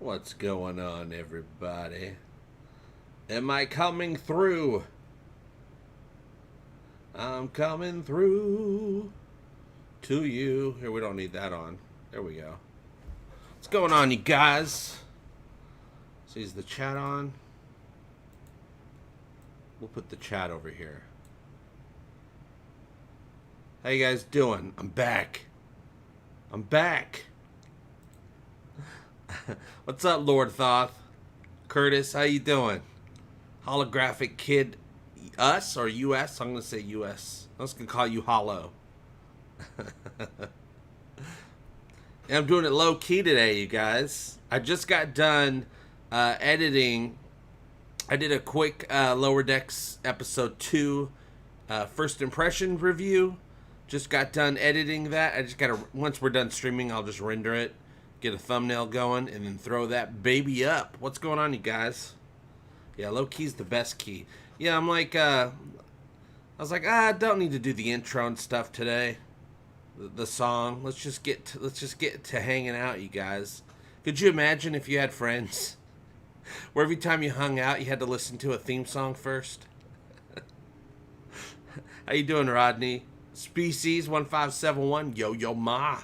What's going on, everybody? Am I coming through? I'm coming through to you. Here, we don't need that on. There we go. What's going on, you guys? So is the chat on? We'll put the chat over here. How you guys doing? I'm back. I'm back. What's up, Lord Thoth? Curtis, how you doing? Holographic Kid, us or US? I'm gonna say US. I'm just gonna call you Hollow. And I'm doing it low key today, you guys. I just got done editing. I did a quick Lower Decks episode 2 first impression review. Just got done editing that. I just gotta, once we're done streaming, I'll just render it, get a thumbnail going, and then throw that baby up. What's going on, you guys? Yeah, low key's the best key. Yeah, I'm like, I was like, I don't need to do the intro and stuff today. The song. Let's just get to hanging out, you guys. Could you imagine if you had friends where every time you hung out, you had to listen to a theme song first? How you doing, Rodney? Species 1571. Yo, yo, ma.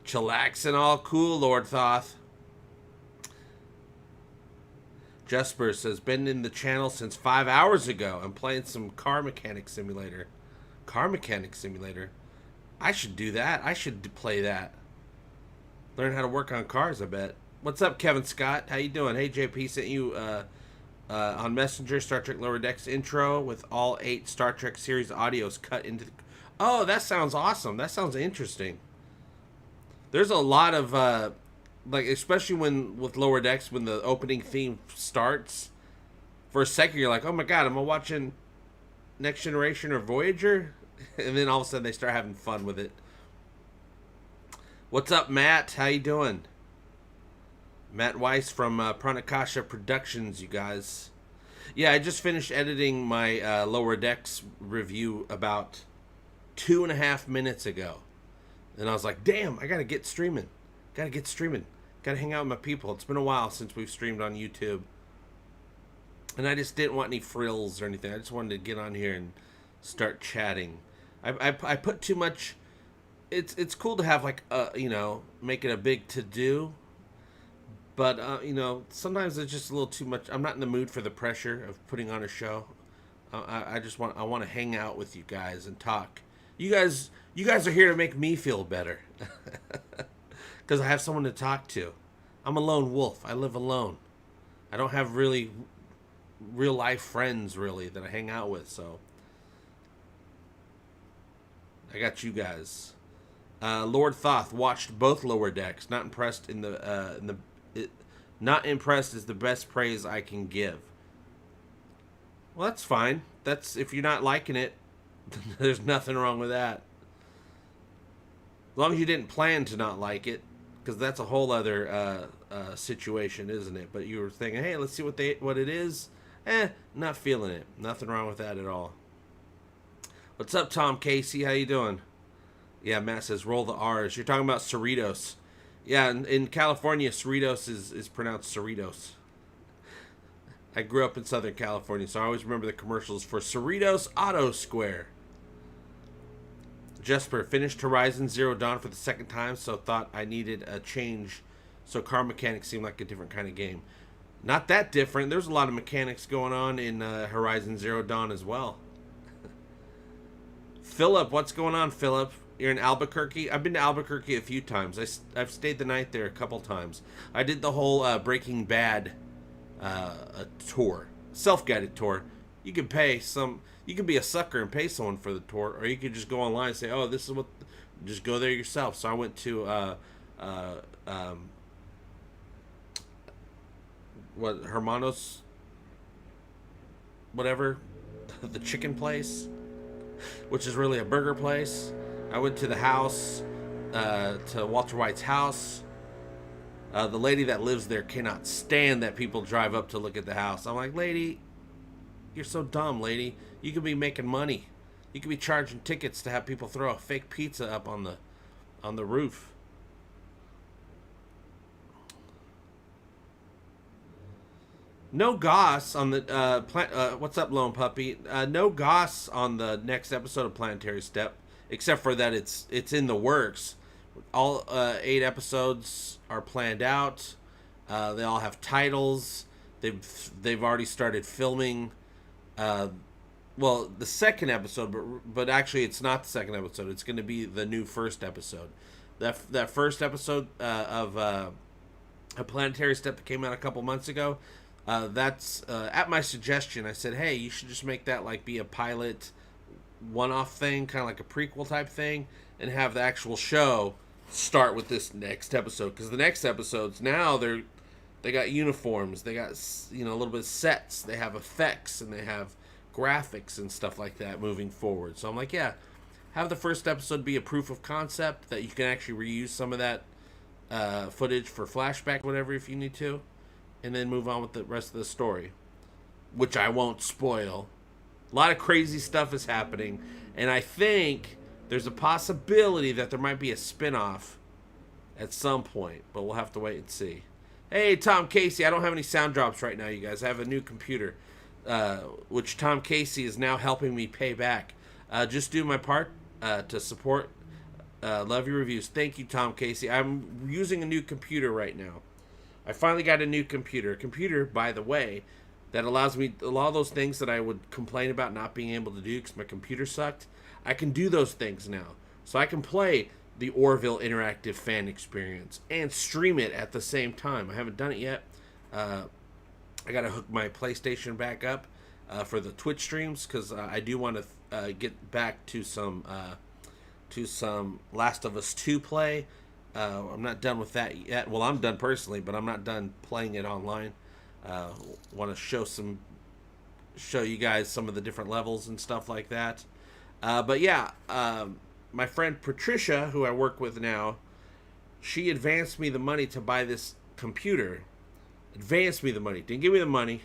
Chillaxing all cool, Lord Thoth. Jesper says, been in the channel since 5 hours ago. I'm playing some car mechanic simulator. Car mechanic simulator? I should do that. I should play that. Learn how to work on cars, I bet. What's up, Kevin Scott? How you doing? Hey, JP sent you on Messenger Star Trek Lower Decks intro with all 8 Star Trek series audios cut into the... Oh, that sounds awesome. That sounds interesting. There's a lot of... like, especially when with Lower Decks, when the opening theme starts, for a second you're like, oh my god, am I watching Next Generation or Voyager? And then all of a sudden they start having fun with it. What's up, Matt? How you doing? Matt Weiss from Pranakasha Productions, you guys. Yeah, I just finished editing my Lower Decks review about 2.5 minutes ago. And I was like, damn, I gotta get streaming. Gotta hang out with my people. It's been a while since we've streamed on YouTube. And I just didn't want any frills or anything. I just wanted to get on here and start chatting. I put too much... It's cool to have, like, you know, make it a big to-do. But, you know, sometimes it's just a little too much. I'm not in the mood for the pressure of putting on a show. I want to hang out with you guys and talk. You guys are here to make me feel better. Because I have someone to talk to. I'm a lone wolf. I live alone. I don't have really real life friends, really, that I hang out with, so I got you guys. Lord Thoth watched both Lower Decks. Not impressed not impressed is the best praise I can give. Well, that's fine. That's, if you're not liking it, there's nothing wrong with that. As long as you didn't plan to not like it, because that's a whole other situation, isn't it? But you were thinking, hey, let's see what it is. Not feeling it. Nothing wrong with that at all. What's up, Tom Casey? How you doing? Yeah, Matt says, roll the R's. You're talking about Cerritos. Yeah, in California, Cerritos is pronounced Cerritos. I grew up in Southern California, so I always remember the commercials for Cerritos Auto Square. Jesper finished Horizon Zero Dawn for the second time, so thought I needed a change. So car mechanics seemed like a different kind of game. Not that different. There's a lot of mechanics going on in Horizon Zero Dawn as well. Philip, what's going on, Philip? You're in Albuquerque? I've been to Albuquerque a few times. I've stayed the night there a couple times. I did the whole Breaking Bad tour. Self-guided tour. You can pay some... You can be a sucker and pay someone for the tour, or you could just go online and say, oh, this is what... Just go there yourself. So I went to... what, Hermanos... Whatever. The chicken place. Which is really a burger place. I went to the house, to Walter White's house. The lady that lives there cannot stand that people drive up to look at the house. I'm like, lady, you're so dumb, lady. You could be making money. You could be charging tickets to have people throw a fake pizza up on the roof. No goss on the what's up, Lone Puppy? No goss on the next episode of Planetary Step, except for that it's in the works. All 8 episodes are planned out. They all have titles. They've already started filming. Well, the second episode, but actually it's not the second episode. It's going to be the new first episode. That first episode of a Planetary Step that came out a couple months ago. That's at my suggestion. I said, hey, you should just make that like be a pilot one-off thing, kind of like a prequel type thing, and have the actual show start with this next episode. Because the next episodes now they got uniforms, they got a little bit of sets, they have effects, and they have graphics and stuff like that moving forward. So I'm like, yeah, have the first episode be a proof of concept that you can actually reuse some of that footage for flashback, whatever, if you need to, and then move on with the rest of the story, which I won't spoil. A lot of crazy stuff is happening, and I think there's a possibility that there might be a spin-off at some point, but we'll have to wait and see. Hey, Tom Casey, I don't have any sound drops right now, you guys. I have a new computer, which Tom Casey is now helping me pay back. Just do my part to support. Love your reviews. Thank you, Tom Casey. I'm using a new computer right now. I finally got a new computer. A computer, by the way, that allows me a lot of those things that I would complain about not being able to do because my computer sucked. I can do those things now. So I can play the Orville interactive fan experience and stream it at the same time. I haven't done it yet. I got to hook my PlayStation back up for the Twitch streams because I do want to get back to some Last of Us 2 play. I'm not done with that yet. Well, I'm done personally, but I'm not done playing it online. Want to show you guys some of the different levels and stuff like that. But yeah, my friend Patricia, who I work with now, she advanced me the money to buy this computer. Advanced me the money. Didn't give me the money,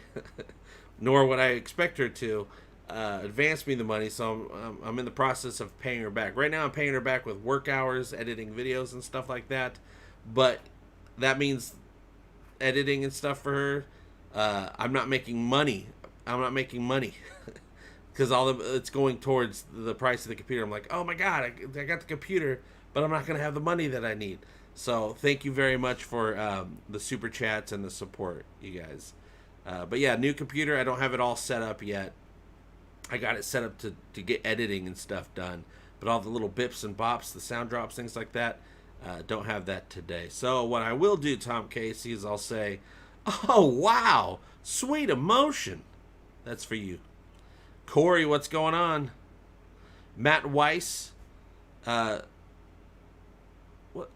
nor would I expect her to. Advanced me the money, so I'm in the process of paying her back. Right now I'm paying her back with work hours, editing videos and stuff like that. But that means editing and stuff for her. I'm not making money. Because it's going towards the price of the computer. I'm like, oh my god, I got the computer, but I'm not going to have the money that I need. So thank you very much for the super chats and the support, you guys. But yeah, new computer. I don't have it all set up yet. I got it set up to get editing and stuff done. But all the little bips and bops, the sound drops, things like that, don't have that today. So what I will do, Tom Casey, is I'll say, oh, wow, sweet emotion. That's for you. Corey, what's going on? Matt Weiss. Oh,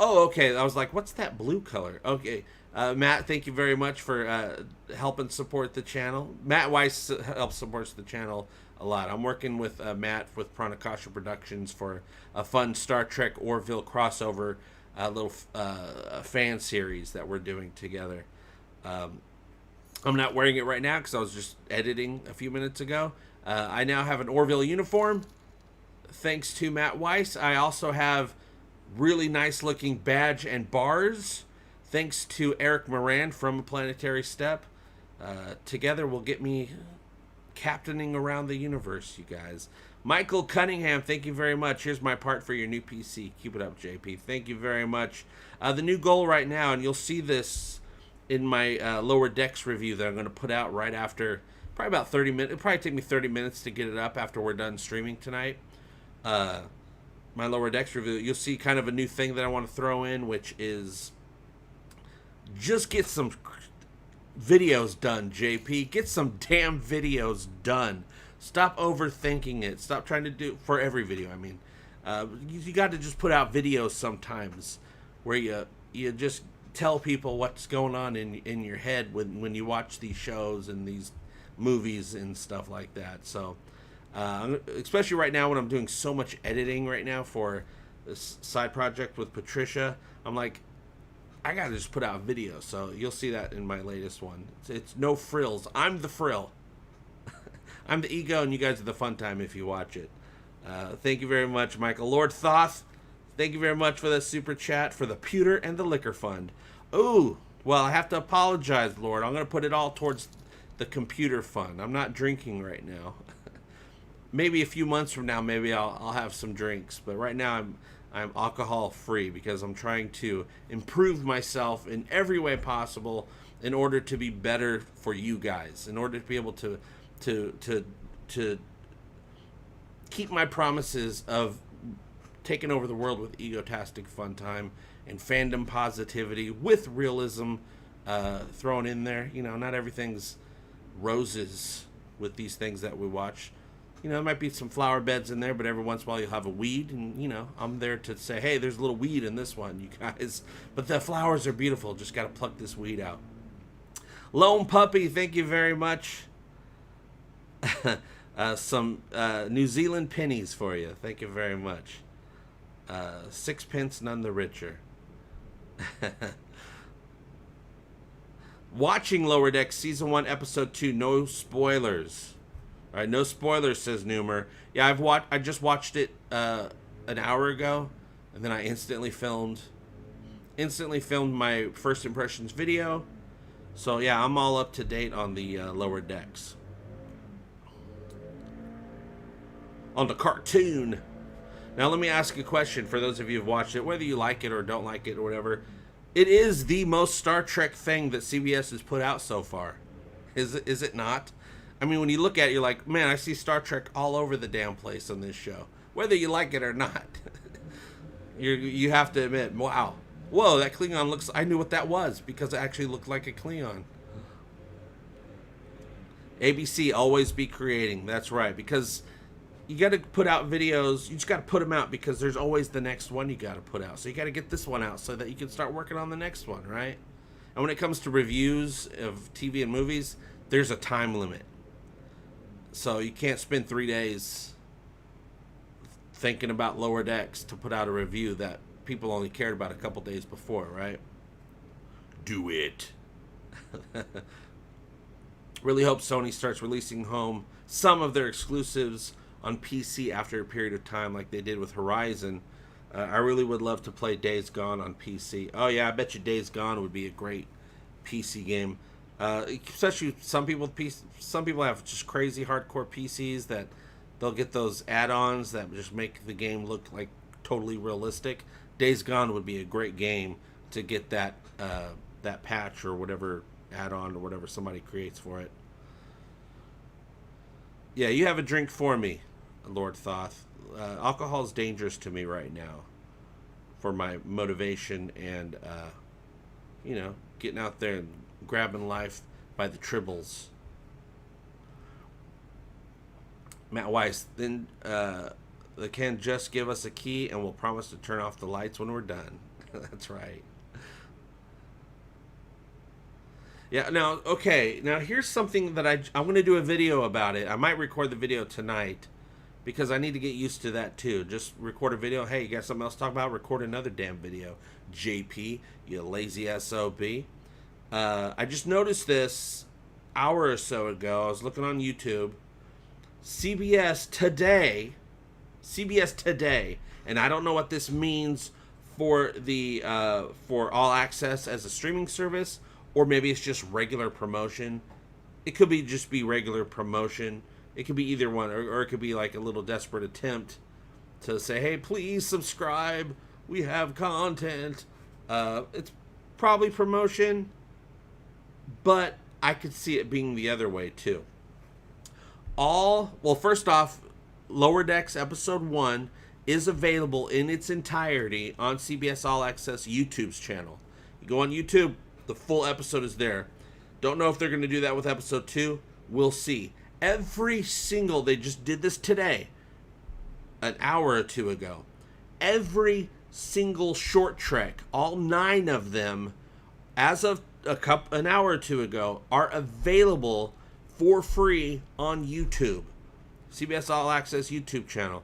okay. I was like, what's that blue color? Okay. Matt, thank you very much for helping support the channel. Matt Weiss helps support the channel a lot. I'm working with Matt with Pranakasha Productions for a fun Star Trek Orville crossover little fan series that we're doing together. I'm not wearing it right now because I was just editing a few minutes ago. I now have an Orville uniform, thanks to Matt Weiss. I also have really nice looking badge and bars, thanks to Eric Moran from Planetary Step. Together will get me captaining around the universe, you guys. Michael Cunningham, thank you very much. Here's my part for your new PC. Keep it up, JP. Thank you very much. The new goal right now, and you'll see this in my Lower Decks review that I'm going to put out right after, probably about 30 minutes. It'll probably take me 30 minutes to get it up after we're done streaming tonight. My Lower Decks review, you'll see kind of a new thing that I want to throw in, which is just get some videos done, JP. Get some damn videos done. Stop overthinking it. Stop trying to do for every video. I mean, you got to just put out videos sometimes where you just tell people what's going on in your head when you watch these shows and these movies and stuff like that. So especially right now when I'm doing so much editing right now for this side project with Patricia, I'm like, I gotta just put out videos. So you'll see that in my latest one. It's no frills. I'm the frill. I'm the ego, and you guys are the fun time if you watch it. Thank you very much, Michael. Lord Thoth, thank you very much for the super chat for the pewter and the liquor fund. Ooh, well, I have to apologize, Lord. I'm going to put it all towards the computer fun. I'm not drinking right now. Maybe a few months from now, maybe I'll have some drinks. But right now, I'm alcohol free because I'm trying to improve myself in every way possible in order to be better for you guys, in order to be able to keep my promises of taking over the world with Egotastic FunTime and fandom positivity with realism thrown in there. You know, not everything's roses with these things that we watch. You know, there might be some flower beds in there, but every once in a while you'll have a weed, and, you know, I'm there to say, hey, there's a little weed in this one, you guys. But the flowers are beautiful. Just got to pluck this weed out. Lone Puppy, thank you very much. Some New Zealand pennies for you. Thank you very much. 6 pence, none the richer. Watching Lower Decks Season 1, Episode 2, no spoilers. All right, no spoilers, says Numer. Yeah, I just watched it an hour ago, and then I instantly filmed my first impressions video. So yeah, I'm all up to date on the Lower Decks. On the cartoon. Now let me ask a question for those of you who've watched it, whether you like it or don't like it or whatever. It is the most Star Trek thing that CBS has put out so far. Is it not? I mean, when you look at it, you're like, man, I see Star Trek all over the damn place on this show. Whether you like it or not. you have to admit, wow. Whoa, that Klingon looks... I knew what that was because it actually looked like a Klingon. ABC, always be creating. That's right. Because you got to put out videos. You just got to put them out because there's always the next one you got to put out. So you got to get this one out so that you can start working on the next one, right? And when it comes to reviews of TV and movies, there's a time limit. So you can't spend 3 days thinking about Lower Decks to put out a review that people only cared about a couple days before, right? Do it. Really hope Sony starts releasing home some of their exclusives on PC after a period of time like they did with Horizon. I really would love to play Days Gone on PC. Oh yeah, I bet you Days Gone would be a great PC game. Especially some people have just crazy hardcore PCs that they'll get those add-ons that just make the game look like totally realistic. Days Gone would be a great game to get that patch or whatever add-on or whatever somebody creates for it. Yeah, you have a drink for me, Lord Thoth. Alcohol is dangerous to me right now for my motivation and getting out there and grabbing life by the tribbles. Matt Weiss, then they can just give us a key and we'll promise to turn off the lights when we're done. That's right. Yeah, now here's something that I'm going to do a video about it. I might record the video tonight because I need to get used to that too. Just record a video. Hey, you got something else to talk about? Record another damn video. JP, you lazy SOB. I just noticed this hour or so ago. I was looking on YouTube. CBS Today, and I don't know what this means for the for All Access as a streaming service, or maybe it's just regular promotion. It could be just be regular promotion. It could be either one, or it could be like a little desperate attempt to say, hey, please subscribe. We have content. It's probably promotion. But I could see it being the other way, too. First off, Lower Decks Episode 1 is available in its entirety on CBS All Access YouTube's channel. You go on YouTube, the full episode is there. Don't know if they're going to do that with Episode 2. We'll see. They just did this today, an hour or two ago. Every single short trek, all 9 of them, as of an hour or two ago, are available for free on YouTube. CBS All Access YouTube channel.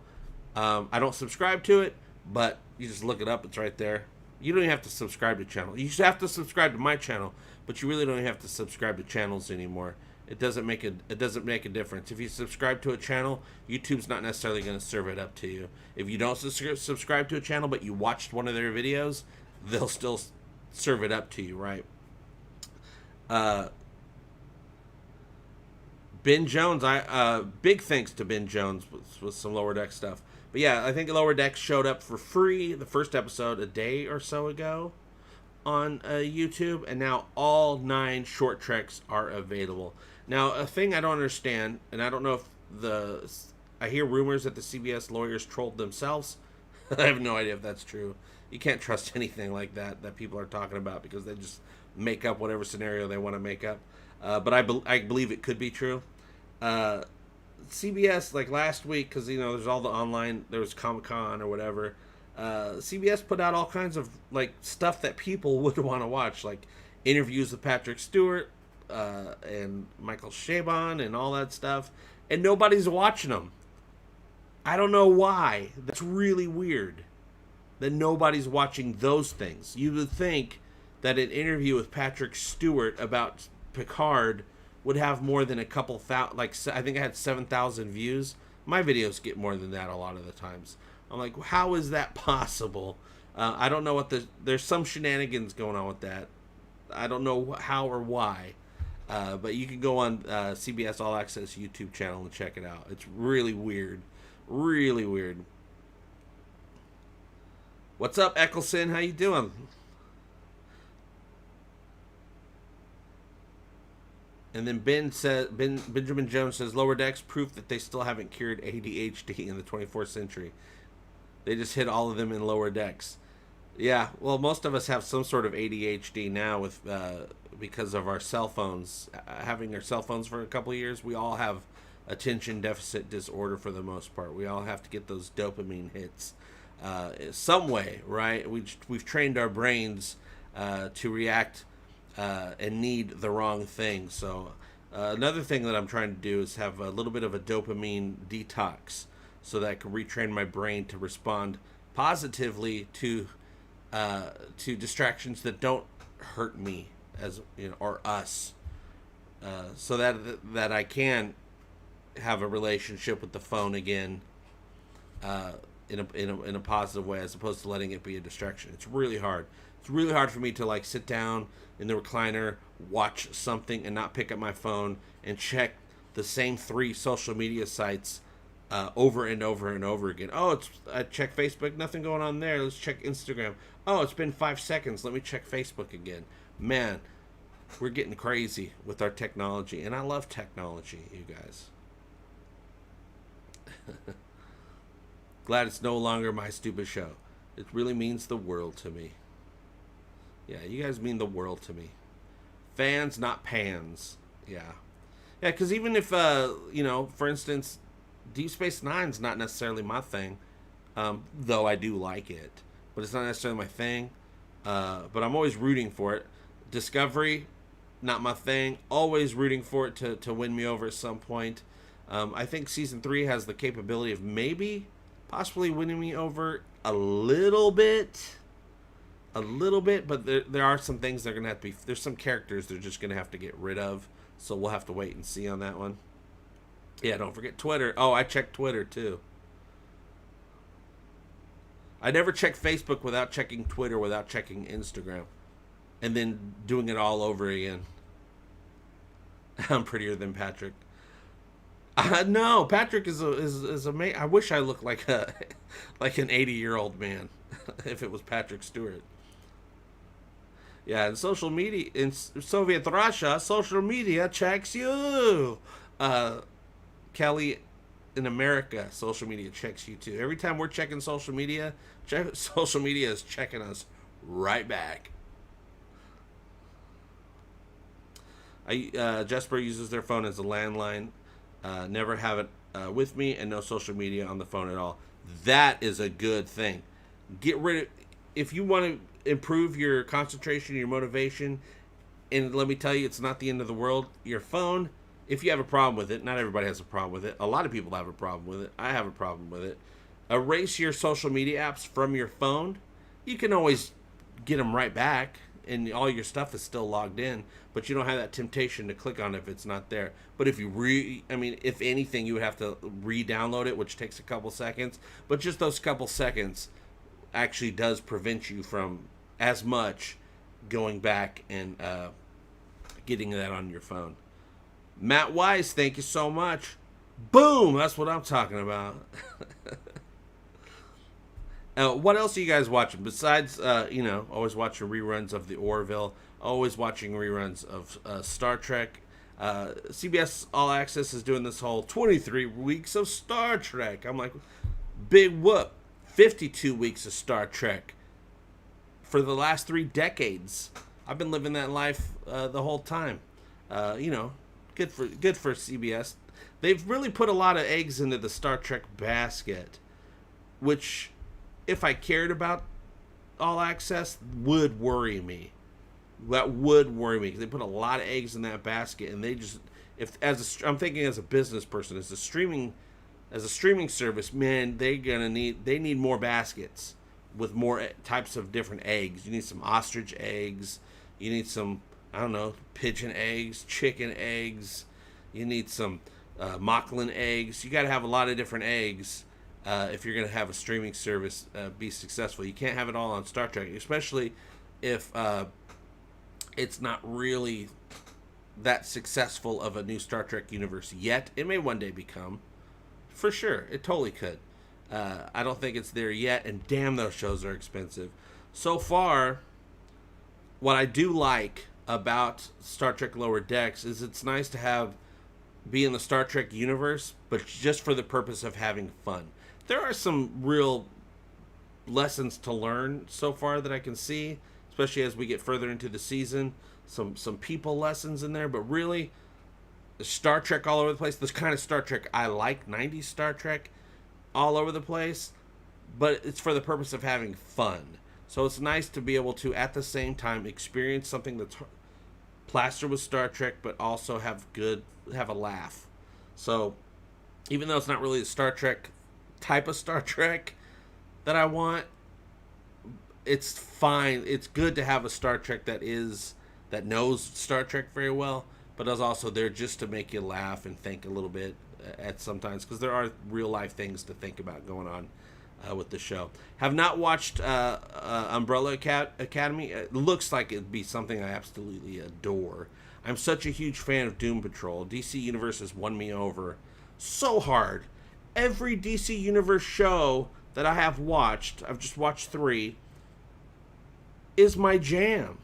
I don't subscribe to it, but you just look it up. It's right there. You don't even have to subscribe to channel. You just have to subscribe to my channel, but you really don't even have to subscribe to channels anymore. It doesn't make a difference. If you subscribe to a channel, YouTube's not necessarily going to serve it up to you. If you don't subscribe to a channel, but you watched one of their videos, they'll still serve it up to you, right? Ben Jones, I big thanks to Ben Jones with some Lower Deck stuff. But yeah, I think Lower Deck showed up for free the first episode a day or so ago on YouTube, and now all 9 short treks are available. Now, a thing I don't understand, and I don't know if I hear rumors that the CBS lawyers trolled themselves. I have no idea if that's true. You can't trust anything like that people are talking about, because they just make up whatever scenario they want to make up. But I believe it could be true. CBS, like last week, because there's all the online, there was Comic-Con or whatever. CBS put out all kinds of like stuff that people would want to watch, like interviews with Patrick Stewart and Michael Chabon and all that stuff, and nobody's watching them. I don't know why. That's really weird that nobody's watching those things. You would think that an interview with Patrick Stewart about Picard would have more than a couple thousand. Like, I think I had 7,000 views. My videos get more than that a lot of the times. I'm like, how is that possible? I don't know what there's some shenanigans going on with that. I don't know how or why. But you can go on CBS All Access YouTube channel and check it out. It's really weird. Really weird. What's up, Eccleston? How you doing? And then Benjamin Jones says, Lower Decks proof that they still haven't cured ADHD in the 24th century. They just hit all of them in Lower Decks. Yeah, well, most of us have some sort of ADHD now with because of our cell phones. Having our cell phones for a couple of years, we all have attention deficit disorder for the most part. We all have to get those dopamine hits some way, right? We've trained our brains to react and need the wrong thing. So another thing that I'm trying to do is have a little bit of a dopamine detox, so that I can retrain my brain to respond positively to distractions that don't hurt me, as or us, so that I can have a relationship with the phone again in a positive way, as opposed to letting it be a distraction. It's really hard. It's really hard for me to like sit down in the recliner, watch something, and not pick up my phone and check the same 3 social media sites over and over and over again. Oh, I check Facebook, nothing going on there. Let's check Instagram. Oh, it's been 5 seconds. Let me check Facebook again. Man, we're getting crazy with our technology, and I love technology, you guys. Glad it's no longer my stupid show. It really means the world to me. Yeah, you guys mean the world to me. Fans, not pans. Yeah. Yeah, because even if, for instance, Deep Space Nine's not necessarily my thing, though I do like it, but it's not necessarily my thing. But I'm always rooting for it. Discovery, not my thing. Always rooting for it to win me over at some point. I think season 3 has the capability of possibly winning me over a little bit, but there are some things that are gonna have to be. There's some characters they're just gonna have to get rid of, so we'll have to wait and see on that one. Yeah, don't forget Twitter. Oh, I check Twitter too. I never check Facebook without checking Twitter, without checking Instagram, and then doing it all over again. I'm prettier than Patrick. No, Patrick is amazing. I wish I looked like an 80-year-old man if it was Patrick Stewart. Yeah, in social media, in Soviet Russia, social media checks you. Kelly, in America, social media checks you too. Every time we're checking social media, social media is checking us right back. Jesper uses their phone as a landline. Never have it with me, and no social media on the phone at all. That is a good thing. Get rid of, if you want to improve your concentration, your motivation, and let me tell you, it's not the end of the world. Your phone, if you have a problem with it, not everybody has a problem with it. A lot of people have a problem with it. I have a problem with it. Erase your social media apps from your phone. You can always get them right back, and all your stuff is still logged in, but you don't have that temptation to click on it if it's not there. But if you if anything, you would have to re-download it, which takes a couple seconds. But just those couple seconds actually does prevent you from as much going back and getting that on your phone. Matt Wise, thank you so much. Boom! That's what I'm talking about. What else are you guys watching besides, always watching reruns of the Orville, always watching reruns of Star Trek. CBS All Access is doing this whole 23 weeks of Star Trek. I'm like, big whoop. 52 weeks of Star Trek for the last 3 decades. I've been living that life the whole time. Good for CBS. They've really put a lot of eggs into the Star Trek basket, which, if I cared about All Access, would worry me. That would worry me because they put a lot of eggs in that basket, and they just, I'm thinking as a business person, as a streaming service, man, they need more baskets with more types of different eggs. You need some ostrich eggs. You need some, I don't know, pigeon eggs, chicken eggs. You need some Mocklin eggs. You got to have a lot of different eggs if you're going to have a streaming service be successful. You can't have it all on Star Trek, especially if it's not really that successful of a new Star Trek universe yet. It may one day become. For sure. It totally could. I don't think it's there yet, and damn, those shows are expensive. So far, what I do like about Star Trek Lower Decks is it's nice to be in the Star Trek universe, but just for the purpose of having fun. There are some real lessons to learn so far that I can see, especially as we get further into the season. Some people lessons in there, but really, Star Trek all over the place. This kind of Star Trek I like, 90s Star Trek all over the place, but it's for the purpose of having fun. So it's nice to be able to, at the same time, experience something that's plastered with Star Trek, but also have a laugh. So even though it's not really the Star Trek type of Star Trek that I want, it's fine. It's good to have a Star Trek that knows Star Trek very well, but is also there just to make you laugh and think a little bit at sometimes, because there are real life things to think about going on with the show. Have not watched Umbrella Academy. It looks like it'd be something I absolutely adore. I'm such a huge fan of Doom Patrol. DC Universe has won me over so hard. Every DC Universe show that I have watched, I've just watched 3, is my jam.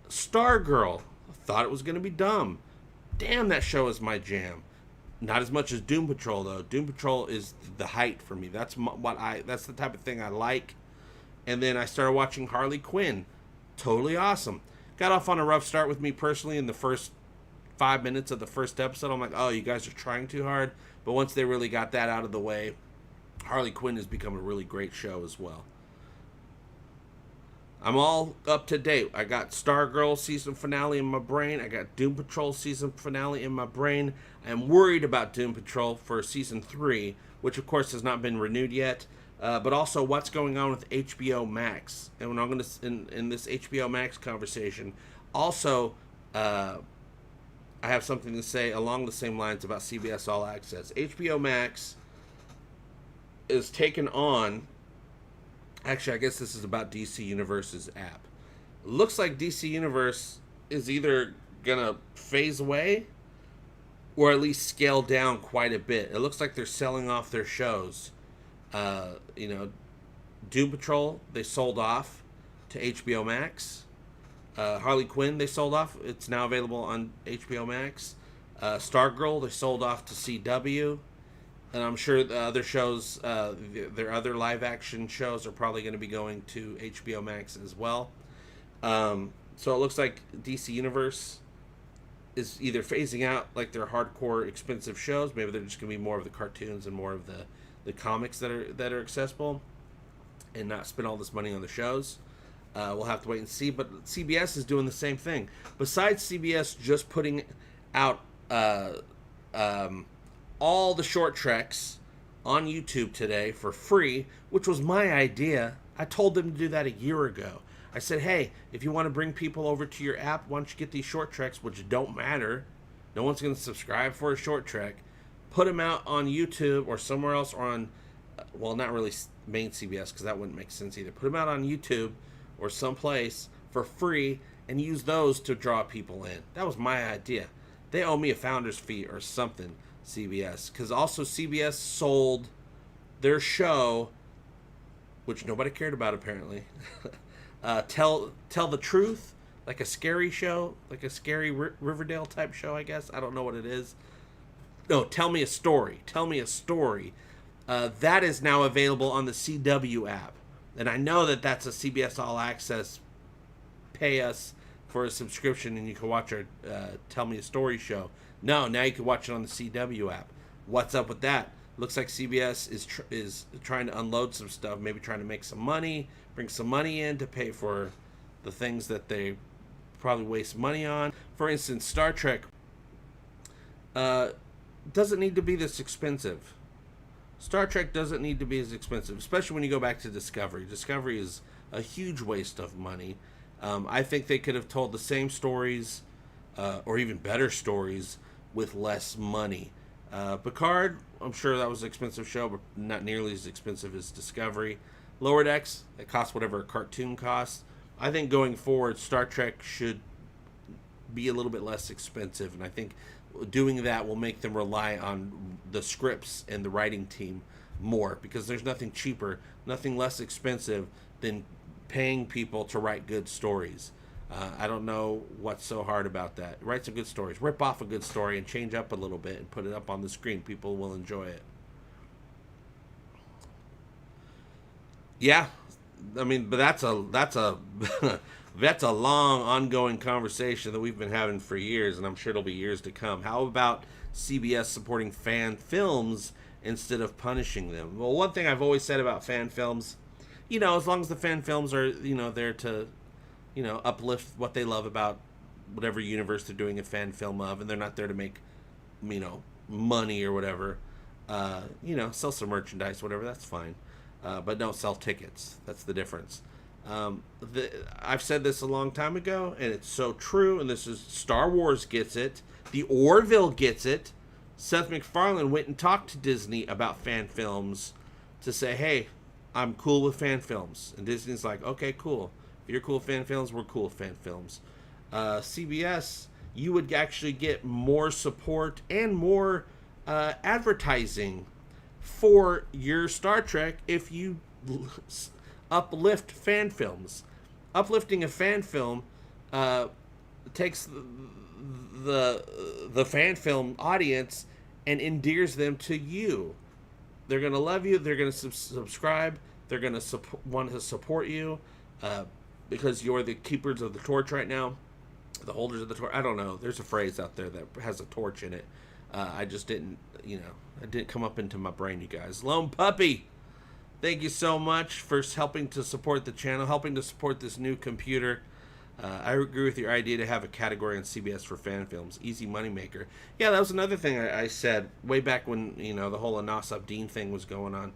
Stargirl, I thought it was going to be dumb. Damn, that show is my jam. Not as much as Doom Patrol, though. Doom Patrol is the height for me. That's the type of thing I like. And then I started watching Harley Quinn. Totally awesome. Got off on a rough start with me personally in the first 5 minutes of the first episode. I'm like, oh, you guys are trying too hard. But once they really got that out of the way, Harley Quinn has become a really great show as well. I'm all up to date. I got Stargirl season finale in my brain. I got Doom Patrol season finale in my brain. I am worried about Doom Patrol for season 3, which of course has not been renewed yet. But also what's going on with HBO Max. And when I'm going to in this HBO Max conversation, also I have something to say along the same lines about CBS All Access. HBO Max is taken on. Actually, I guess this is about DC Universe's app. It looks like DC Universe is either going to phase away or at least scale down quite a bit. It looks like they're selling off their shows. Doom Patrol, they sold off to HBO Max. Harley Quinn, they sold off. It's now available on HBO Max. Stargirl, they sold off to CW. And I'm sure the other shows, their other live-action shows are probably going to be going to HBO Max as well. So it looks like DC Universe is either phasing out like their hardcore, expensive shows. Maybe they're just going to be more of the cartoons and more of the comics that are accessible, and not spend all this money on the shows. We'll have to wait and see. But CBS is doing the same thing. Besides CBS just putting out all the short treks on YouTube today for free, which was my idea. I told them to do that a year ago. I said, hey, if you want to bring people over to your app, why don't you get these short treks, which don't matter. No one's going to subscribe for a short trek. Put them out on YouTube or somewhere else, or on, well, not really main CBS, because that wouldn't make sense either. Put them out on YouTube or someplace for free, and use those to draw people in. That was my idea. They owe me a founder's fee or something, CBS, because also CBS sold their show, which nobody cared about apparently. Tell the Truth, like a scary show, like a scary Riverdale type show, I guess. I don't know what it is. No, Tell Me a Story. Tell Me a Story. That is now available on the CW app. And I know that that's a CBS All Access, pay us for a subscription and you can watch our Tell Me a Story show. No, now you can watch it on the CW app. What's up with that? Looks like CBS is trying to unload some stuff, maybe trying to make some money, bring some money in to pay for the things that they probably waste money on. For instance, Star Trek doesn't need to be this expensive. Star Trek doesn't need to be as expensive, especially when you go back to Discovery. Discovery is a huge waste of money. I think they could have told the same stories, or even better stories, with less money. Picard, I'm sure that was an expensive show, but not nearly as expensive as Discovery. Lower Decks, it costs whatever a cartoon costs. I think going forward, Star Trek should be a little bit less expensive, and I think doing that will make them rely on the scripts and the writing team more, because there's nothing cheaper, nothing less expensive than paying people to write good stories. I don't know what's so hard about that. Write some good stories. Rip off a good story and change up a little bit and put it up on the screen. People will enjoy it. Yeah, I mean, but that's a that's a long, ongoing conversation that we've been having for years, and I'm sure it'll be years to come. How about CBS supporting fan films instead of punishing them? Well, one thing I've always said about fan films, as long as the fan films are, there to, uplift what they love about whatever universe they're doing a fan film of, and they're not there to make, money or whatever, sell some merchandise, whatever, that's fine. But don't sell tickets. That's the difference. I've said this a long time ago, and it's so true, and this is Star Wars gets it. The Orville gets it. Seth MacFarlane went and talked to Disney about fan films to say, hey, I'm cool with fan films. And Disney's like, okay, cool. If you're cool with fan films, we're cool with fan films. CBS, you would actually get more support and more advertising for your Star Trek if you uplift fan films. Uplifting a fan film takes the fan film audience and endears them to you. They're going to love you. They're going to subscribe. They're going to want to support you because you're the keepers of the torch right now. The holders of the torch. I don't know. There's a phrase out there that has a torch in it. I just didn't, it didn't come up into my brain, you guys. Lone Puppy, thank you so much for helping to support the channel, helping to support this new computer. I agree with your idea to have a category on CBS for fan films. Easy moneymaker. Yeah, that was another thing I said way back when, the whole Anas Abdeen thing was going on.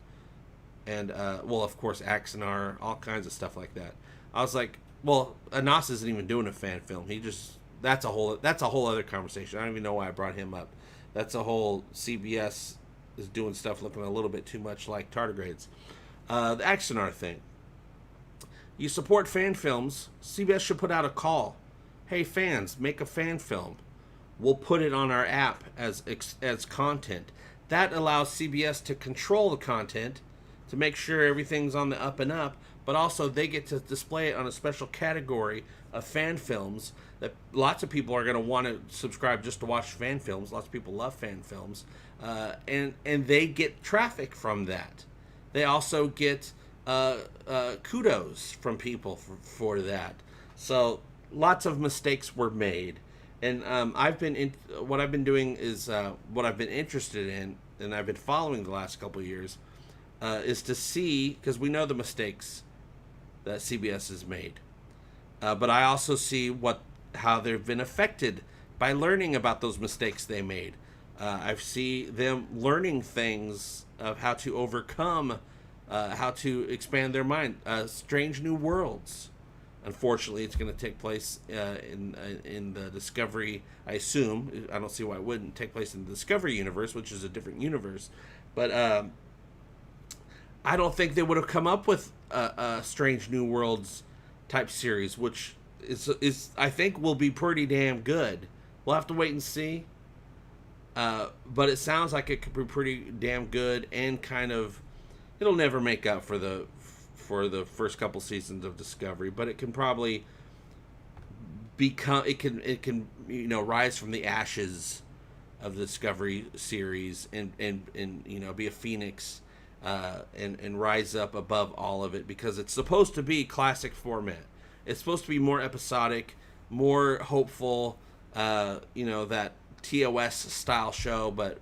And, of course, Axanar, all kinds of stuff like that. I was like, well, Anas isn't even doing a fan film. That's a whole other conversation. I don't even know why I brought him up. That's a whole CBS is doing stuff looking a little bit too much like tardigrades. The Axanar thing. You support fan films, CBS should put out a call. Hey fans, make a fan film. We'll put it on our app as content. That allows CBS to control the content, to make sure everything's on the up and up, but also they get to display it on a special category of fan films that lots of people are going to want to subscribe just to watch fan films. Lots of people love fan films. And they get traffic from that. They also get kudos from people for that. So lots of mistakes were made. And what I've been doing is what I've been interested in, and I've been following the last couple of years, is to see, because we know the mistakes that CBS has made. But I also see how they've been affected by learning about those mistakes they made. I see them learning things of how to overcome, how to expand their mind. Strange New Worlds. Unfortunately, it's going to take place in the Discovery, I assume. I don't see why it wouldn't take place in the Discovery universe, which is a different universe. But I don't think they would have come up with a Strange New Worlds type series, which is I think will be pretty damn good. We'll have to wait and see. But it sounds like it could be pretty damn good, and kind of it'll never make up for the first couple seasons of Discovery, but it can probably become it can rise from the ashes of the Discovery series, and be a phoenix, and rise up above all of it, because it's supposed to be classic format. It's supposed to be more episodic, more hopeful, that TOS style show, but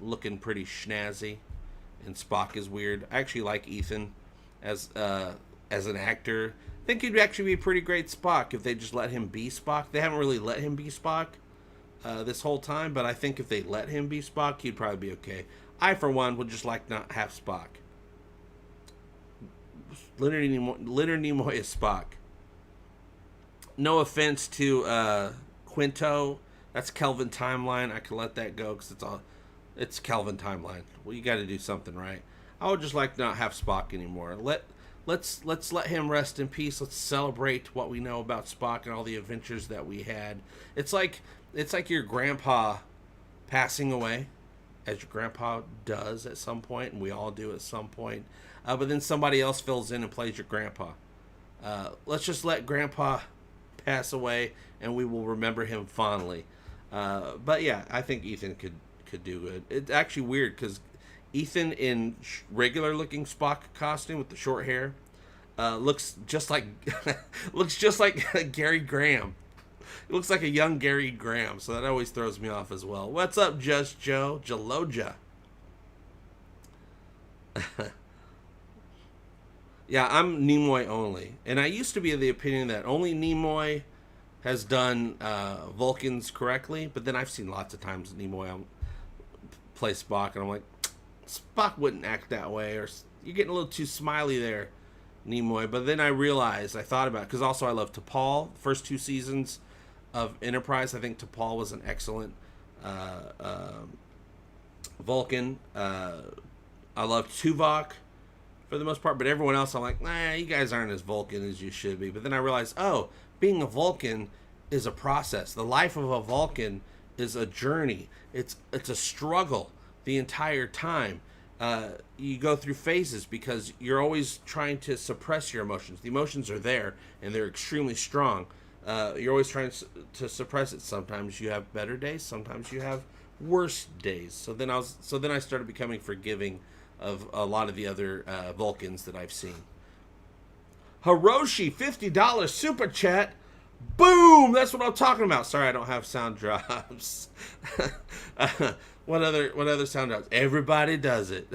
looking pretty snazzy. And Spock is weird. I actually like Ethan as an actor. I think he'd actually be a pretty great Spock if they just let him be Spock. They haven't really let him be Spock this whole time, but I think if they let him be Spock, he'd probably be okay. I, for one, would just like not have Spock. Leonard Nimoy is Spock. No offense to Quinto. That's Kelvin Timeline. I can let that go because it's Kelvin Timeline. Well, you got to do something right. I would just like not have Spock anymore. Let's let him rest in peace. Let's celebrate what we know about Spock and all the adventures that we had. It's like your grandpa passing away, as your grandpa does at some point, and we all do at some point. But then somebody else fills in and plays your grandpa. Let's just let Grandpa pass away, and we will remember him fondly. But yeah, I think Ethan could do good. It's actually weird because Ethan in regular looking Spock costume with the short hair looks just like Gary Graham. It looks like a young Gary Graham, so that always throws me off as well. What's up, Just Joe? Jaloja. Yeah, I'm Nimoy only. And I used to be of the opinion that only Nimoy has done Vulcans correctly, but then I've seen lots of times Nimoy play Spock, and I'm like, Spock wouldn't act that way, or you're getting a little too smiley there, Nimoy. But then I thought about it, because also I love T'Pol. The first 2 seasons of Enterprise, I think T'Pol was an excellent Vulcan. I love Tuvok for the most part, but everyone else I'm like, nah, you guys aren't as Vulcan as you should be. But then I realized, being a Vulcan is a process. The life of a Vulcan is a journey. It's a struggle the entire time. You go through phases because you're always trying to suppress your emotions. The emotions are there, and they're extremely strong. You're always trying to suppress it. Sometimes you have better days. Sometimes you have worse days. So then I started becoming forgiving of a lot of the other Vulcans that I've seen. Hiroshi, $50 super chat. Boom! That's what I'm talking about. Sorry, I don't have sound drops. What other sound drops? Everybody does it.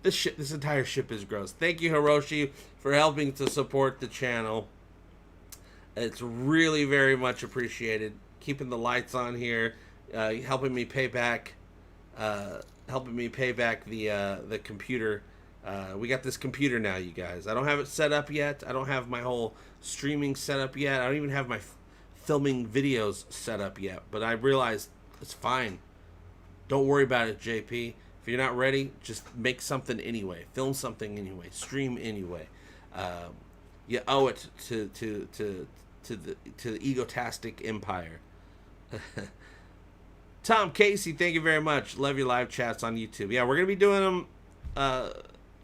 This entire ship is gross. Thank you, Hiroshi, for helping to support the channel. It's really very much appreciated. Keeping the lights on here, helping me pay back the computer. We got this computer now, you guys. I don't have it set up yet. I don't have my whole streaming set up yet. I don't even have my filming videos set up yet. But I realized it's fine. Don't worry about it, JP. If you're not ready, just make something anyway. Film something anyway. Stream anyway. You owe it to the Egotastic Empire. Tom Casey, thank you very much. Love your live chats on YouTube. Yeah, we're gonna be doing them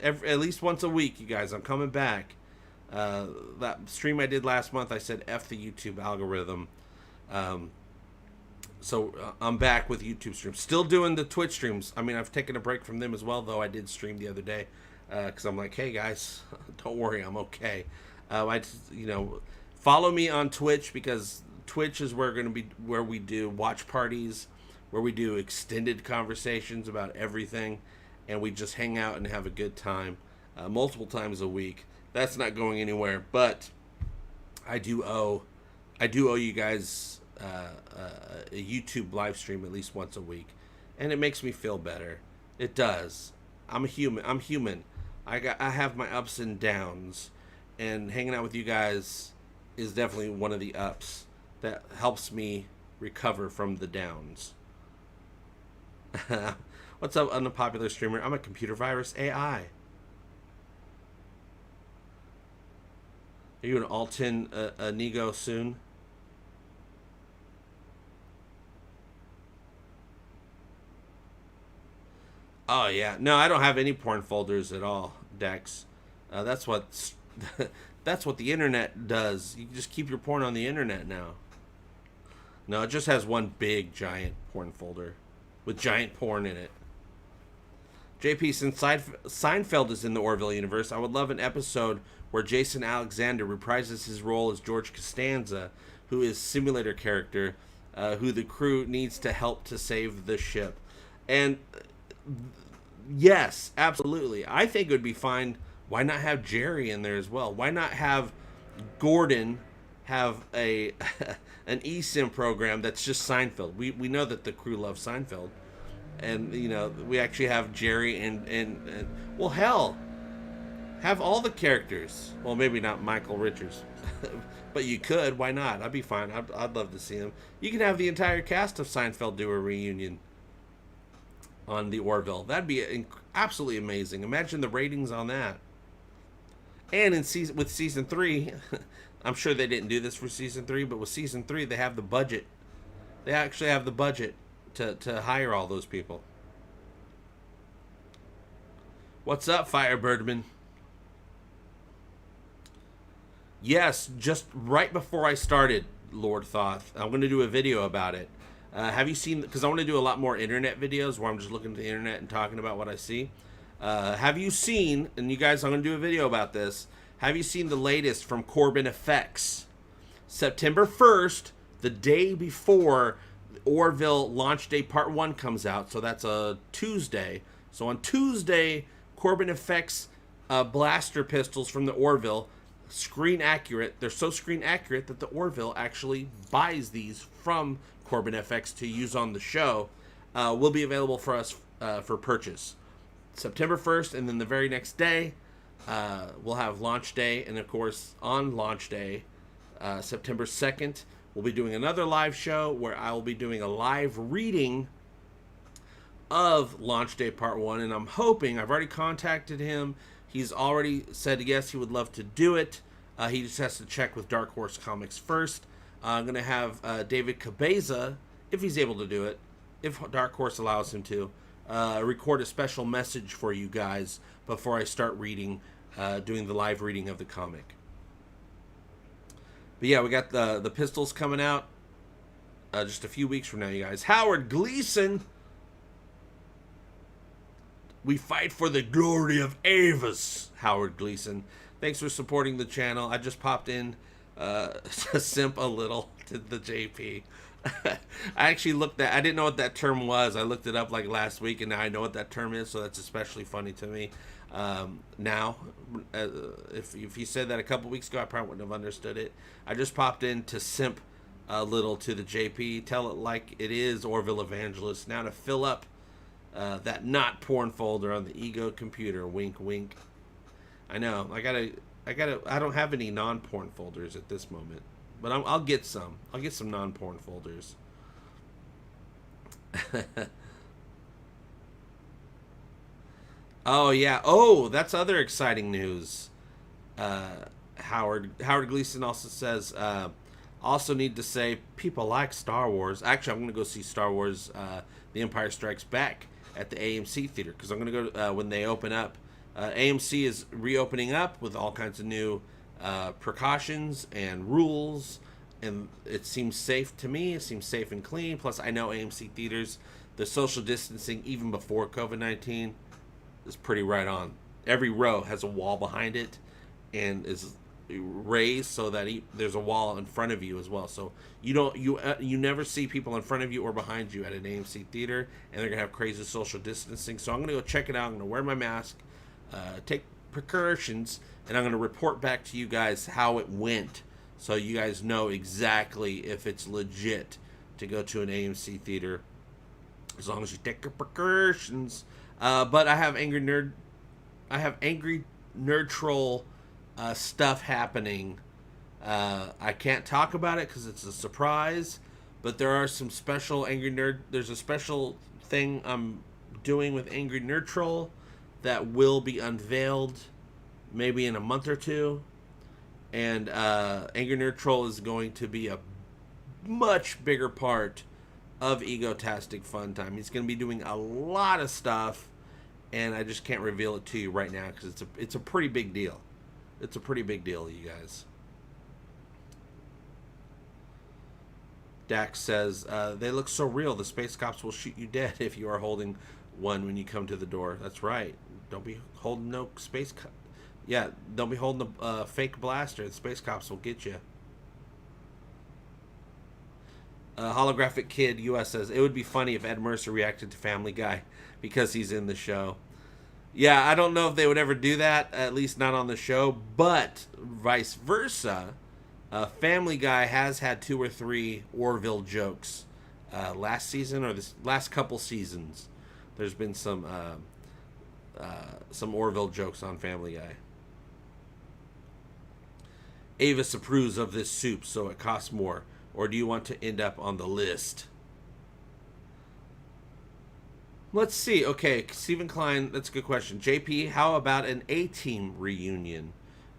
at least once a week, you guys. I'm coming back. That stream I did last month, I said F the YouTube algorithm. So I'm back with YouTube streams. Still doing the Twitch streams. I mean, I've taken a break from them as well, though I did stream the other day. Because I'm like, hey guys, don't worry, I'm okay. Follow me on Twitch, because Twitch is where we do watch parties, where we do extended conversations about everything, and we just hang out and have a good time multiple times a week. That's not going anywhere, but I do owe you guys a YouTube live stream at least once a week, and it makes me feel better. It does. I'm human. I have my ups and downs, and hanging out with you guys is definitely one of the ups that helps me recover from the downs. What's up, unpopular streamer? I'm a computer virus AI. Are you an Alton Inigo soon? Oh yeah, no, I don't have any porn folders at all, Dex. That's what that's what the internet does. You just keep your porn on the internet now. No, it just has one big giant porn folder with giant porn in it. JP, since Seinfeld is in the Orville universe, I would love an episode where Jason Alexander reprises his role as George Costanza, who is simulator character, who the crew needs to help to save the ship. And yes, absolutely. I think it would be fine. Why not have Jerry in there as well? Why not have Gordon have a an eSIM program that's just Seinfeld? We know that the crew loves Seinfeld, and we actually have Jerry and well, hell, have all the characters. Well, maybe not Michael Richards, but you could. Why not? I'd be fine. I'd love to see him. You can have the entire cast of Seinfeld do a reunion on the Orville. That'd be absolutely amazing. Imagine the ratings on that. And with season 3, I'm sure they didn't do this for season 3, but with season 3, they have the budget. They actually have the budget to hire all those people. What's up, Firebirdman? Yes, just right before I started Lord Thoth, I'm going to do a video about it. Have you seen, because I want to do a lot more internet videos where I'm just looking at the internet and talking about what I see. Have you seen, and you guys, I'm going to do a video about this, have you seen the latest from Corbin Effects? September 1st, the day before Orville Launch Day Part 1 comes out, so that's a Tuesday. So on Tuesday, Corbin Effects blaster pistols from the Orville, screen accurate. They're so screen accurate that the Orville actually buys these from Corbin FX to use on the show, will be available for us for purchase. September 1st, and then the very next day, we'll have launch day, and of course, on launch day, September 2nd, we'll be doing another live show where I will be doing a live reading of Launch Day Part 1, and I'm hoping, I've already contacted him, he's already said yes, he would love to do it. He just has to check with Dark Horse Comics first. I'm going to have David Cabeza, if he's able to do it, if Dark Horse allows him to, record a special message for you guys before I start reading, doing the live reading of the comic. But yeah, we got the pistols coming out just a few weeks from now, you guys. Howard Gleason! We fight for the glory of Avis, Howard Gleason. Thanks for supporting the channel. I just popped in to simp a little to the JP. I actually looked at, I didn't know what that term was. I looked it up like last week, and now I know what that term is, so that's especially funny to me. Now, if you said that a couple weeks ago, I probably wouldn't have understood it. I just popped in to simp a little to the JP, tell it like it is, Orville Evangelist, now to fill up that not porn folder on the Ego computer. Wink, wink. I know. I don't have any non-porn folders at this moment, but I'll get some. I'll get some non-porn folders. Oh yeah. Oh, that's other exciting news. Howard Gleason also says. Also need to say people like Star Wars. Actually, I'm going to go see Star Wars: The Empire Strikes Back at the AMC theater, because I'm going to go when they open up. AMC is reopening up with all kinds of new precautions and rules, and it seems safe to me. It seems safe and clean. Plus, I know AMC theaters, the social distancing even before COVID-19 is pretty right on. Every row has a wall behind it and is raised so that there's a wall in front of you as well. So you never see people in front of you or behind you at an AMC theater, and they're gonna have crazy social distancing. So I'm gonna go check it out. I'm gonna wear my mask, take precautions, and I'm gonna report back to you guys how it went, so you guys know exactly if it's legit to go to an AMC theater, as long as you take your precautions. But I have angry nerd troll stuff happening. I can't talk about it because it's a surprise, but there are some special there's a special thing I'm doing with Angry Nerd Troll that will be unveiled maybe in a month or two. And Angry Nerd Troll is going to be a much bigger part of Egotastic FunTime. He's going to be doing a lot of stuff, and I just can't reveal it to you right now because it's a pretty big deal. It's a pretty big deal, you guys. Dax says, they look so real. The space cops will shoot you dead if you are holding one when you come to the door. That's right. Don't be holding no space cop. Yeah, don't be holding a fake blaster. The space cops will get you. Holographic Kid US says, it would be funny if Ed Mercer reacted to Family Guy because he's in the show. Yeah, I don't know if they would ever do that, at least not on the show, but vice versa. Family Guy has had 2 or 3 Orville jokes last season or this last couple seasons. There's been some Orville jokes on Family Guy. Avis approves of this soup, so it costs more. Or do you want to end up on the list? Let's see. Okay, Stephen Klein, that's a good question. JP, how about an A-Team reunion?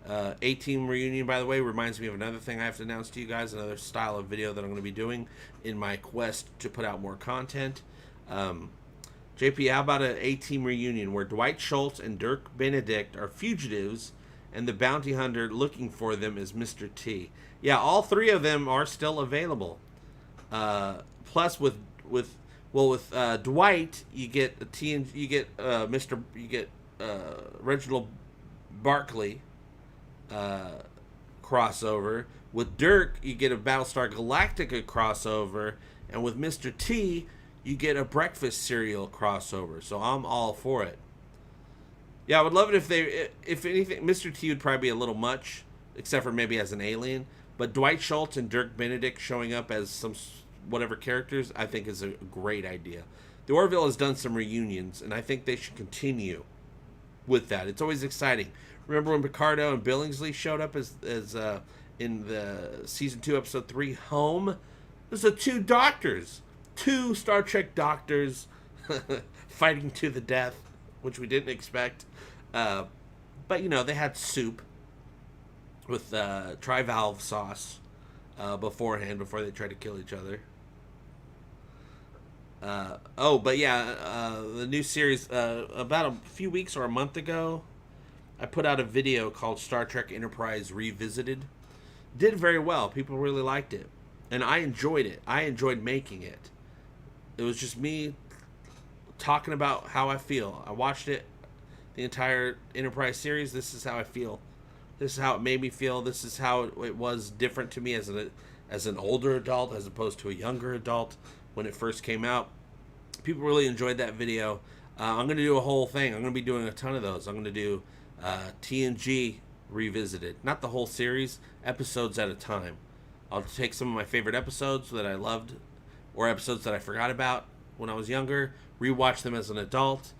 A-Team reunion, by the way, reminds me of another thing I have to announce to you guys, another style of video that I'm going to be doing in my quest to put out more content. JP, how about an A-Team reunion where Dwight Schultz and Dirk Benedict are fugitives and the bounty hunter looking for them is Mr. T? Yeah, all 3 of them are still available. Plus, with Dwight, you get a T and you get Reginald Barkley crossover. With Dirk, you get a Battlestar Galactica crossover, and with Mr. T, you get a breakfast cereal crossover. So I'm all for it. Yeah, I would love it if anything, Mr. T would probably be a little much, except for maybe as an alien. But Dwight Schultz and Dirk Benedict showing up as some whatever characters, I think is a great idea. The Orville has done some reunions, and I think they should continue with that. It's always exciting. Remember when Picardo and Billingsley showed up as in the season 2 episode 3 Home? There's the 2 doctors, 2 Star Trek doctors fighting to the death, which we didn't expect. But you know, they had soup with trivalve sauce beforehand before they tried to kill each other. But yeah, the new series, about a few weeks or a month ago, I put out a video called Star Trek Enterprise Revisited. Did very well. People really liked it. And I enjoyed it. I enjoyed making it. It was just me talking about how I feel. I watched it, the entire Enterprise series. This is how I feel. This is how it made me feel. This is how it was different to me as an older adult as opposed to a younger adult when it first came out. People really enjoyed that video. I'm going to do a whole thing. I'm going to be doing a ton of those. I'm going to do TNG Revisited. Not the whole series, episodes at a time. I'll take some of my favorite episodes that I loved or episodes that I forgot about when I was younger, rewatch them as an adult,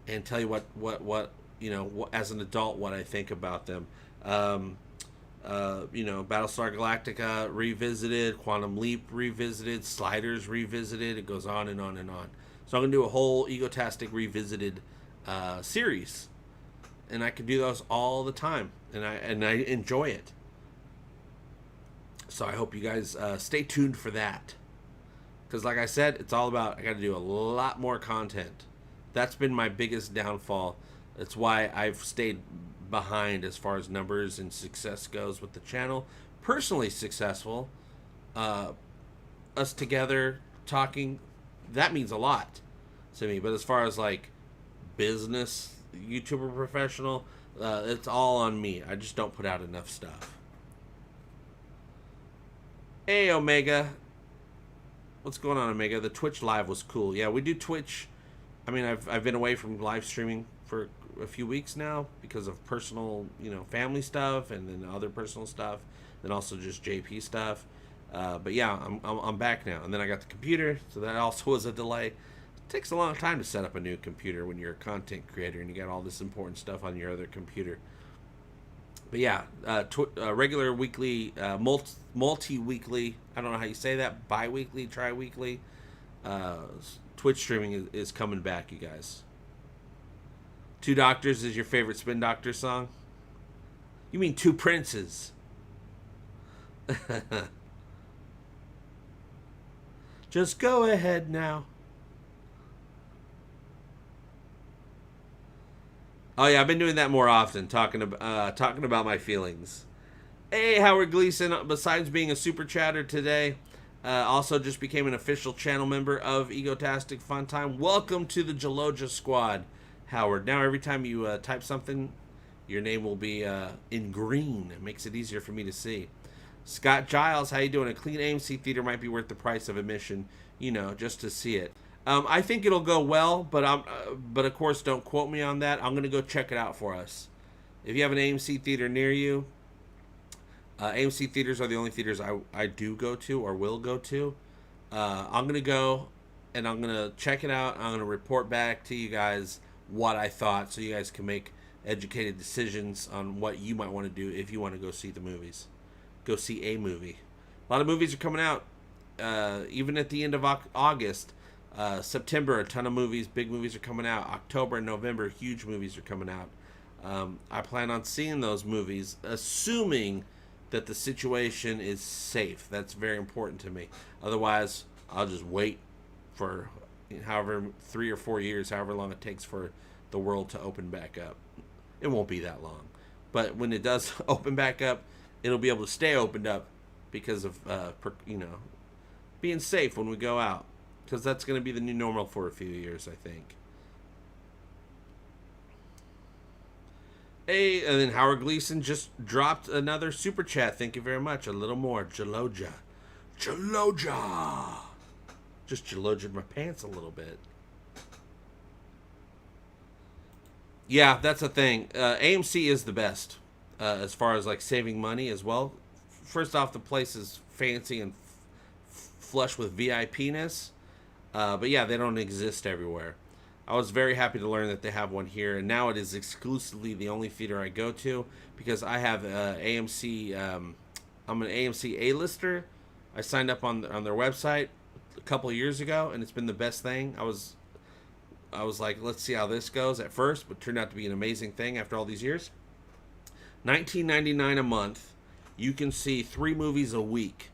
and tell you what you know, as an adult, what I think about them. You know, Battlestar Galactica Revisited, Quantum Leap Revisited, Sliders Revisited. It goes on and on and on. So I'm going to do a whole Egotastic Revisited series. And I can do those all the time. And I enjoy it. So I hope you guys stay tuned for that. Because like I said, it's all about, I got to do a lot more content. That's been my biggest downfall. That's why I've stayed behind as far as numbers and success goes with the channel. Personally successful. Us together talking, that means a lot to me. But as far as like business, YouTuber professional, it's all on me. I just don't put out enough stuff. Hey Omega, what's going on, Omega? The Twitch live was cool. Yeah, we do Twitch. I mean, I've been away from live streaming for a few weeks now because of personal, you know, family stuff and then other personal stuff, and also just JP stuff. But yeah, I'm back now, and then I got the computer, so that also was a delay. It takes a long time to set up a new computer when you're a content creator and you got all this important stuff on your other computer. But yeah, regular weekly, multi-weekly, I don't know how you say that, bi-weekly, tri-weekly, Twitch streaming is coming back, you guys. Two Doctors is your favorite Spin Doctor song? You mean Two Princes. Just go ahead now. Oh yeah, I've been doing that more often, talking about my feelings. Hey, Howard Gleason. Besides being a super chatter today, also just became an official channel member of Egotastic FunTime. Welcome to the Jaloja Squad, Howard. Now every time you type something, your name will be in green. It makes it easier for me to see. Scott Giles, how you doing? A clean AMC theater might be worth the price of admission, just to see it. I think it'll go well, but of course, don't quote me on that. I'm gonna go check it out for us. If you have an AMC theater near you, AMC theaters are the only theaters I do go to or will go to. I'm gonna go and I'm gonna check it out. I'm gonna report back to you guys what I thought, so you guys can make educated decisions on what you might want to do if you want to go see the movies. Go see a movie. A lot of movies are coming out, even at the end of August. September, a ton of movies, big movies are coming out. October and November, huge movies are coming out. I plan on seeing those movies, assuming that the situation is safe. That's very important to me. Otherwise, I'll just wait for however 3 or 4 years, however long it takes for the world to open back up. It won't be that long. But when it does open back up, it'll be able to stay opened up because of, being safe when we go out. Because that's going to be the new normal for a few years, I think. Hey, and then Howard Gleason just dropped another super chat. Thank you very much. A little more. Jaloja. Jaloja. Just jaloja'd my pants a little bit. Yeah, that's a thing. AMC is the best as far as like saving money as well. First off, the place is fancy and flush with VIP-ness. But yeah, they don't exist everywhere. I was very happy to learn that they have one here, and now it is exclusively the only theater I go to because I have AMC. I'm an AMC A-lister. I signed up on their website a couple of years ago, and it's been the best thing. I was like, let's see how this goes at first, but it turned out to be an amazing thing after all these years. $19.99 a month. You can see 3 movies a week.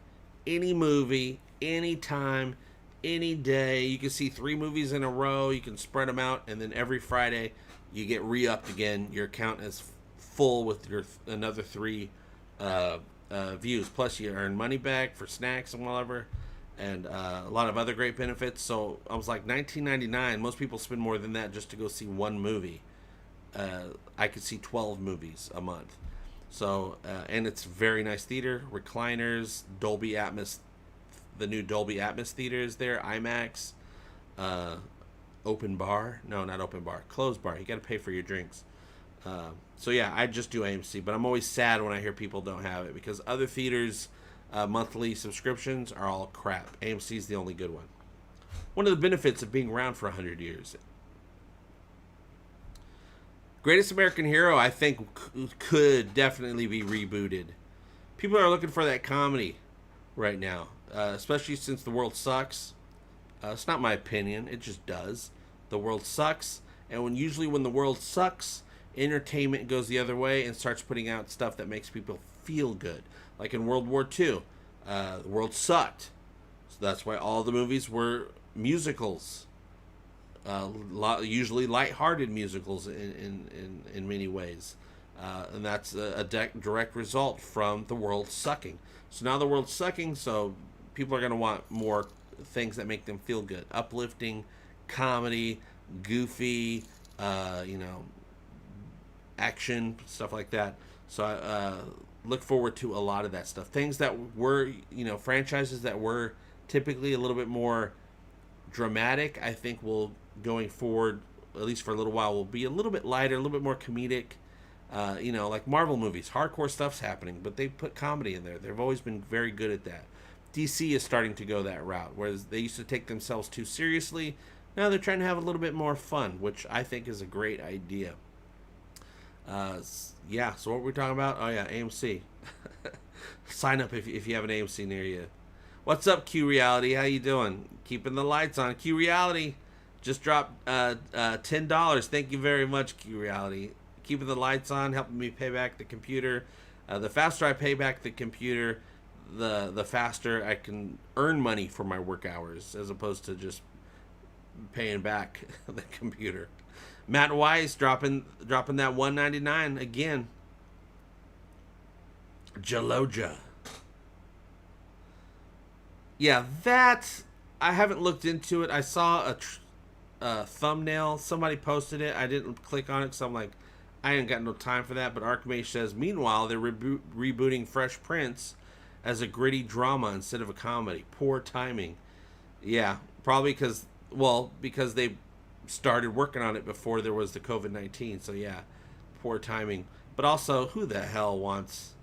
Any movie, anytime, any day. You can see 3 movies in a row. You can spread them out, and then every Friday you get re-upped again. Your account is full with your another 3 views. Plus you earn money back for snacks and whatever, and a lot of other great benefits. So I was like, $19.99. Most people spend more than that just to go see one movie. I could see 12 movies a month. So and it's very nice theater, recliners, Dolby Atmos. The new Dolby Atmos theaters there, IMAX, open bar. No, not open bar. Closed bar. You got to pay for your drinks. So yeah, I just do AMC, but I'm always sad when I hear people don't have it because other theaters' monthly subscriptions are all crap. AMC is the only good one. One of the benefits of being around for 100 years. Greatest American Hero, I think, could definitely be rebooted. People are looking for that comedy right now. Especially since the world sucks. It's not my opinion. It just does. The world sucks. And usually when the world sucks, entertainment goes the other way and starts putting out stuff that makes people feel good. Like in World War II, the world sucked. So that's why all the movies were musicals. Usually lighthearted musicals in many ways. And that's a direct result from the world sucking. So now the world's sucking, so people are going to want more things that make them feel good. Uplifting, comedy, goofy, action, stuff like that. So I look forward to a lot of that stuff. Things that were, franchises that were typically a little bit more dramatic, I think will, going forward, at least for a little while, will be a little bit lighter, a little bit more comedic. Like Marvel movies, hardcore stuff's happening, but they put comedy in there. They've always been very good at that. DC is starting to go that route, whereas they used to take themselves too seriously. Now they're trying to have a little bit more fun, which I think is a great idea. So what were we talking about? Oh yeah, AMC. Sign up if you have an AMC near you. What's up, Q Reality? How you doing? Keeping the lights on. Q Reality just dropped $10. Thank you very much, Q Reality. Keeping the lights on, helping me pay back the computer. The faster I pay back the computer, the faster I can earn money for my work hours, as opposed to just paying back the computer. Matt Weiss dropping that 199 again. Jaloja. Yeah, that I haven't looked into it. I saw a thumbnail. Somebody posted it. I didn't click on it because I'm like, I ain't got no time for that. But Archmage says, meanwhile, they're rebooting Fresh Prince as a gritty drama instead of a comedy. Poor timing. Yeah, probably because they started working on it before there was the COVID-19. So yeah, poor timing. But also, who the hell wants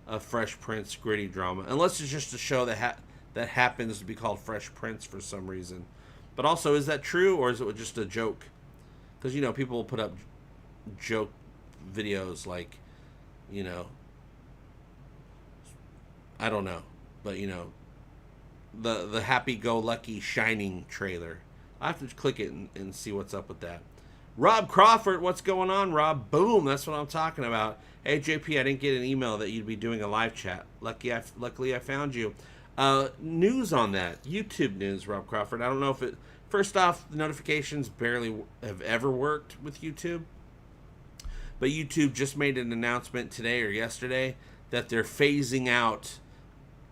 a Fresh Prince gritty drama? Unless it's just a show that happens to be called Fresh Prince for some reason. But also, is that true, or is it just a joke? Because, people will put up joke videos like, I don't know. But, the happy-go-lucky Shining trailer. I have to click it and see what's up with that. Rob Crawford, what's going on, Rob? Boom, that's what I'm talking about. Hey, JP, I didn't get an email that you'd be doing a live chat. Luckily, I found you. News on that. YouTube news, Rob Crawford. I don't know if it... First off, the notifications barely have ever worked with YouTube. But YouTube just made an announcement today or yesterday that they're phasing out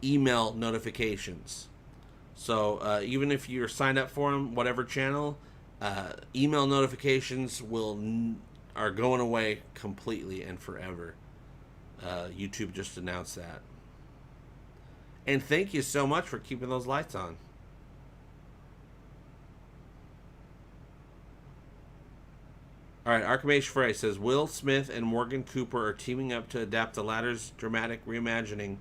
email notifications. So even if you're signed up for them, whatever channel, email notifications are going away completely and forever. YouTube just announced that. And thank you so much for keeping those lights on. All right, Archimage Frey says, Will Smith and Morgan Cooper are teaming up to adapt the latter's dramatic reimagining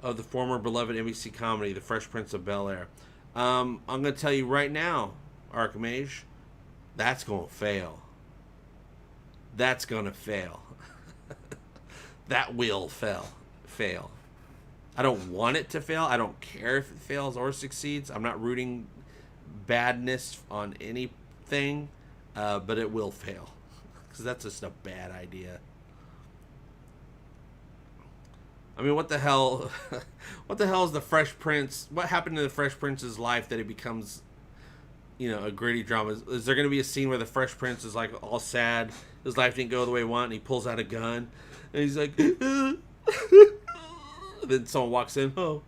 of the former beloved NBC comedy, The Fresh Prince of Bel-Air. I'm going to tell you right now, Archimage, that's going to fail. That's going to fail. That will fail. I don't want it to fail. I don't care if it fails or succeeds. I'm not rooting badness on anything, but it will fail. Because that's just a bad idea. I mean, what the hell? What the hell is the Fresh Prince? What happened to the Fresh Prince's life that it becomes, a gritty drama? Is there going to be a scene where the Fresh Prince is like all sad, his life didn't go the way he wanted, and he pulls out a gun, and he's like, then someone walks in, oh,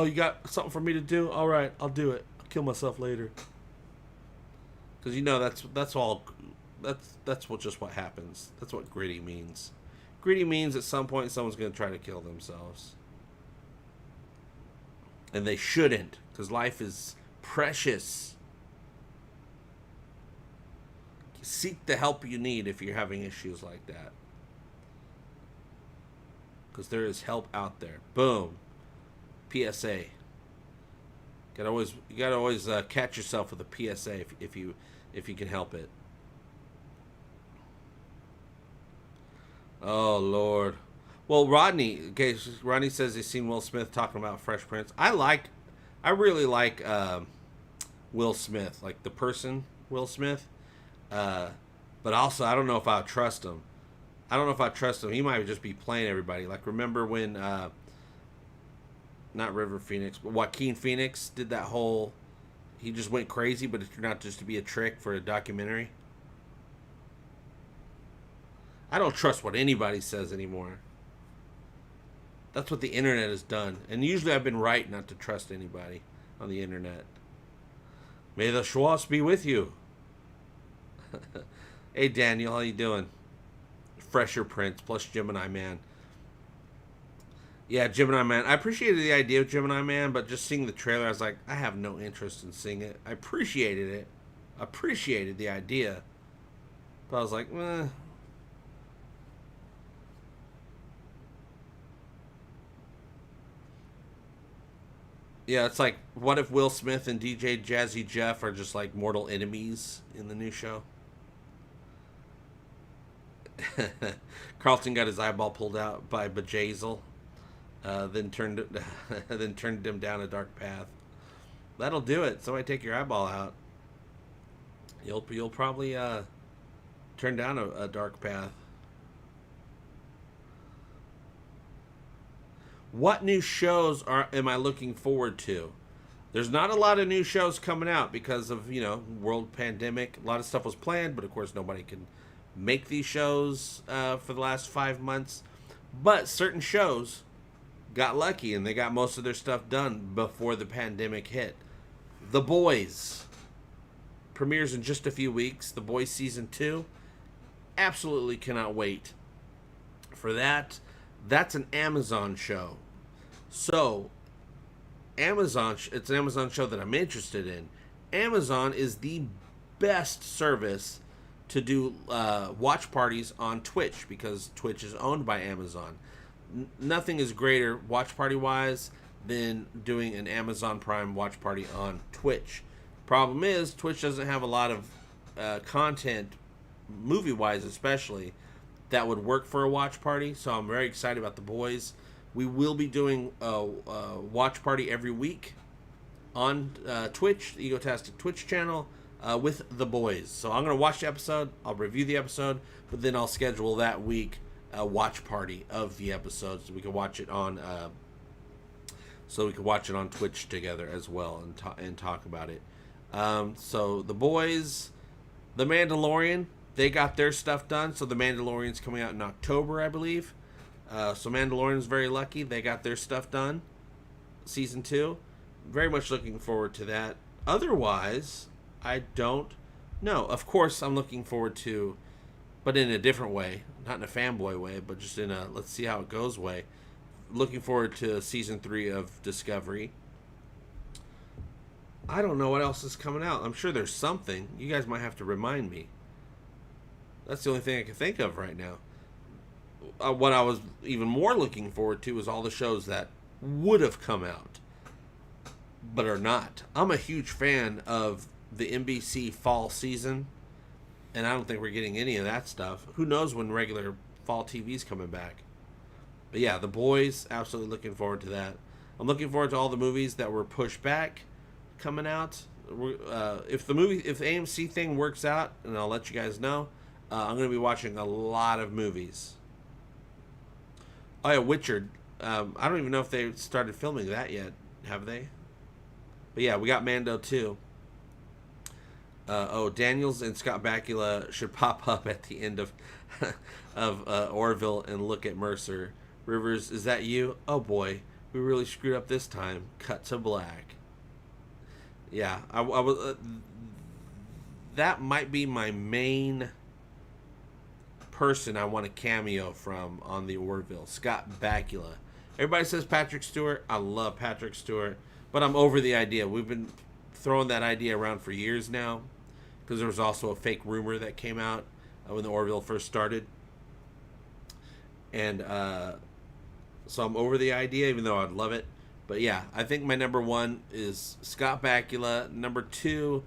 you got something for me to do? All right, I'll do it. I'll kill myself later. Because that's what happens. That's what gritty means. Gritty means at some point someone's going to try to kill themselves. And they shouldn't, because life is precious. Seek the help you need if you're having issues like that. Because there is help out there. Boom. PSA. You gotta always catch yourself with a PSA if you can help it. Oh, Lord. Well, Rodney says he's seen Will Smith talking about Fresh Prince. I really like Will Smith, like the person Will Smith. But also, I don't know if I trust him. He might just be playing everybody. Like, remember when, not River Phoenix, but Joaquin Phoenix did that whole, he just went crazy, but it turned out just to be a trick for a documentary. I don't trust what anybody says anymore. That's what the internet has done. And usually I've been right not to trust anybody on the internet. May the Schwartz be with you. Hey, Daniel, how you doing? Fresher Prince plus Gemini Man. Yeah, Gemini Man. I appreciated the idea of Gemini Man, but just seeing the trailer, I was like, I have no interest in seeing it. I appreciated it. Appreciated the idea. But I was like, eh. Yeah, it's like, what if Will Smith and DJ Jazzy Jeff are just like mortal enemies in the new show? Carlton got his eyeball pulled out by Bajazel, then turned him down a dark path. That'll do it. Somebody take your eyeball out. You'll probably turn down a dark path. What new shows am I looking forward to? There's not a lot of new shows coming out because of, world pandemic. A lot of stuff was planned, but of course nobody can make these shows for the last 5 months. But certain shows got lucky and they got most of their stuff done before the pandemic hit. The Boys premieres in just a few weeks. The Boys season 2. Absolutely cannot wait for that. That's an Amazon show. So, it's an Amazon show that I'm interested in. Amazon is the best service to do watch parties on Twitch because Twitch is owned by Amazon. Nothing is greater watch party wise than doing an Amazon Prime watch party on Twitch. Problem is, Twitch doesn't have a lot of content, movie wise especially, that would work for a watch party. So I'm very excited about The Boys. We will be doing a watch party every week on Twitch, the Egotastic Twitch channel, with The Boys. So I'm going to watch the episode, I'll review the episode, but then I'll schedule that week a watch party of the episode so we can watch it on Twitch together as well and talk about it. So The Boys, The Mandalorian, they got their stuff done. So The Mandalorian's coming out in October, I believe. So Mandalorian's very lucky. They got their stuff done. Season 2. Very much looking forward to that. Otherwise, I don't know. Of course, I'm looking forward to, but in a different way. Not in a fanboy way, but just in a let's see how it goes way. Looking forward to Season 3 of Discovery. I don't know what else is coming out. I'm sure there's something. You guys might have to remind me. That's the only thing I can think of right now. What I was even more looking forward to was all the shows that would have come out, but are not. I'm a huge fan of the NBC fall season, and I don't think we're getting any of that stuff. Who knows when regular fall TV's coming back. But yeah, The Boys, absolutely looking forward to that. I'm looking forward to all the movies that were pushed back coming out. If the AMC thing works out, and I'll let you guys know, I'm going to be watching a lot of movies. Oh yeah, Witcher. I don't even know if they started filming that yet. Have they? But yeah, we got Mando too. Daniels and Scott Bakula should pop up at the end of Orville and look at Mercer. Rivers, is that you? Oh boy, we really screwed up this time. Cut to black. Yeah, I was. That might be my main person I want a cameo from on the Orville. Scott Bakula. Everybody says Patrick Stewart. I love Patrick Stewart, but I'm over the idea. We've been throwing that idea around for years now, because there was also a fake rumor that came out when the Orville first started, and so I'm over the idea, even though I'd love it. But yeah, I think my number one is Scott Bakula. Number 2,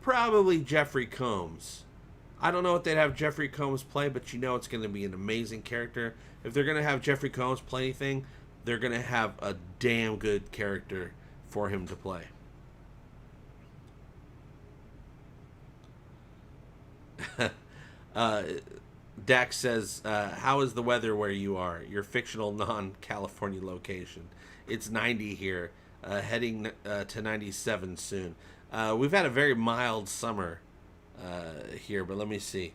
probably Jeffrey Combs. I don't know what they'd have Jeffrey Combs play, but you know it's going to be an amazing character. If they're going to have Jeffrey Combs play anything, they're going to have a damn good character for him to play. Dax says, how is the weather where you are? Your fictional non-California location. It's 90 here, heading to 97 soon. We've had a very mild summer here, but let me see.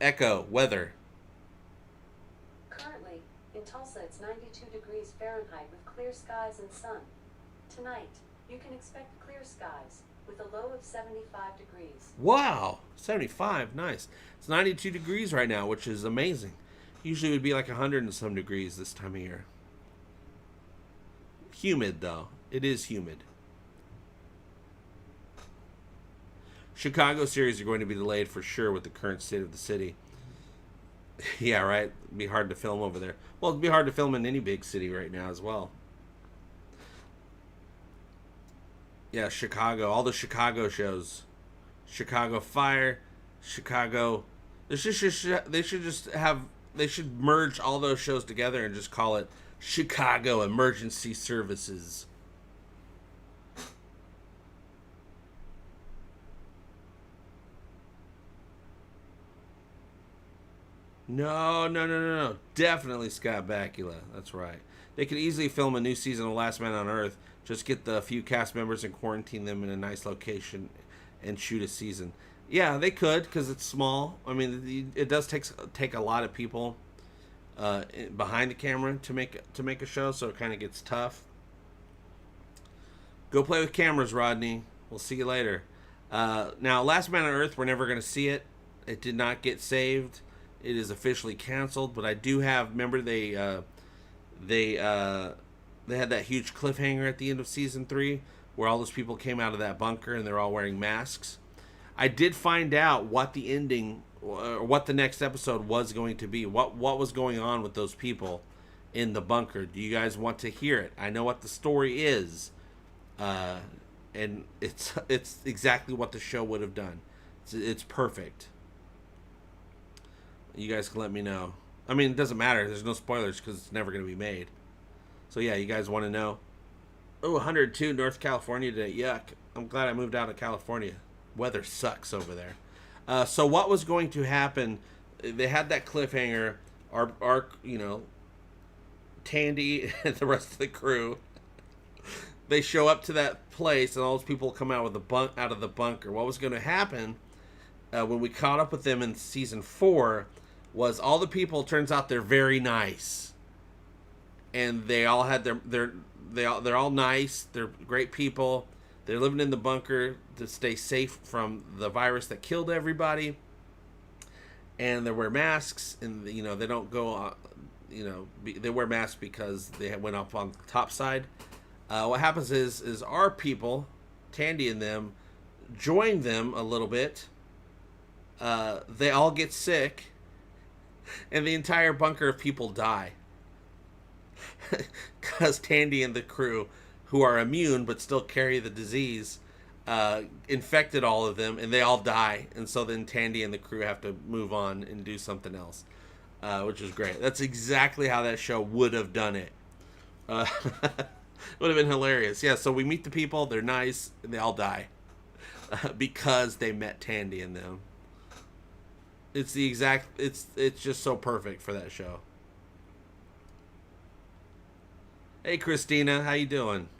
Echo, weather. Currently, in Tulsa, it's 92 degrees Fahrenheit with clear skies and sun. Tonight, you can expect clear skies with a low of 75 degrees. Wow, 75, nice. It's 92 degrees right now, which is amazing. Usually it would be like 100 and some degrees this time of year. Humid, though. It is humid. Chicago series are going to be delayed for sure with the current state of the city. Yeah, right? It'd be hard to film over there. Well, it'd be hard to film in any big city right now as well. Yeah, Chicago. All the Chicago shows. Chicago Fire. Chicago. They should merge all those shows together and just call it Chicago Emergency Services. No, no, no, no, no. Definitely Scott Bakula. That's right. They could easily film a new season of Last Man on Earth. Just get the few cast members and quarantine them in a nice location and shoot a season. Yeah, they could because it's small. I mean, it does take a lot of people behind the camera to make a show, so it kind of gets tough. Go play with cameras, Rodney. We'll see you later. Now, Last Man on Earth, we're never going to see it. It did not get saved. It is officially canceled. But I do have. Remember, they had that huge cliffhanger at the end of season 3, where all those people came out of that bunker and they're all wearing masks. I did find out what the ending or what the next episode was going to be. What was going on with those people in the bunker? Do you guys want to hear it? I know what the story is. And it's exactly what the show would have done. It's perfect. You guys can let me know. I mean, it doesn't matter. There's no spoilers because it's never going to be made. So yeah, you guys want to know? Oh, 102 North California today. Yuck. I'm glad I moved out of California. Weather sucks over there. So what was going to happen? They had that cliffhanger. Our Tandy and the rest of the crew. They show up to that place, and all those people come out out of the bunker. What was going to happen when we caught up with them in season 4 was all the people. Turns out they're very nice, and they all had they're all nice. They're great people. They're living in the bunker to stay safe from the virus that killed everybody, and they wear masks. And they don't go. They wear masks because they went up on the top side. What happens is our people, Tandy and them, join them a little bit. They all get sick, and the entire bunker of people die. Because Tandy and the crew, who are immune but still carry the disease, infected all of them, and they all die. And so then Tandy and the crew have to move on and do something else, which is great. That's exactly how that show would have done it. Would have been hilarious. Yeah, so we meet the people, they're nice, and they all die because they met Tandy and them. It's just so perfect for that show. Hey Christina, how you doing?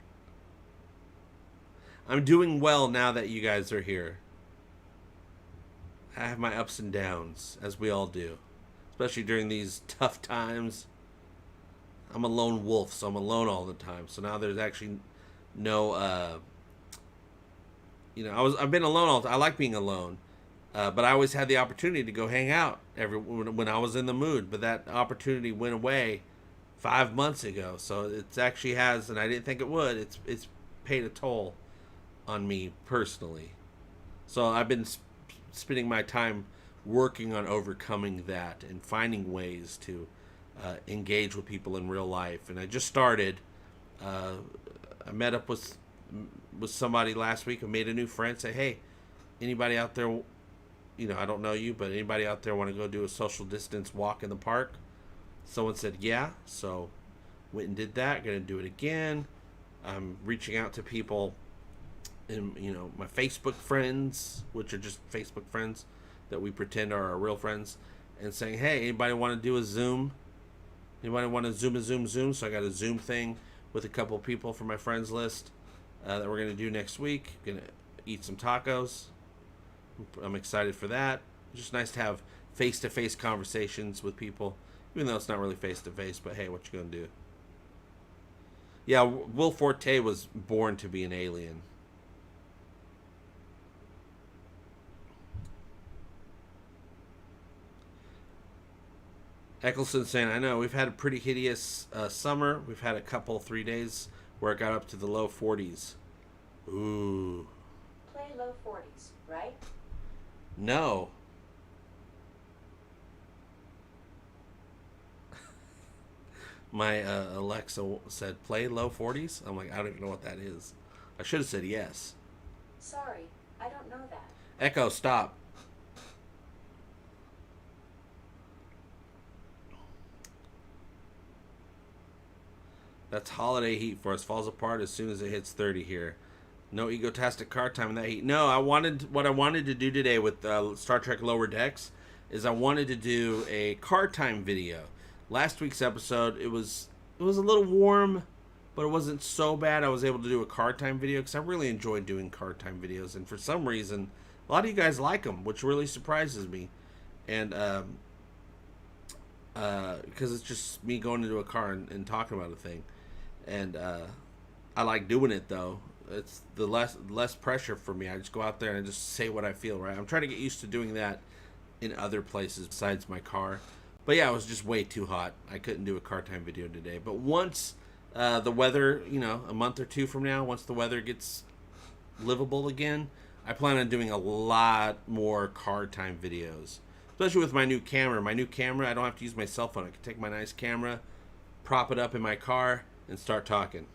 I'm doing well now that you guys are here. I have my ups and downs, as we all do, especially during these tough times. I'm a lone wolf, so I'm alone all the time. So now there's actually no, I've been alone all the time. I like being alone, but I always had the opportunity to go hang out when I was in the mood. But that opportunity went away 5 months ago. So it actually has, and I didn't think it would. It's paid a toll on me personally. So I've been spending my time working on overcoming that and finding ways to engage with people in real life. And I just started. I met up with somebody last week and made a new friend. Say, hey, anybody out there, I don't know you, but anybody out there want to go do a social distance walk in the park? Someone said, yeah. So went and did that. Going to do it again. I'm reaching out to people in, my Facebook friends, which are just Facebook friends that we pretend are our real friends, and saying, hey, anybody want to do a Zoom? Anybody want to Zoom? So I got a Zoom thing with a couple of people from my friends list that we're going to do next week. Going to eat some tacos. I'm excited for that. It's just nice to have face-to-face conversations with people, even though it's not really face-to-face, but hey, what you going to do? Yeah, Will Forte was born to be an alien. Eccleston saying, I know, we've had a pretty hideous summer. We've had a couple, 3 days where it got up to the low 40s. Ooh. Play low 40s, right? No. My Alexa said, play low 40s? I'm like, I don't even know what that is. I should have said yes. Sorry, I don't know that. Echo, stop. That's holiday heat for us. Falls apart as soon as it hits 30 here. No egotastic car time in that heat. No, what I wanted to do today with Star Trek Lower Decks is I wanted to do a car time video. Last week's episode, it was a little warm, but it wasn't so bad. I was able to do a car time video because I really enjoy doing car time videos, and for some reason, a lot of you guys like them, which really surprises me. And because it's just me going into a car and talking about a thing, and I like doing it though. It's the less pressure for me. I just go out there and I just say what I feel. Right, I'm trying to get used to doing that in other places besides my car. But yeah, it was just way too hot. I couldn't do a car time video today. But once the weather, a month or two from now, once the weather gets livable again, I plan on doing a lot more car time videos. Especially with my new camera. My new camera, I don't have to use my cell phone. I can take my nice camera, prop it up in my car, and start talking.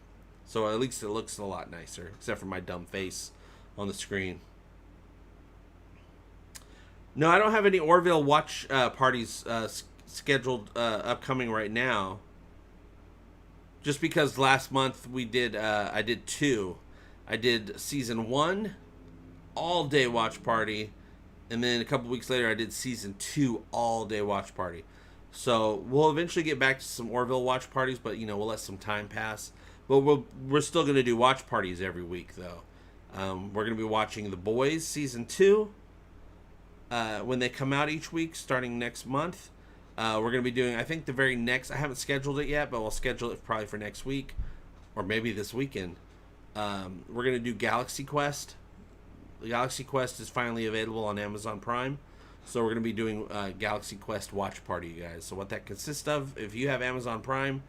So at least it looks a lot nicer, except for my dumb face on the screen. No, I don't have any Orville watch parties scheduled upcoming right now. Just because last month we did, I did 2. I did season 1, all day watch party, and then a couple weeks later I did season 2, all day watch party. So we'll eventually get back to some Orville watch parties, but we'll let some time pass. But we're still going to do watch parties every week, though. We're going to be watching The Boys season 2 when they come out each week, starting next month. We're going to be doing, I think, the very next. I haven't scheduled it yet, but we'll schedule it probably for next week, or maybe this weekend. We're going to do Galaxy Quest. The Galaxy Quest is finally available on Amazon Prime, so we're going to be doing Galaxy Quest watch party, you guys. So what that consists of, if you have Amazon Prime,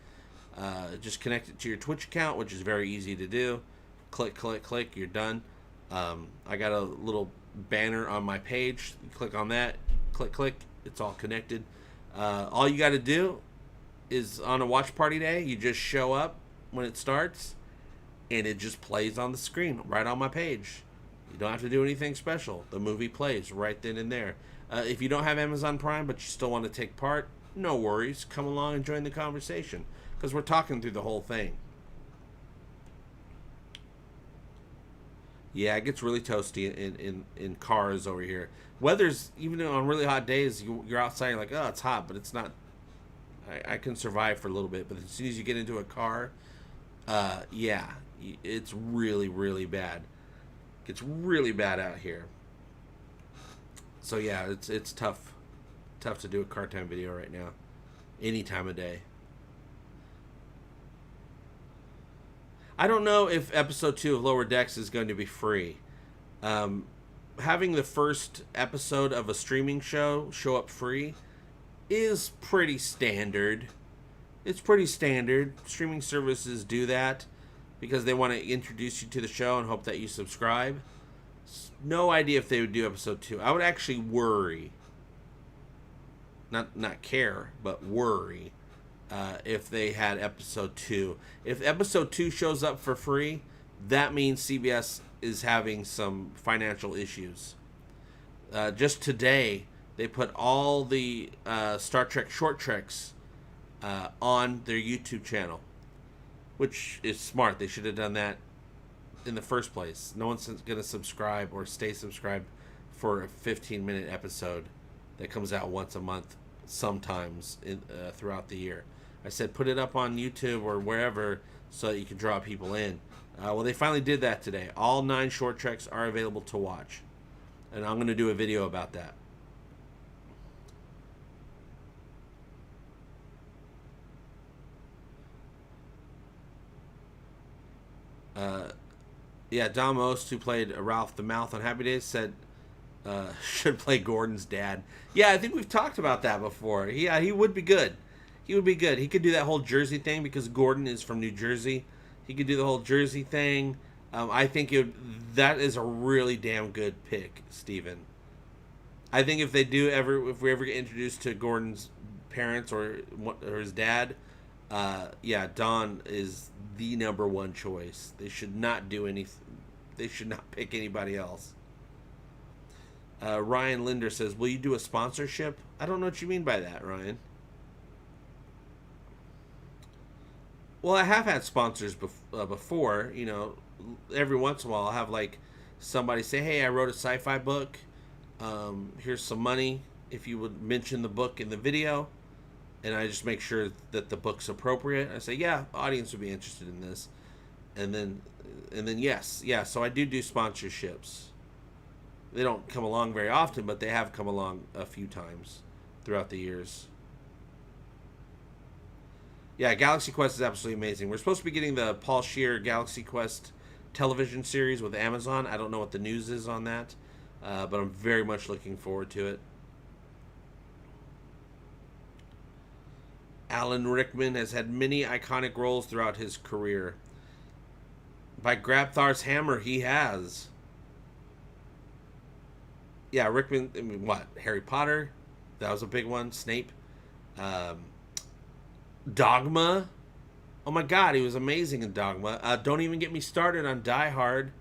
just connect it to your Twitch account, which is very easy to do. Click, click, click, you're done. I got a little banner on my page. You click on that, click, click, it's all connected. All you got to do is on a watch party day, you just show up when it starts, and it just plays on the screen right on my page. You don't have to do anything special. The movie plays right then and there. If you don't have Amazon Prime, but you still want to take part, no worries. Come along and join the conversation, because we're talking through the whole thing. Yeah, it gets really toasty in cars over here. Weather's, even on really hot days, you're outside, you're like, oh, it's hot, but it's not. I can survive for a little bit, but as soon as you get into a car, yeah, it's really, really bad. It's really bad out here. So yeah, it's tough to do a car time video right now, any time of day. I don't know if episode 2 of Lower Decks is going to be free. Having the first episode of a streaming show show up free is pretty standard. It's pretty standard. Streaming services do that because they want to introduce you to the show and hope that you subscribe. No idea if they would do episode 2. I would actually worry, not care, but worry, if they had episode 2. If episode 2 shows up for free, that means CBS is having some financial issues. Just today, they put all the Star Trek short treks on their YouTube channel, which is smart. They should have done that in the first place. No one's going to subscribe or stay subscribed for a 15-minute episode that comes out once a month, sometimes throughout the year. I said put it up on YouTube or wherever so that you can draw people in. Well, they finally did that today. All 9 short treks are available to watch, and I'm going to do a video about that. Yeah, Dom Ost, who played Ralph the Mouth on Happy Days, said should play Gordon's dad. Yeah, I think we've talked about that before. Yeah, he would be good. He would be good. He could do that whole Jersey thing because Gordon is from New Jersey. He could do the whole Jersey thing. I think that is a really damn good pick, Steven. I think if we ever get introduced to Gordon's parents or his dad, yeah, Don is the number one choice. They should not do anything. They should not pick anybody else. Ryan Linder says, will you do a sponsorship? I don't know what you mean by that, Ryan. Well, I have had sponsors before. Every once in a while I'll have like somebody say, hey, I wrote a sci-fi book. Here's some money. if you would mention the book in the video, and I just make sure that the book's appropriate. I say, yeah, audience would be interested in this, and then yes, yeah. So I do sponsorships. They don't come along very often, but they have come along a few times throughout the years. Yeah, Galaxy Quest is absolutely amazing. We're supposed to be getting the Paul Scheer Galaxy Quest television series with Amazon. I don't know what the news is on that, but I'm very much looking forward to it. Alan Rickman has had many iconic roles throughout his career. By Grabthar's hammer, he has. Yeah, Rickman, I mean, what? Harry Potter? That was a big one. Snape. Dogma. Oh my god, he was amazing in Dogma. Don't even get me started on Die Hard.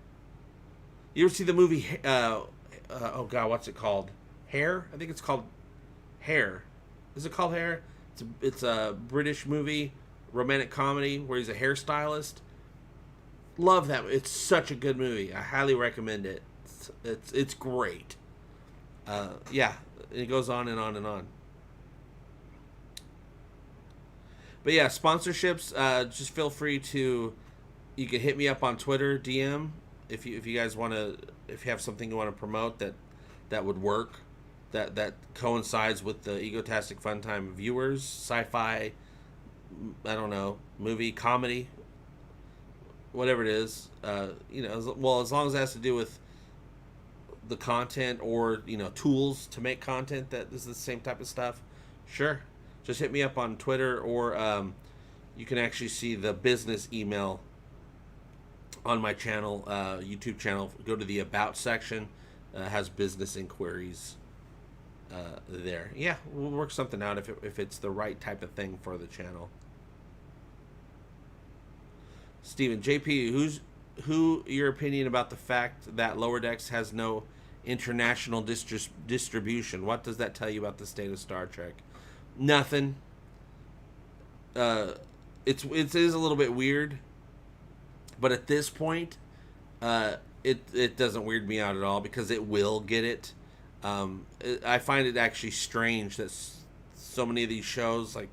You ever see the movie, oh god, what's it called? Hair? I think it's called Hair. Is it called Hair? It's a British movie, romantic comedy, where he's a hairstylist. Love that. It's such a good movie. I highly recommend it. It's great. Yeah, it goes on and on and on. But yeah, sponsorships. Just feel free to. You can hit me up on Twitter DM if you guys want to. If you have something you want to promote that would work, that coincides with the Egotastic FunTime viewers, sci-fi. I don't know, movie, comedy, whatever it is. As long as it has to do with the content or tools to make content that is the same type of stuff. Sure. Just hit me up on Twitter, or you can actually see the business email on my channel, YouTube channel. Go to the About section. Has business inquiries there. Yeah, we'll work something out if it's the right type of thing for the channel. Steven, JP, who your opinion about the fact that Lower Decks has no international distribution? What does that tell you about the state of Star Trek? Nothing. It is a little bit weird, but at this point, it doesn't weird me out at all because it will get it. I find it actually strange that so many of these shows, like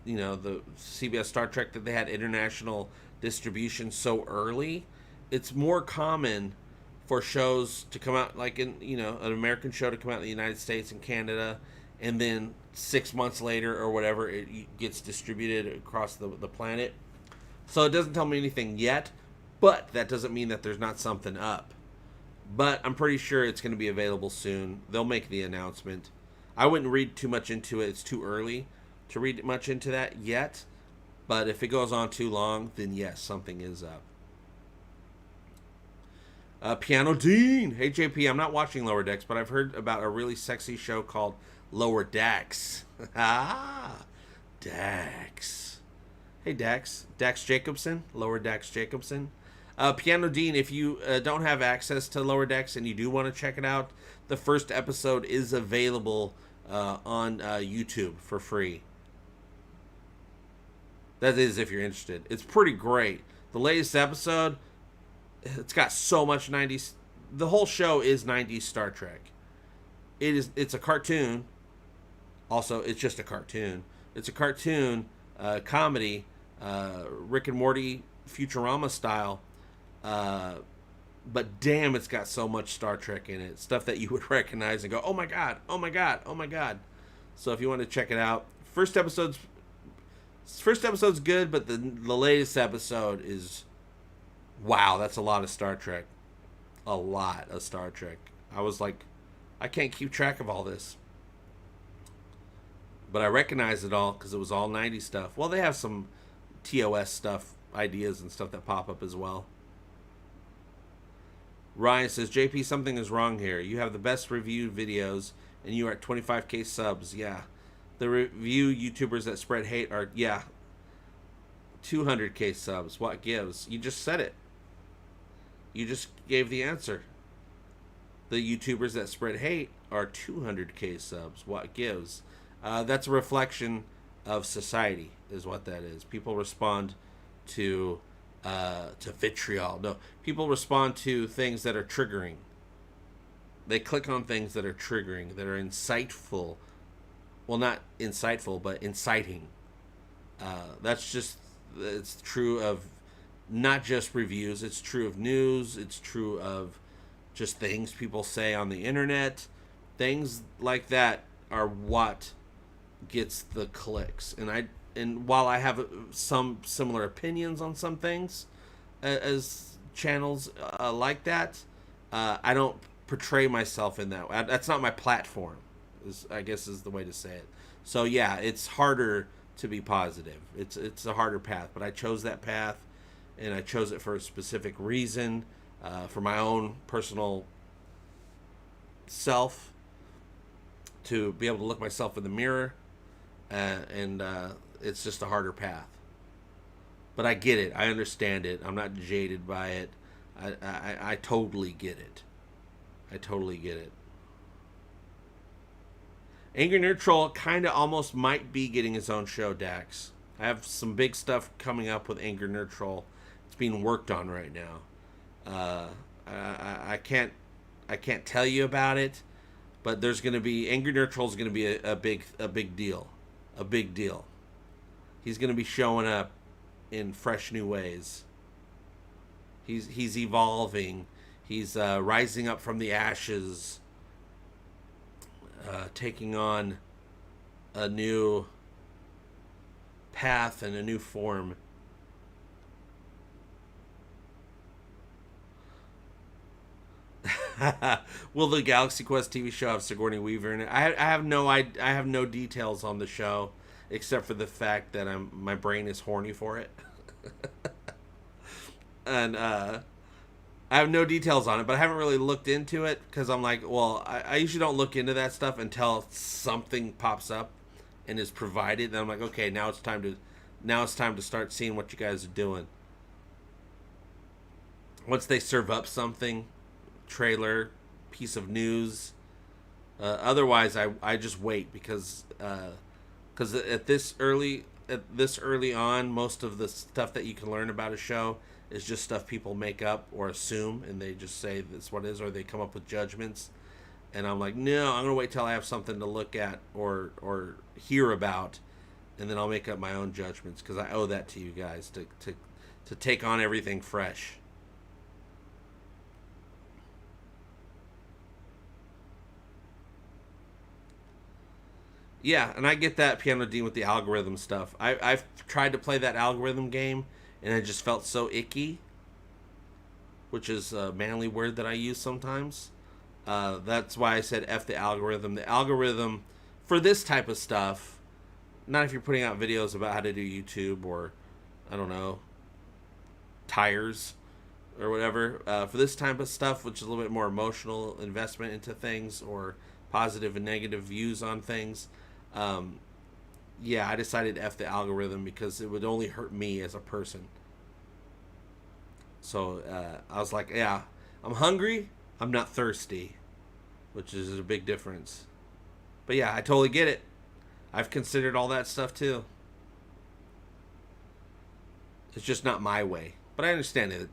the CBS Star Trek, that they had international distribution so early. It's more common for shows to come out, like an American show to come out in the United States and Canada, and then 6 months later or whatever, it gets distributed across the planet. So it doesn't tell me anything yet, but that doesn't mean that there's not something up. But I'm pretty sure it's going to be available soon. They'll make the announcement. I wouldn't read too much into it. It's too early to read much into that yet. But if it goes on too long, then yes, something is up. Piano Dean. Hey, JP, I'm not watching Lower Decks, but I've heard about a really sexy show called Lower Decks. Dax. Hey, Dax. Dax Jacobson. Lower Dax Jacobson. Piano Dean, if you don't have access to Lower Decks and you do want to check it out, the first episode is available on YouTube for free. That is, if you're interested. It's pretty great. The latest episode, it's got so much 90s. The whole show is 90s Star Trek. It's a cartoon. Also, it's just a cartoon. It's a cartoon comedy, Rick and Morty, Futurama style. But damn, it's got so much Star Trek in it. Stuff that you would recognize and go, oh my god, oh my god, oh my god. So if you want to check it out, first episode's good, but the latest episode is, wow, that's a lot of Star Trek. A lot of Star Trek. I was like, I can't keep track of all this. But I recognize it all because it was all 90s stuff. Well, they have some TOS stuff, ideas and stuff that pop up as well. Ryan says, JP, something is wrong here. You have the best reviewed videos, and you are at 25k subs. Yeah. The review YouTubers that spread hate are, 200k subs. What gives? You just said it. You just gave the answer. The YouTubers that spread hate are 200k subs. What gives? That's a reflection of society, is what that is. People respond to vitriol. No, people respond to things that are triggering. They click on things that are triggering, that are insightful. Well, not insightful, but inciting. It's true of not just reviews. It's true of news. It's true of just things people say on the internet. Things like that are what gets the clicks. And while I have some similar opinions on some things as channels like that, I don't portray myself in that way. That's not my platform, I guess is the way to say it. So yeah, it's harder to be positive. It's a harder path, but I chose that path, and I chose it for a specific reason, for my own personal self, to be able to look myself in the mirror, and it's just a harder path. But I get it. I understand it. I'm not jaded by it. I totally get it. I totally get it. Angry Nerd Troll kind of almost might be getting his own show, Dax. I have some big stuff coming up with Angry Nerd Troll. It's being worked on right now. I can't tell you about it, but there's going to be Angry Nerd Troll is going to be a big deal, a big deal. He's going to be showing up in fresh new ways. He's evolving. He's rising up from the ashes, taking on a new path and a new form. Will the Galaxy Quest TV show have Sigourney Weaver in it? I have no details on the show, except for the fact that my brain is horny for it. And I have no details on it, but I haven't really looked into it because I'm like, well, I usually don't look into that stuff until something pops up and is provided. Then I'm like, okay, now it's time to start seeing what you guys are doing. Once they serve up something, trailer, piece of news. Otherwise, I just wait because at this early on, most of the stuff that you can learn about a show is just stuff people make up or assume, and they just say that's what it is, or they come up with judgments. And I'm like, no, I'm gonna wait till I have something to look at or hear about, and then I'll make up my own judgments because I owe that to you guys to take on everything fresh. Yeah, and I get that, Piano Dean, with the algorithm stuff. I've tried to play that algorithm game, and it just felt so icky, which is a manly word that I use sometimes. That's why I said F the algorithm. The algorithm for this type of stuff, not if you're putting out videos about how to do YouTube or, I don't know, tires or whatever. For this type of stuff, which is a little bit more emotional investment into things or positive and negative views on things, yeah, I decided to F the algorithm because it would only hurt me as a person. So I was like, yeah, I'm hungry, I'm not thirsty, which is a big difference. But yeah, I totally get it. I've considered all that stuff too. It's just not my way. But I understand it.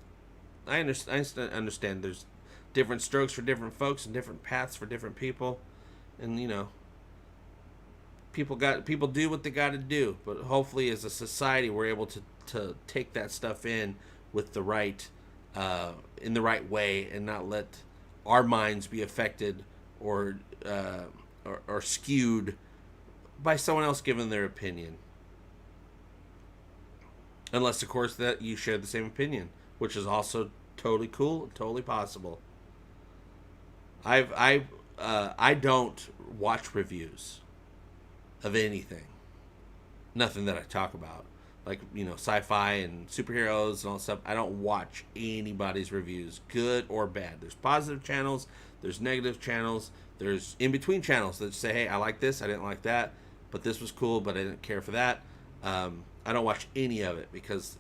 I understand there's different strokes for different folks and different paths for different people. And, you know, people do what they got to do. But hopefully as a society we're able to take that stuff in with the right in the right way and not let our minds be affected or skewed by someone else giving their opinion. Unless, of course, that you share the same opinion, which is also totally cool, totally possible. I don't watch reviews of anything. Nothing that I talk about. Like, you know, sci-fi and superheroes and all that stuff. I don't watch anybody's reviews, good or bad. There's positive channels, there's negative channels, there's in-between channels that say, hey, I like this, I didn't like that, but this was cool, but I didn't care for that. I don't watch any of it because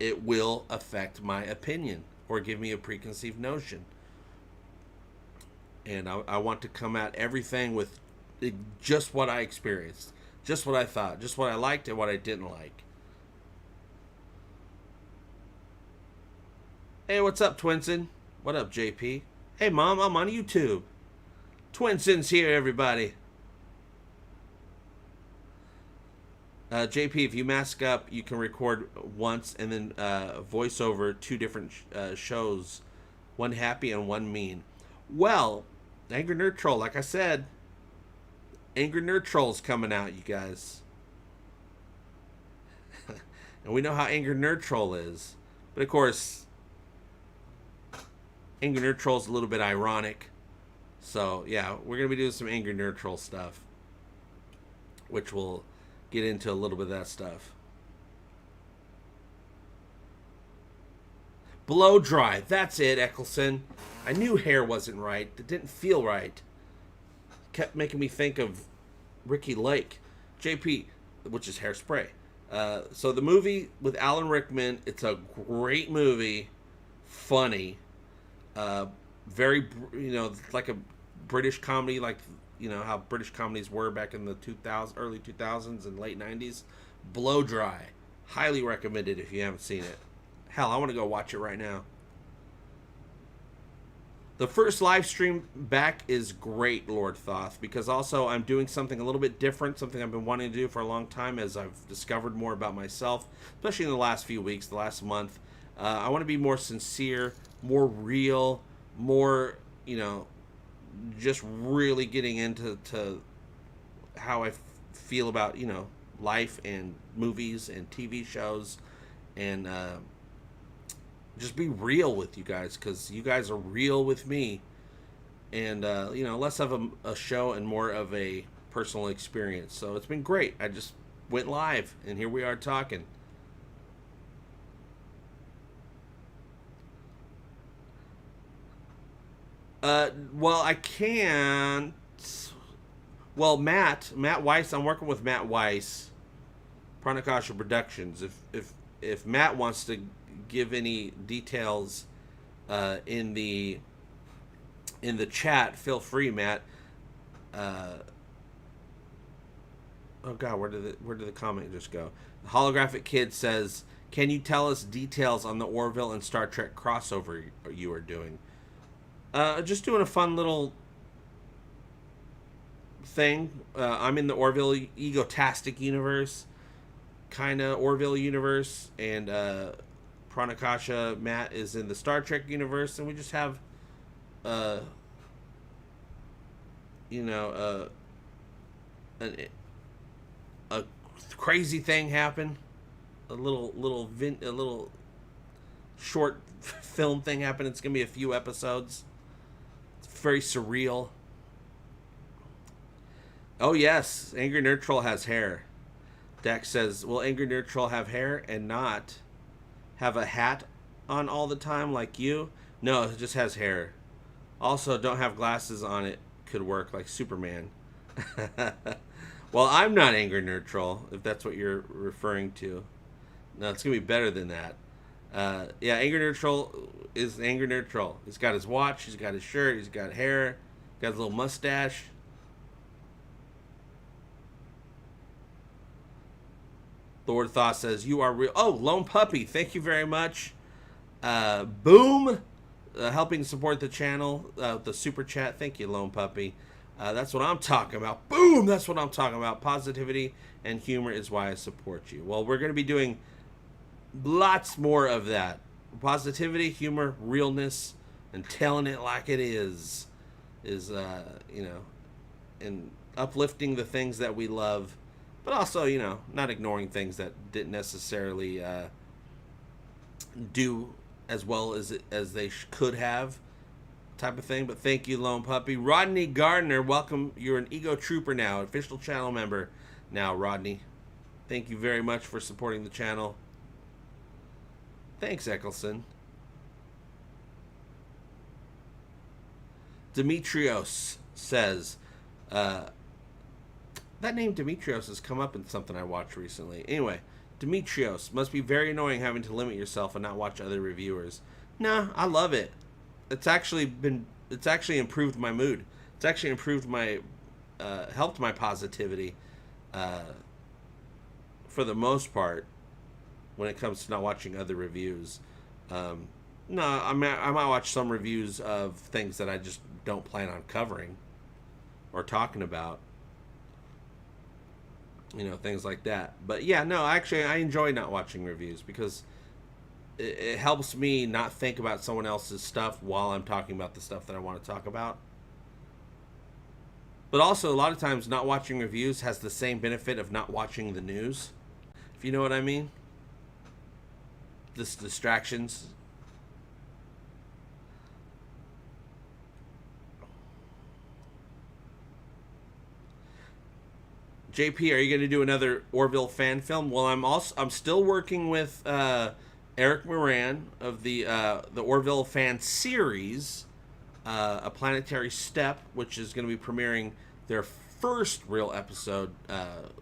it will affect my opinion or give me a preconceived notion. And I want to come at everything with just what I experienced, just what I thought, just what I liked and what I didn't like. Hey, what's up, Twinson? What up, JP? Hey, Mom, I'm on YouTube. Twinson's here, everybody. JP, if you mask up, you can record once and then voice over two different shows, one happy and one mean. Well, Angry Nerd Troll, like I said, Angry Nerd Troll's coming out, you guys. And we know how Angry Nerd Troll is. But of course, Angry Nerd Troll's a little bit ironic. So, yeah, we're going to be doing some Angry Nerd Troll stuff, which we'll get into a little bit of that stuff. Blow dry. That's it, Eccleston. I knew hair wasn't right. It didn't feel right. Kept making me think of Ricky Lake. JP, which is Hairspray. So the movie with Alan Rickman, it's a great movie. Funny. Very, like a British comedy, like, how British comedies were back in the early 2000s and late 90s. Blow dry. Highly recommended if you haven't seen it. Hell, I want to go watch it right now. The first live stream back is great, Lord Thoth, because also I'm doing something a little bit different, something I've been wanting to do for a long time as I've discovered more about myself, especially in the last few weeks, the last month. I want to be more sincere, more real, more, just really getting into how I feel about, life and movies and TV shows, and just be real with you guys, because you guys are real with me, and less of a show and more of a personal experience. So it's been great. I just went live and here we are talking. Well, I can't. Well, Matt Weiss, I'm working with Matt Weiss, Pranakasha Productions. If Matt wants to give any details in the chat, feel free, Matt. Oh God, where did the comment just go? The Holographic Kid says, "Can you tell us details on the Orville and Star Trek crossover you are doing?" Just doing a fun little thing. I'm in the Orville Egotastic universe, kind of Orville universe, and Pranakasha Matt is in the Star Trek universe, and we just have, a crazy thing happen, a little short film thing happen. It's gonna be a few episodes. It's very surreal. Oh yes, Angry Nerd Troll has hair. Dax says, "Will Angry Nerd Troll have hair and not have a hat on all the time like you?" No, it just has hair. Also, don't have glasses on it. Could work like Superman. Well, I'm not Angry Nerd Troll, if that's what you're referring to. No, it's gonna be better than that. Yeah, Angry Nerd Troll is Angry Nerd Troll. He's got his watch, he's got his shirt, he's got hair, got his little mustache. Lord Thoth says, "You are real." Oh, Lone Puppy, thank you very much. Boom, helping support the channel, the super chat. Thank you, Lone Puppy. That's what I'm talking about. Boom, that's what I'm talking about. Positivity and humor is why I support you. Well, we're going to be doing lots more of that. Positivity, humor, realness, and telling it like it is, and uplifting the things that we love, but also, not ignoring things that didn't necessarily do as well as they could have, type of thing. But thank you, Lone Puppy. Rodney Gardner, welcome. You're an Ego Trooper now, official channel member now, Rodney. Thank you very much for supporting the channel. Thanks, Eccleston. Demetrios says, that name Demetrios has come up in something I watched recently. Anyway, Demetrios, must be very annoying having to limit yourself and not watch other reviewers. Nah, I love it. It's actually improved my mood. It's actually improved my, helped my positivity, for the most part, when it comes to not watching other reviews. No, I might watch some reviews of things that I just don't plan on covering or talking about. Things like that. But yeah, no, actually, I enjoy not watching reviews because it helps me not think about someone else's stuff while I'm talking about the stuff that I want to talk about. But also, a lot of times, not watching reviews has the same benefit of not watching the news, if you know what I mean. This distractions. JP, are you going to do another Orville fan film? Well, I'm still working with Eric Moran of the Orville fan series, A Planetary Step, which is going to be premiering their first real episode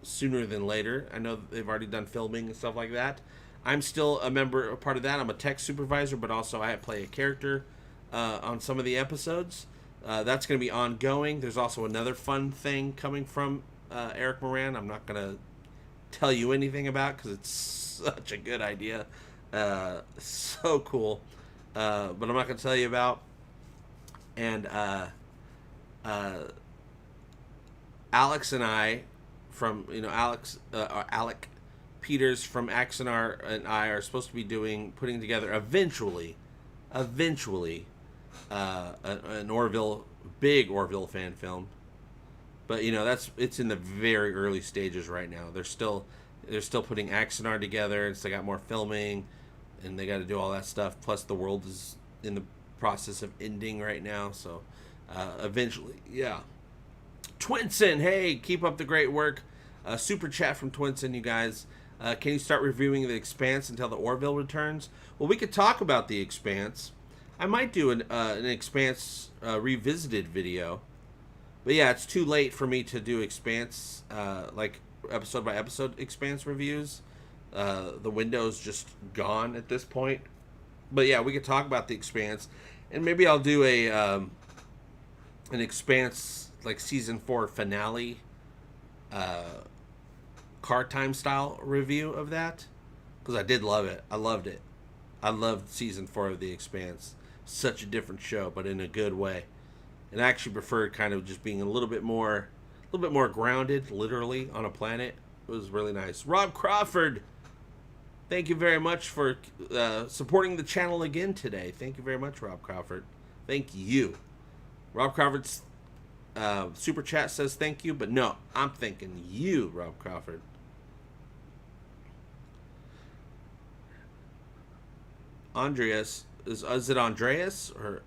sooner than later. I know they've already done filming and stuff like that. I'm still a part of that. I'm a tech supervisor, but also I play a character on some of the episodes. That's going to be ongoing. There's also another fun thing coming from Eric Moran. I'm not going to tell you anything about because it's such a good idea. So cool. But I'm not going to tell you about. And Alex and I from, Alec Peters from Axonar and I are supposed to be putting together eventually, an big Orville fan film. But it's in the very early stages right now. They're still putting Axonar together, and so they got more filming, and they got to do all that stuff. Plus, the world is in the process of ending right now, so eventually, yeah. Twinson, hey, keep up the great work. Super chat from Twinson, you guys. Can you start reviewing The Expanse until the Orville returns? Well, we could talk about The Expanse. I might do an Expanse revisited video. But yeah, it's too late for me to do Expanse, like episode by episode Expanse reviews. The window's just gone at this point. But yeah, we could talk about The Expanse. And maybe I'll do an Expanse, like season 4 finale, car time style review of that. Because I did love it. I loved it. I loved season 4 of The Expanse. Such a different show, but in a good way. And I actually preferred kind of just being a little bit more grounded, literally, on a planet. It was really nice. Rob Crawford, thank you very much for supporting the channel again today. Thank you very much, Rob Crawford. Thank you. Rob Crawford's super chat says thank you, but no, I'm thanking you, Rob Crawford. Andreas, is it Andreas? Or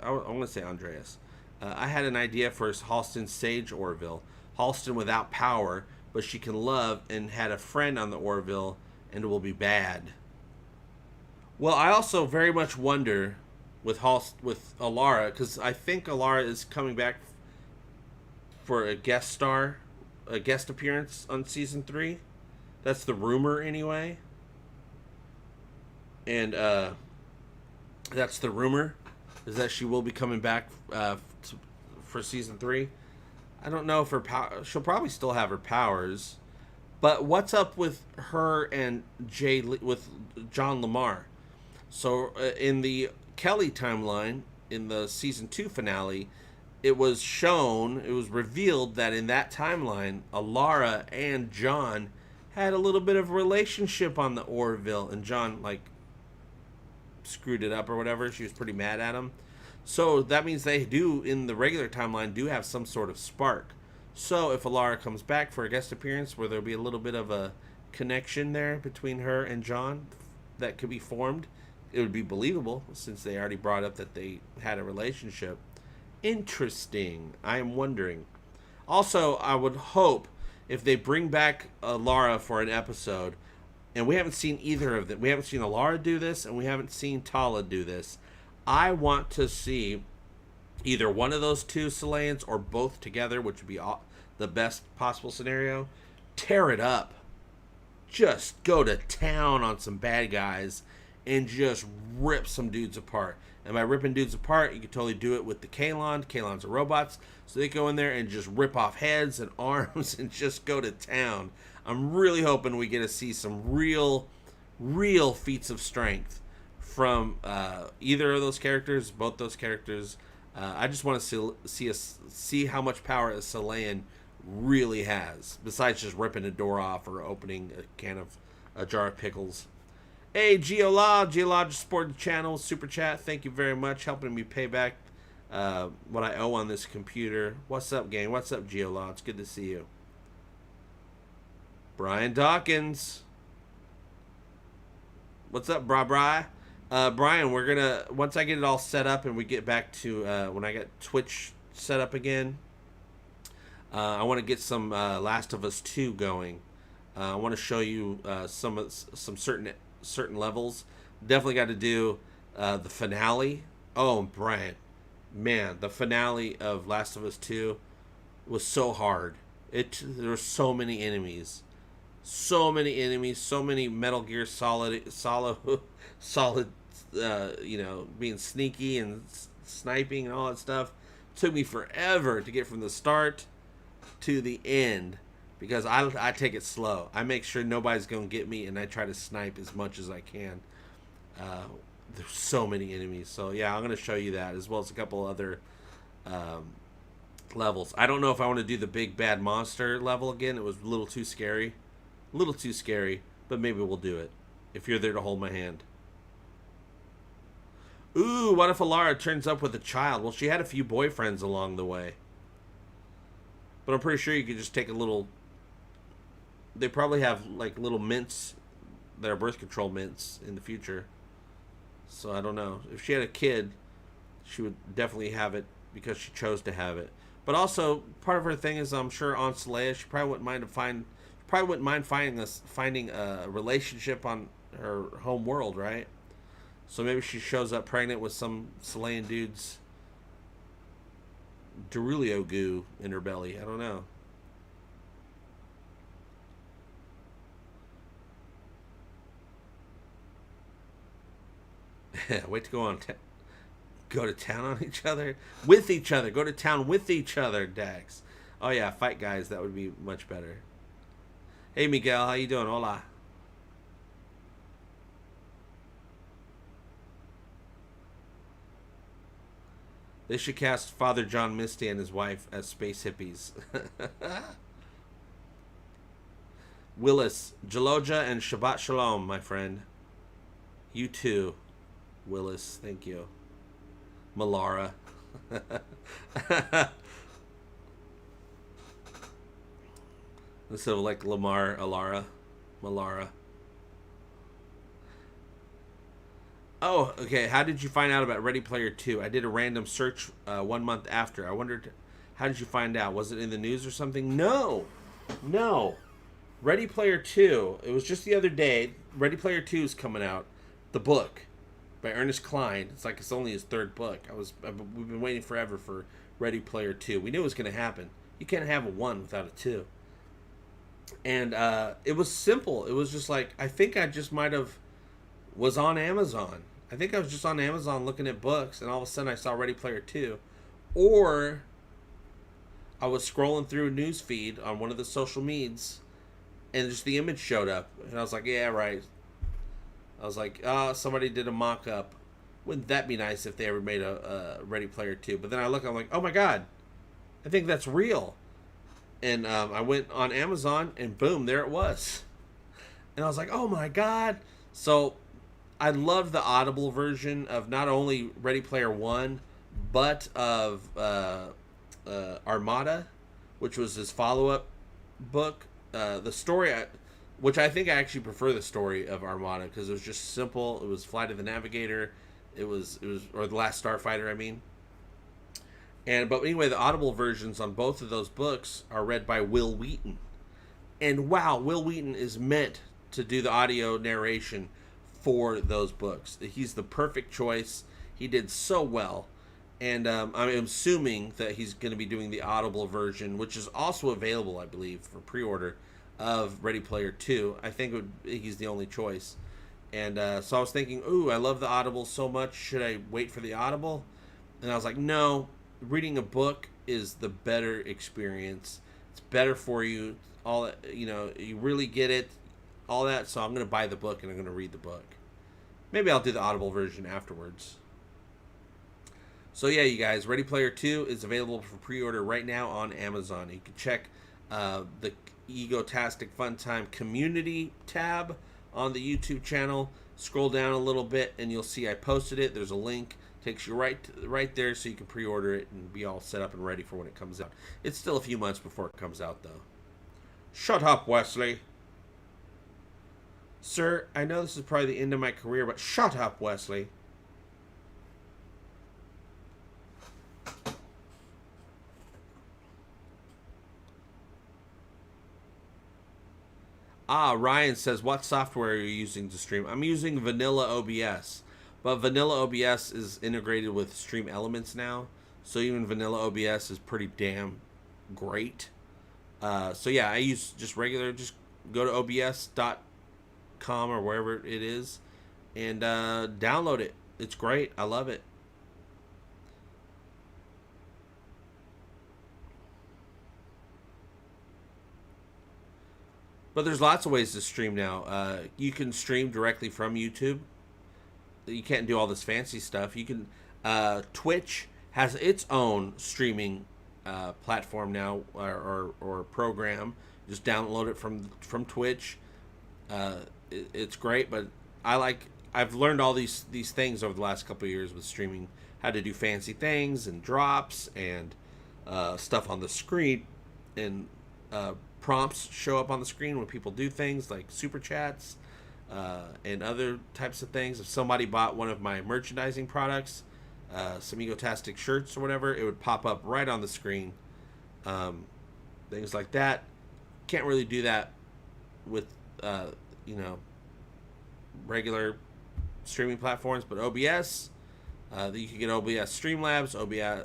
I want to say Andreas. I had an idea for Halston's Sage Orville. Halston without power, but she can love and had a friend on the Orville and it will be bad. Well, I also very much wonder with Alara, because I think Alara is coming back for a guest appearance on season 3. That's the rumor anyway. And that's the rumor, is that she will be coming back for season 3. I don't know if she'll probably still have her powers, but what's up with her and with John Lamar? So in the Kelly timeline, in the season 2 finale, it was revealed that in that timeline, Alara and John had a little bit of a relationship on the Orville, and John screwed it up or whatever. She was pretty mad at him. So that means they do, in the regular timeline, do have some sort of spark. So if Alara comes back for a guest appearance where there'll be a little bit of a connection there between her and John that could be formed, it would be believable since they already brought up that they had a relationship. Interesting. I am wondering. Also, I would hope if they bring back Alara for an episode, and we haven't seen either of them. We haven't seen Alara do this, and we haven't seen Tala do this. I want to see either one of those two Slayans or both together, which would be the best possible scenario. Tear it up. Just go to town on some bad guys and just rip some dudes apart. And by ripping dudes apart, you can totally do it with the Kalon. Kalons are robots, so they go in there and just rip off heads and arms and just go to town. I'm really hoping we get to see some real feats of strength from either of those characters, both those characters. I just want to see how much power a Selayan really has, besides just ripping a door off or opening a jar of pickles. Hey, Geolog just supported the channel, super chat. Thank you very much, helping me pay back what I owe on this computer. What's up, gang? What's up, Geolog? It's good to see you. Brian Dawkins. What's up, Brian, we're gonna, once I get it all set up and we get back to when I get Twitch set up again, I want to get some Last of Us 2 going. I want to show you some certain levels. Definitely got to do the finale. Oh, Brian, man, the finale of Last of Us 2 was so hard. There were so many enemies. So many Metal Gear Solid, being sneaky and sniping and all that stuff. Took me forever to get from the start to the end because I take it slow. I make sure nobody's gonna get me, and I try to snipe as much as I can. There's so many enemies, so yeah, I'm gonna show you that as well as a couple other levels. I don't know if I want to do the big bad monster level again. It was a little too scary. But maybe we'll do it if you're there to hold my hand. Ooh, what if Alara turns up with a child? Well, she had a few boyfriends along the way, but I'm pretty sure you could just take a little. They probably have like little mints that are birth control mints in the future, so I don't know. If she had a kid, she would definitely have it because she chose to have it. But also, part of her thing is, I'm sure Aunt Saleya, she probably wouldn't mind finding a relationship on her home world, right? So maybe she shows up pregnant with some Saleyan dude's Derulio goo in her belly. I don't know. Wait to go to town on each other? With each other. Go to town with each other, Dax. Oh yeah, fight guys. That would be much better. Hey Miguel, how you doing? Hola. They should cast Father John Misty and his wife as space hippies. Willis, Jaloja, and Shabbat Shalom, my friend. You too, Willis. Thank you. Malara. Instead of like Lamar, Alara, Malara. Oh, okay. How did you find out about Ready Player 2? I did a random search 1 month after. I wondered, how did you find out? Was it in the news or something? No. Ready Player 2. It was just the other day. Ready Player 2 is coming out. The book by Ernest Cline. It's only his third book. We've been waiting forever for Ready Player 2. We knew it was going to happen. You can't have a 1 without a 2. And it was simple. It was just like, I think I just might have was on Amazon. I think I was just on Amazon looking at books, and all of a sudden I saw Ready Player 2. Or I was scrolling through a news feed on one of the social medias, and just the image showed up. And I was like, yeah, right. I was like, somebody did a mock-up. Wouldn't that be nice if they ever made a Ready Player 2? But then I look, I'm like, oh my god, I think that's real. And I went on Amazon, and boom, there it was. And I was like, oh my god. So I love the Audible version of not only Ready Player 1, but of Armada, which was his follow-up book. The story, which I think I actually prefer the story of Armada, because it was just simple. It was Flight of the Navigator. It was or The Last Starfighter, I mean. But anyway, the Audible versions on both of those books are read by Will Wheaton. And wow, Will Wheaton is meant to do the audio narration for those books. He's the perfect choice. He did so well. And I'm assuming that he's going to be doing the Audible version, which is also available, I believe, for pre-order of Ready Player 2. I think he's the only choice. And so I was thinking, ooh, I love the Audible so much. Should I wait for the Audible? And I was like, no. Reading a book is the better experience. It's better for you. You really get it. All that. So I'm going to buy the book and I'm going to read the book. Maybe I'll do the Audible version afterwards. So yeah, you guys, Ready Player 2 is available for pre-order right now on Amazon. You can check the Egotastic FunTime community tab on the YouTube channel. Scroll down a little bit and you'll see I posted it. There's a link. Takes you right there so you can pre-order it and be all set up and ready for when it comes out. It's still a few months before it comes out, though. Shut up, Wesley. Sir, I know this is probably the end of my career, but shut up, Wesley. Ryan says, what software are you using to stream? I'm using Vanilla OBS. But Vanilla OBS is integrated with Stream Elements now. So even Vanilla OBS is pretty damn great. So yeah, I use just go to obs.com or wherever it is and download it. It's great. I love it. But there's lots of ways to stream now. You can stream directly from YouTube. You can't do all this fancy stuff. You can. Twitch has its own streaming platform now, or program. Just download it from Twitch. It's great, but I've learned all these things over the last couple of years with streaming. How to do fancy things and drops and stuff on the screen, and prompts show up on the screen when people do things like super chats and other types of things. If somebody bought one of my merchandising products, some Egotastic shirts or whatever, it would pop up right on the screen. Things like that. Can't really do that with regular streaming platforms, but OBS, you can get OBS Streamlabs,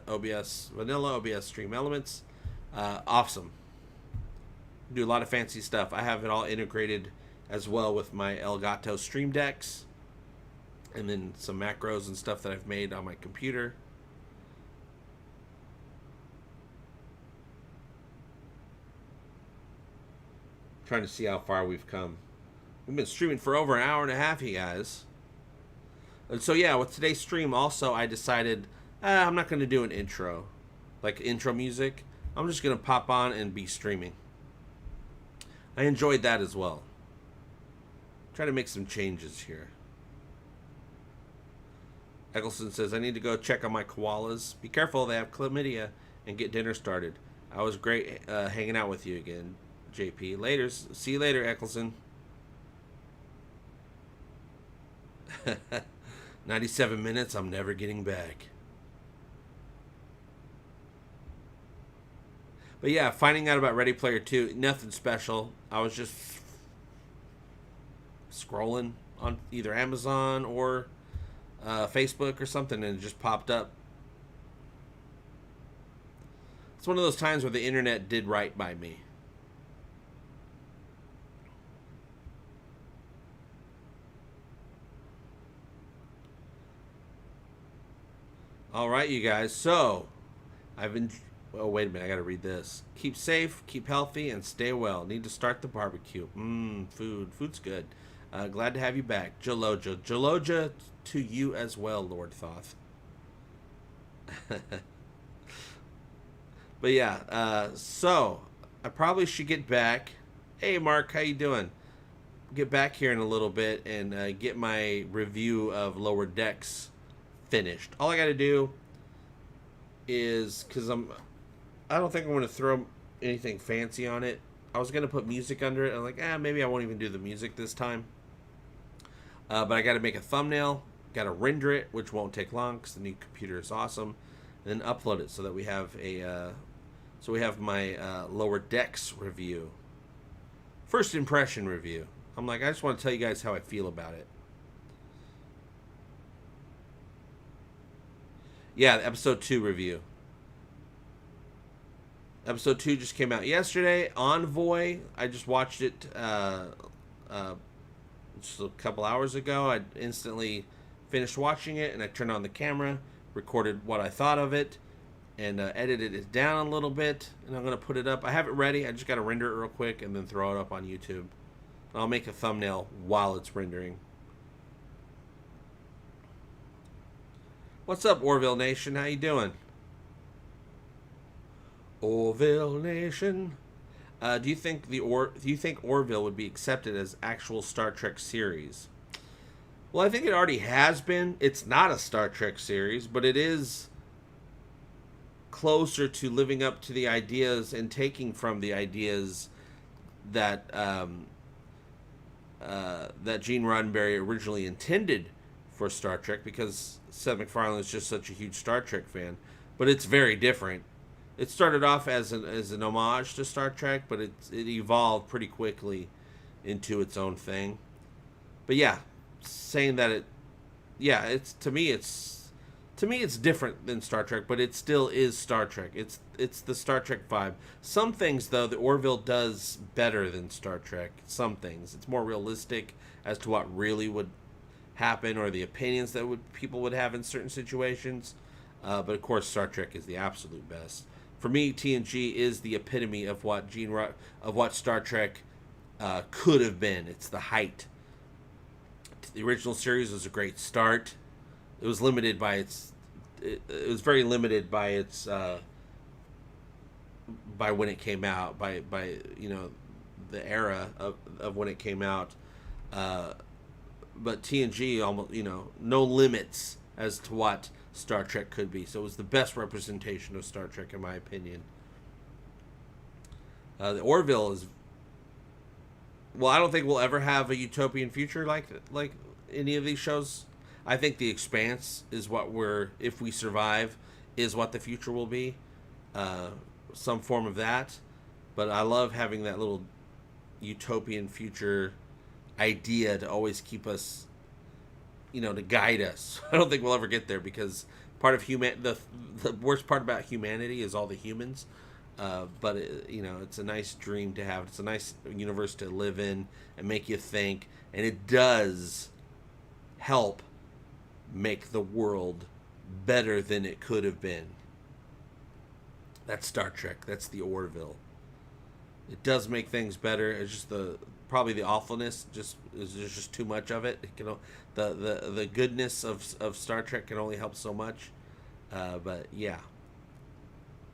OBS Vanilla, OBS Stream Elements. Awesome. Do a lot of fancy stuff. I have it all integrated as well with my Elgato Stream Decks, and then some macros and stuff that I've made on my computer. Trying to see how far we've come. We've been streaming for over an hour and a half, you guys. And so yeah, with today's stream also, I decided I'm not going to do an intro, like intro music. I'm just going to pop on and be streaming. I enjoyed that as well. Try to make some changes here. Eccleston says, I need to go check on my koalas. Be careful, they have chlamydia, and get dinner started. I was great hanging out with you again, JP. Laters. See you later, Eccleston. 97 minutes, I'm never getting back. But yeah, finding out about Ready Player 2, nothing special. I was just scrolling on either Amazon or Facebook or something, and it just popped up. It's one of those times where the internet did right by me. All right, you guys. So, oh, wait a minute. I got to read this. Keep safe, keep healthy, and stay well. Need to start the barbecue. Food. Food's good. Glad to have you back. Jaloja. Jaloja to you as well, Lord Thoth. But yeah, so I probably should get back. Hey, Mark, how you doing? Get back here in a little bit and get my review of Lower Decks finished. All I got to do is, because I don't think I'm going to throw anything fancy on it. I was going to put music under it. I'm like, maybe I won't even do the music this time. But I got to make a thumbnail, got to render it, which won't take long because the new computer is awesome, and then upload it so that we have my Lower Decks review, first impression review. I'm like, I just want to tell you guys how I feel about it. Yeah, episode 2 review. Episode 2 just came out yesterday. Envoy, I just watched it just a couple hours ago. I instantly finished watching it, and I turned on the camera, recorded what I thought of it, and edited it down a little bit, and I'm going to put it up. I have it ready. I just got to render it real quick and then throw it up on YouTube. I'll make a thumbnail while it's rendering. What's up, Orville Nation? How you doing? Orville Nation. Do you think Orville would be accepted as actual Star Trek series? Well, I think it already has been. It's not a Star Trek series, but it is closer to living up to the ideas and taking from the ideas that that Gene Roddenberry originally intended for Star Trek, because Seth MacFarlane is just such a huge Star Trek fan. But it's very different. It started off as an homage to Star Trek, but it evolved pretty quickly into its own thing. But yeah, saying that it's to me it's different than Star Trek, but it still is Star Trek. It's the Star Trek vibe. Some things though that Orville does better than Star Trek. Some things it's more realistic as to what really would happen, or the opinions that people would have in certain situations. But of course, Star Trek is the absolute best. For me, TNG is the epitome of what Star Trek could have been. It's the height. The original series was a great start. It was limited by its. It was very limited by its. By when it came out, by the era of when it came out. But TNG almost no limits as to what Star Trek could be. So it was the best representation of Star Trek, in my opinion. The Orville is. Well, I don't think we'll ever have a utopian future like any of these shows. I think The Expanse is what if we survive, is what the future will be. Some form of that. But I love having that little utopian future idea to always keep us, to guide us. I don't think we'll ever get there, because part of the worst part about humanity is all the humans. But it's a nice dream to have. It's a nice universe to live in and make you think, and it does help make the world better than it could have been. That's Star Trek. That's the Orville. It does make things better. It's just probably the awfulness. There's just too much of it. The goodness of Star Trek can only help so much. But yeah,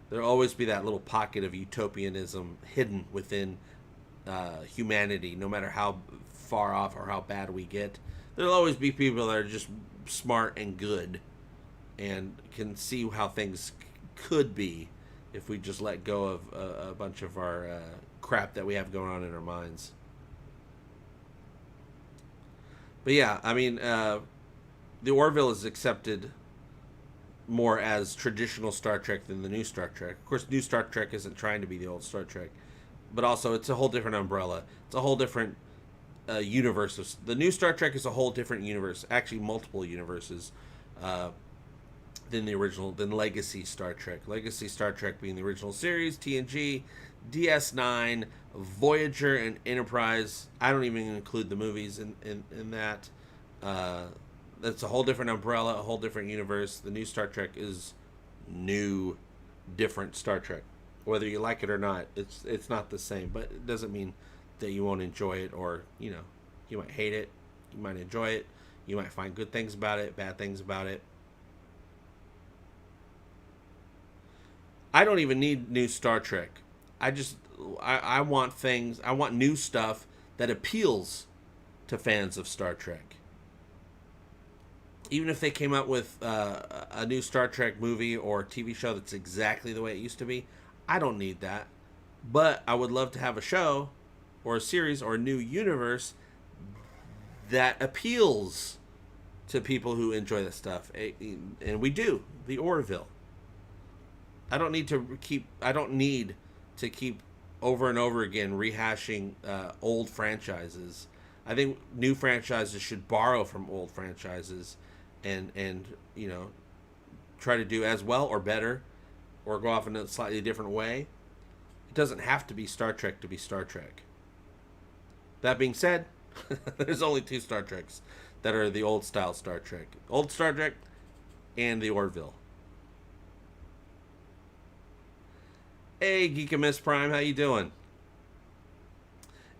there'll always be that little pocket of utopianism hidden within humanity, no matter how far off or how bad we get. There'll always be people that are just smart and good and can see how things could be if we just let go of a bunch of our crap that we have going on in our minds. But yeah, I mean, the Orville is accepted more as traditional Star Trek than the new Star Trek. Of course, new Star Trek isn't trying to be the old Star Trek, but also it's a whole different umbrella. It's a whole different universe. The new Star Trek is a whole different universe, actually multiple universes, than the original, than Legacy Star Trek. Legacy Star Trek being the original series, TNG, DS9, Voyager, and Enterprise. I don't even include the movies in that. That's a whole different umbrella, a whole different universe. The new Star Trek is new, different Star Trek. Whether you like it or not, it's not the same. But it doesn't mean that you won't enjoy it, or you might hate it, you might enjoy it, you might find good things about it, bad things about it. I don't even need new Star Trek. I want new stuff that appeals to fans of Star Trek. Even if they came out with a new Star Trek movie or TV show that's exactly the way it used to be, I don't need that. But I would love to have a show or a series or a new universe that appeals to people who enjoy that stuff. And we do. The Orville. I don't need to keep over and over again rehashing old franchises. I think new franchises should borrow from old franchises and try to do as well or better, or go off in a slightly different way. It doesn't have to be Star Trek to be Star Trek. That being said, there's only two Star Treks that are the old style Star Trek. Old Star Trek and the Orville. Hey, Geek and Miss Prime, how you doing?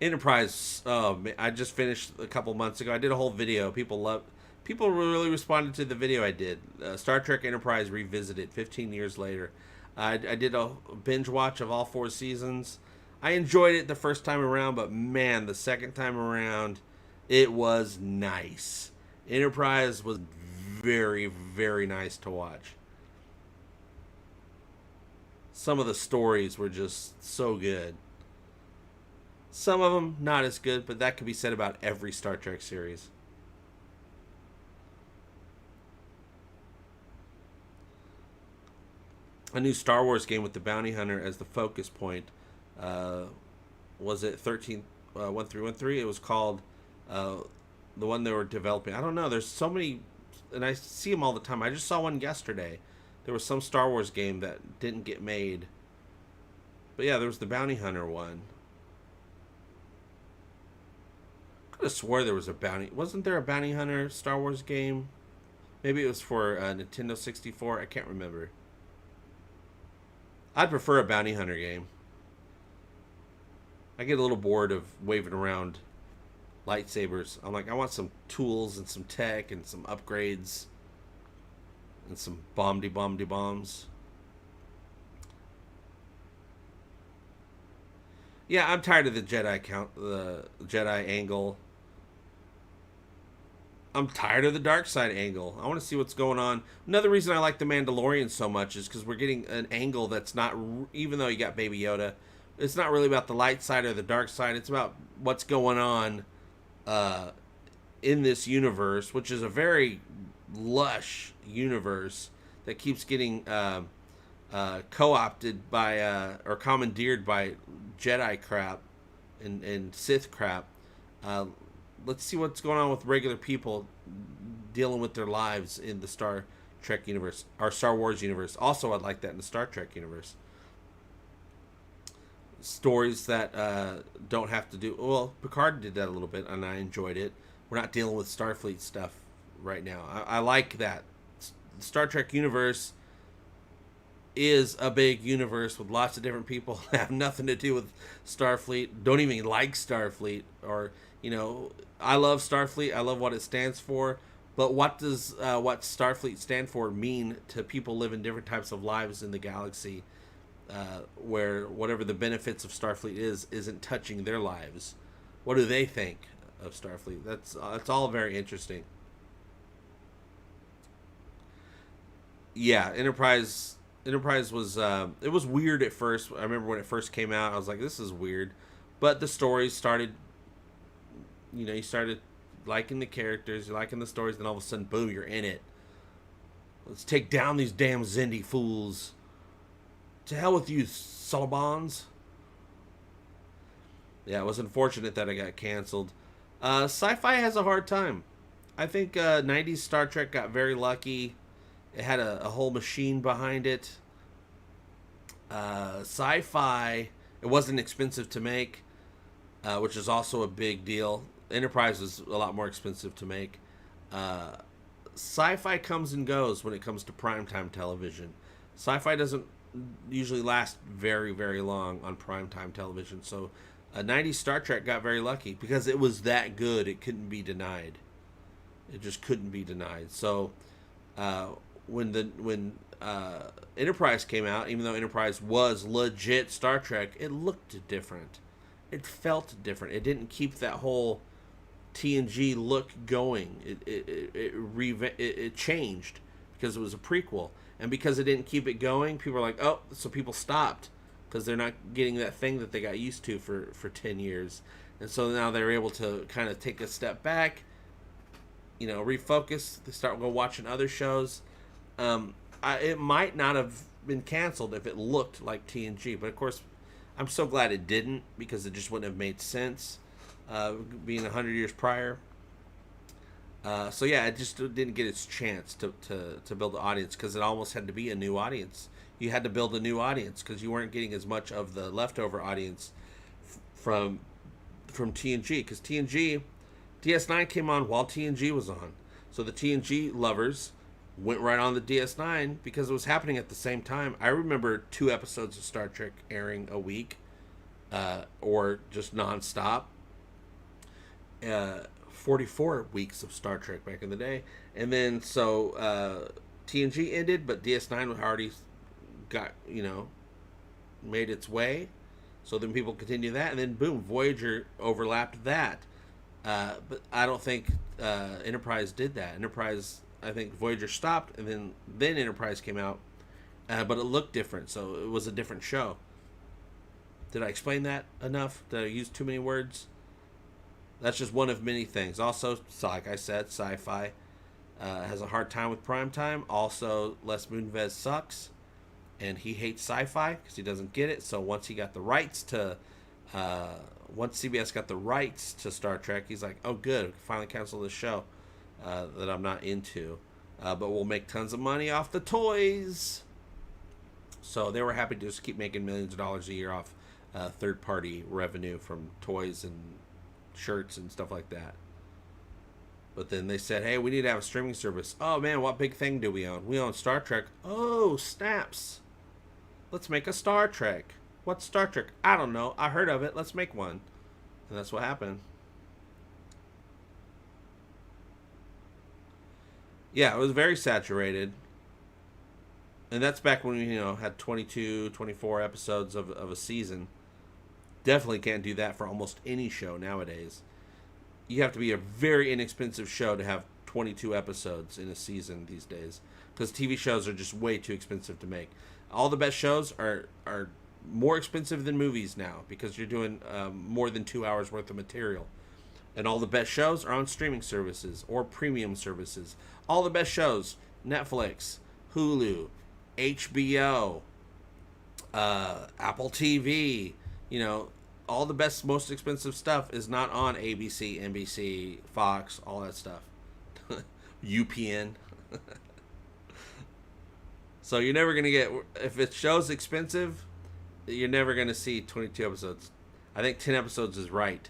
Enterprise, I just finished a couple months ago. I did a whole video. People people really responded to the video I did. Star Trek Enterprise Revisited, 15 years later. I did a binge watch of all 4 seasons. I enjoyed it the first time around, but man, the second time around, it was nice. Enterprise was very, very nice to watch. Some of the stories were just so good. Some of them not as good, but that could be said about every Star Trek series. A new Star Wars game with the bounty hunter as the focus point. Was it 1313? It was called the one they were developing. I don't know. There's so many, and I see them all the time. I just saw one yesterday. There was some Star Wars game that didn't get made. But yeah, there was the bounty hunter one. Could have swore there was a bounty. Wasn't there a bounty hunter Star Wars game? Maybe it was for Nintendo 64. I can't remember. I'd prefer a bounty hunter game. I get a little bored of waving around lightsabers. I'm like, I want some tools and some tech and some upgrades and some bombs. Yeah, I'm tired of the Jedi angle. I'm tired of the dark side angle. I want to see what's going on. Another reason I like The Mandalorian so much is because we're getting an angle that's not, even though you got Baby Yoda, it's not really about the light side or the dark side. It's about what's going on in this universe, which is a very lush universe that keeps getting co-opted by or commandeered by Jedi crap and Sith crap. Let's see what's going on with regular people dealing with their lives in the Star Trek universe, or Star Wars universe. Also, I'd like that in the Star Trek universe. Stories that don't have to do... Well, Picard did that a little bit, and I enjoyed it. We're not dealing with Starfleet stuff right now. I like that. The Star Trek universe is a big universe with lots of different people that have nothing to do with Starfleet, don't even like Starfleet, or... You know, I love Starfleet. I love what it stands for. But what does what Starfleet stand for mean to people living different types of lives in the galaxy, where whatever the benefits of Starfleet isn't touching their lives? What do they think of Starfleet? That's all very interesting. Yeah, Enterprise was it was weird at first. I remember when it first came out, I was like, this is weird. But the stories started. You know, you started liking the characters, you're liking the stories, then all of a sudden, boom, you're in it. Let's take down these damn Xindi fools. To hell with you, Solobons. Yeah, it was unfortunate that it got canceled. Sci-Fi has a hard time. I think 90s Star Trek got very lucky. It had a whole machine behind it. Sci-Fi, it wasn't expensive to make, which is also a big deal. Enterprise is a lot more expensive to make. Sci-Fi comes and goes when it comes to primetime television. Sci-Fi doesn't usually last very, very long on primetime television. So 90s Star Trek got very lucky because it was that good. It couldn't be denied. It just couldn't be denied. So when Enterprise came out, even though Enterprise was legit Star Trek, it looked different. It felt different. It didn't keep that whole TNG look going. It changed because it was a prequel, and because it didn't keep it going, people were like, oh, so people stopped because they're not getting that thing that they got used to for 10 years, and so now they're able to kind of take a step back, you know, refocus. They start watching other shows. It might not have been canceled if it looked like TNG, but of course, I'm so glad it didn't, because it just wouldn't have made sense, being 100 years prior. So yeah, it just didn't get its chance to build an audience, because it almost had to be a new audience. You had to build a new audience because you weren't getting as much of the leftover audience from TNG, because TNG, DS9 came on while TNG was on. So the TNG lovers went right on the DS9 because it was happening at the same time. I remember 2 episodes of Star Trek airing a week, or just nonstop. 44 weeks of Star Trek back in the day. And then so TNG ended, but DS9 had already got, made its way. So then people continue that, and then boom, Voyager overlapped that. But I don't think Enterprise did that. Enterprise, I think Voyager stopped, and then Enterprise came out, but it looked different, so it was a different show. Did I explain that enough? Did I use too many words? That's just one of many things. Also, like I said, Sci-Fi has a hard time with primetime. Also, Les Moonves sucks, and he hates Sci-Fi because he doesn't get it. So once he got the rights to, once CBS got the rights to Star Trek, he's like, oh good, we can finally cancel this show that I'm not into. But we'll make tons of money off the toys. So they were happy to just keep making millions of dollars a year off third-party revenue from toys and shirts and stuff like that. But then they said, hey, we need to have a streaming service. Oh man, what big thing do we own? We own Star Trek. Oh, snaps. Let's make a Star Trek. What's Star Trek? I don't know. I heard of it. Let's make one. And that's what happened. Yeah, it was very saturated. And that's back when we, had 22, 24 episodes of a season. Definitely can't do that for almost any show nowadays. You have to be a very inexpensive show to have 22 episodes in a season these days. Because TV shows are just way too expensive to make. All the best shows are more expensive than movies now. Because you're doing more than 2 hours worth of material. And all the best shows are on streaming services or premium services. All the best shows, Netflix, Hulu, HBO, Apple TV, all the best, most expensive stuff is not on ABC, NBC, Fox, all that stuff. UPN. So you're never going to get, if it show's expensive, you're never going to see 22 episodes. I think 10 episodes is right.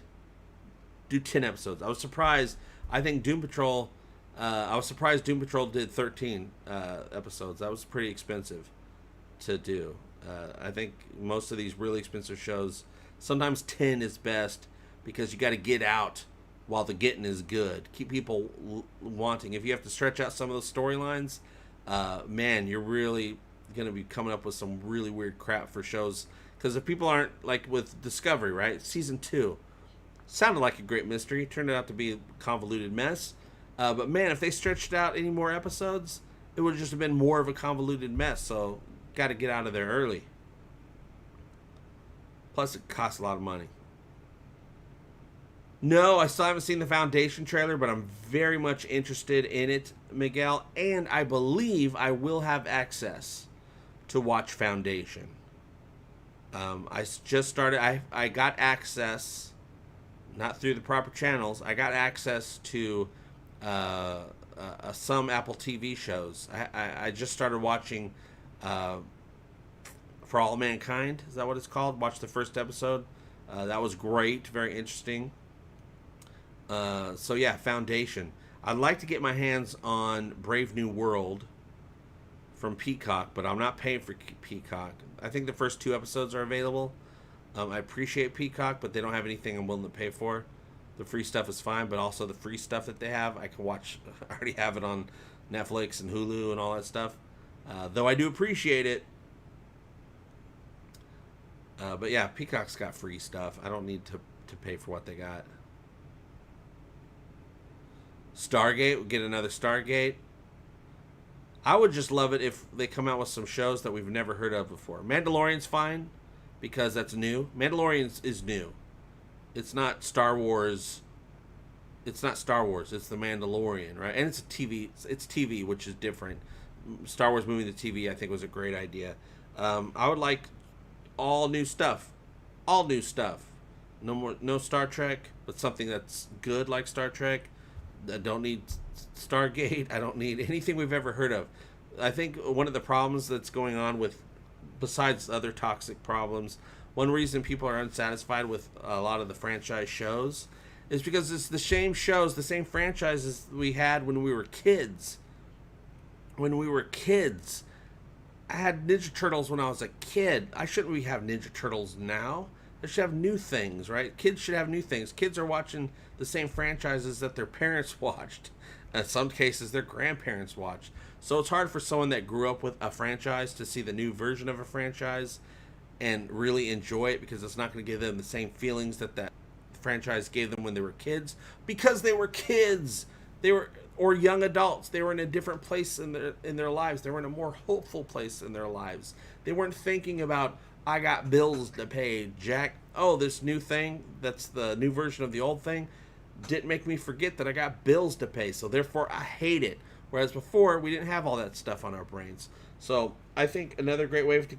Do 10 episodes. I was surprised. I think Doom Patrol, I was surprised Doom Patrol did 13 episodes. That was pretty expensive to do. I think most of these really expensive shows, sometimes 10 is best because you got to get out while the getting is good. Keep people wanting. If you have to stretch out some of those storylines, man, you're really going to be coming up with some really weird crap for shows. Because if people aren't, like with Discovery, right? Season 2 sounded like a great mystery. Turned out to be a convoluted mess. But man, if they stretched out any more episodes, it would have just been more of a convoluted mess. So, got to get out of there early. Plus, it costs a lot of money. No, I still haven't seen the Foundation trailer, but I'm very much interested in it, Miguel. And I believe I will have access to watch Foundation. I just started. I got access, not through the proper channels. I got access to some Apple TV shows. I just started watching For All Mankind. Is that what it's called? Watched the first episode. That was great. Very interesting. So yeah, Foundation. I'd like to get my hands on Brave New World from Peacock, but I'm not paying for Peacock. I think the first 2 episodes are available. I appreciate Peacock, but they don't have anything I'm willing to pay for. The free stuff is fine, but also the free stuff that they have, I can watch. I already have it on Netflix and Hulu and all that stuff. Though I do appreciate it. But yeah, Peacock's got free stuff. I don't need to pay for what they got. Stargate, we'll get another Stargate. I would just love it if they come out with some shows that we've never heard of before. Mandalorian's fine, because that's new. Mandalorian is new. It's not Star Wars. It's not Star Wars. It's The Mandalorian, right? And it's a TV. It's TV, which is different. Star Wars moving to TV, I think, was a great idea. I would like all new stuff. All new stuff. No Star Trek, but something that's good like Star Trek. I don't need Stargate. I don't need anything we've ever heard of. I think one of the problems that's going on with, besides other toxic problems, one reason people are unsatisfied with a lot of the franchise shows is because it's the same shows, the same franchises we had when we were kids. When we were kids. I had Ninja Turtles when I was a kid. I shouldn't we have Ninja Turtles now? They should have new things, right? Kids should have new things. Kids are watching the same franchises that their parents watched. In some cases, their grandparents watched. So it's hard for someone that grew up with a franchise to see the new version of a franchise and really enjoy it, because it's not going to give them the same feelings that that franchise gave them when they were kids, because they were kids. They were, or young adults. They were in a different place in their lives. They were in a more hopeful place in their lives. They weren't thinking about, I got bills to pay, Jack. Oh, this new thing that's the new version of the old thing didn't make me forget that I got bills to pay, so therefore I hate it. Whereas before, we didn't have all that stuff on our brains. So I think another great way to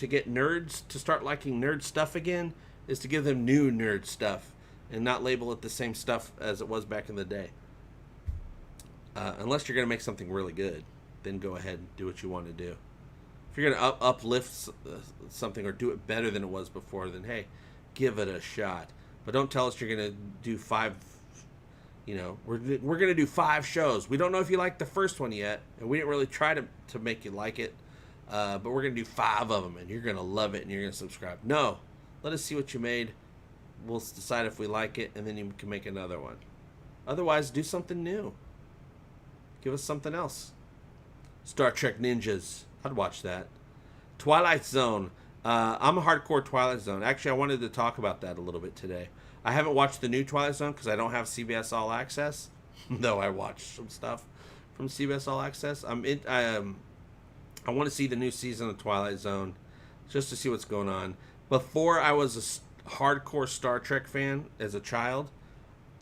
get nerds to start liking nerd stuff again is to give them new nerd stuff and not label it the same stuff as it was back in the day. Unless you're going to make something really good, then go ahead and do what you want to do. If you're going to uplift something or do it better than it was before, then hey, give it a shot. But don't tell us you're going to do 5. You know, we're going to do 5 shows. We don't know if you like the first one yet, and we didn't really try to make you like it. But we're going to do 5 of them, and you're going to love it, and you're going to subscribe. No, let us see what you made. We'll decide if we like it, and then you can make another one. Otherwise, do something new. Give us something else. Star Trek Ninjas. I'd watch that. Twilight Zone. I'm a hardcore Twilight Zone. Actually, I wanted to talk about that a little bit today. I haven't watched the new Twilight Zone because I don't have CBS All Access, though I watched some stuff from CBS All Access. I want to see the new season of Twilight Zone just to see what's going on. Before I was a hardcore Star Trek fan as a child,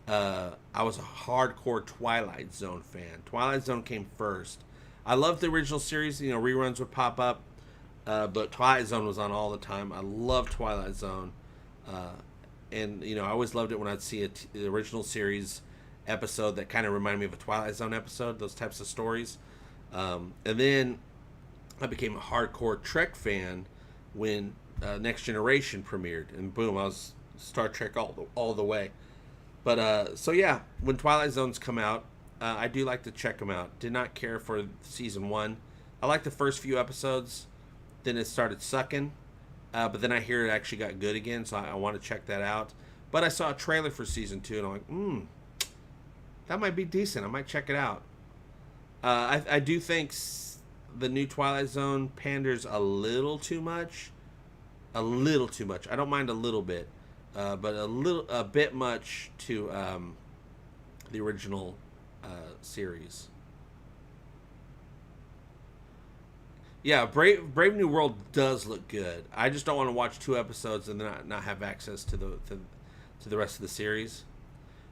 I was a hardcore Twilight Zone fan. Twilight Zone came first. I loved the original series. You know, reruns would pop up, but Twilight Zone was on all the time. I loved Twilight Zone. And, you know, I always loved it when I'd see the original series episode that kind of reminded me of a Twilight Zone episode, those types of stories. And then I became a hardcore Trek fan when Next Generation premiered. And boom, I was Star Trek all the way. But, so yeah, when Twilight Zones come out, I do like to check them out. Did not care for season 1. I liked the first few episodes. Then it started sucking. But then I hear it actually got good again, so I want to check that out. But I saw a trailer for season 2, and I'm like, that might be decent. I might check it out. I do think the new Twilight Zone panders a little too much. A little too much. I don't mind a little bit, but a bit much to the original series. Yeah, Brave New World does look good. I just don't want to watch 2 episodes and then not have access to the rest of the series.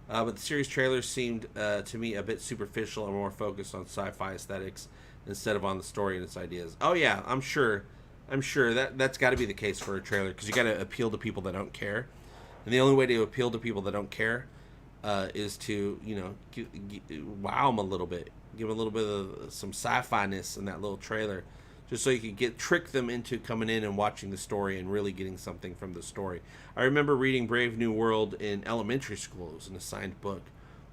But the series trailers seemed to me a bit superficial and more focused on sci-fi aesthetics instead of on the story and its ideas. Oh yeah, I'm sure that's got to be the case for a trailer, because you got to appeal to people that don't care, and the only way to appeal to people that don't care is to, you know, wow them a little bit, give them a little bit of some sci-fi-ness in that little trailer. Just so you could trick them into coming in and watching the story and really getting something from the story. I remember reading Brave New World in elementary school. It was an assigned book.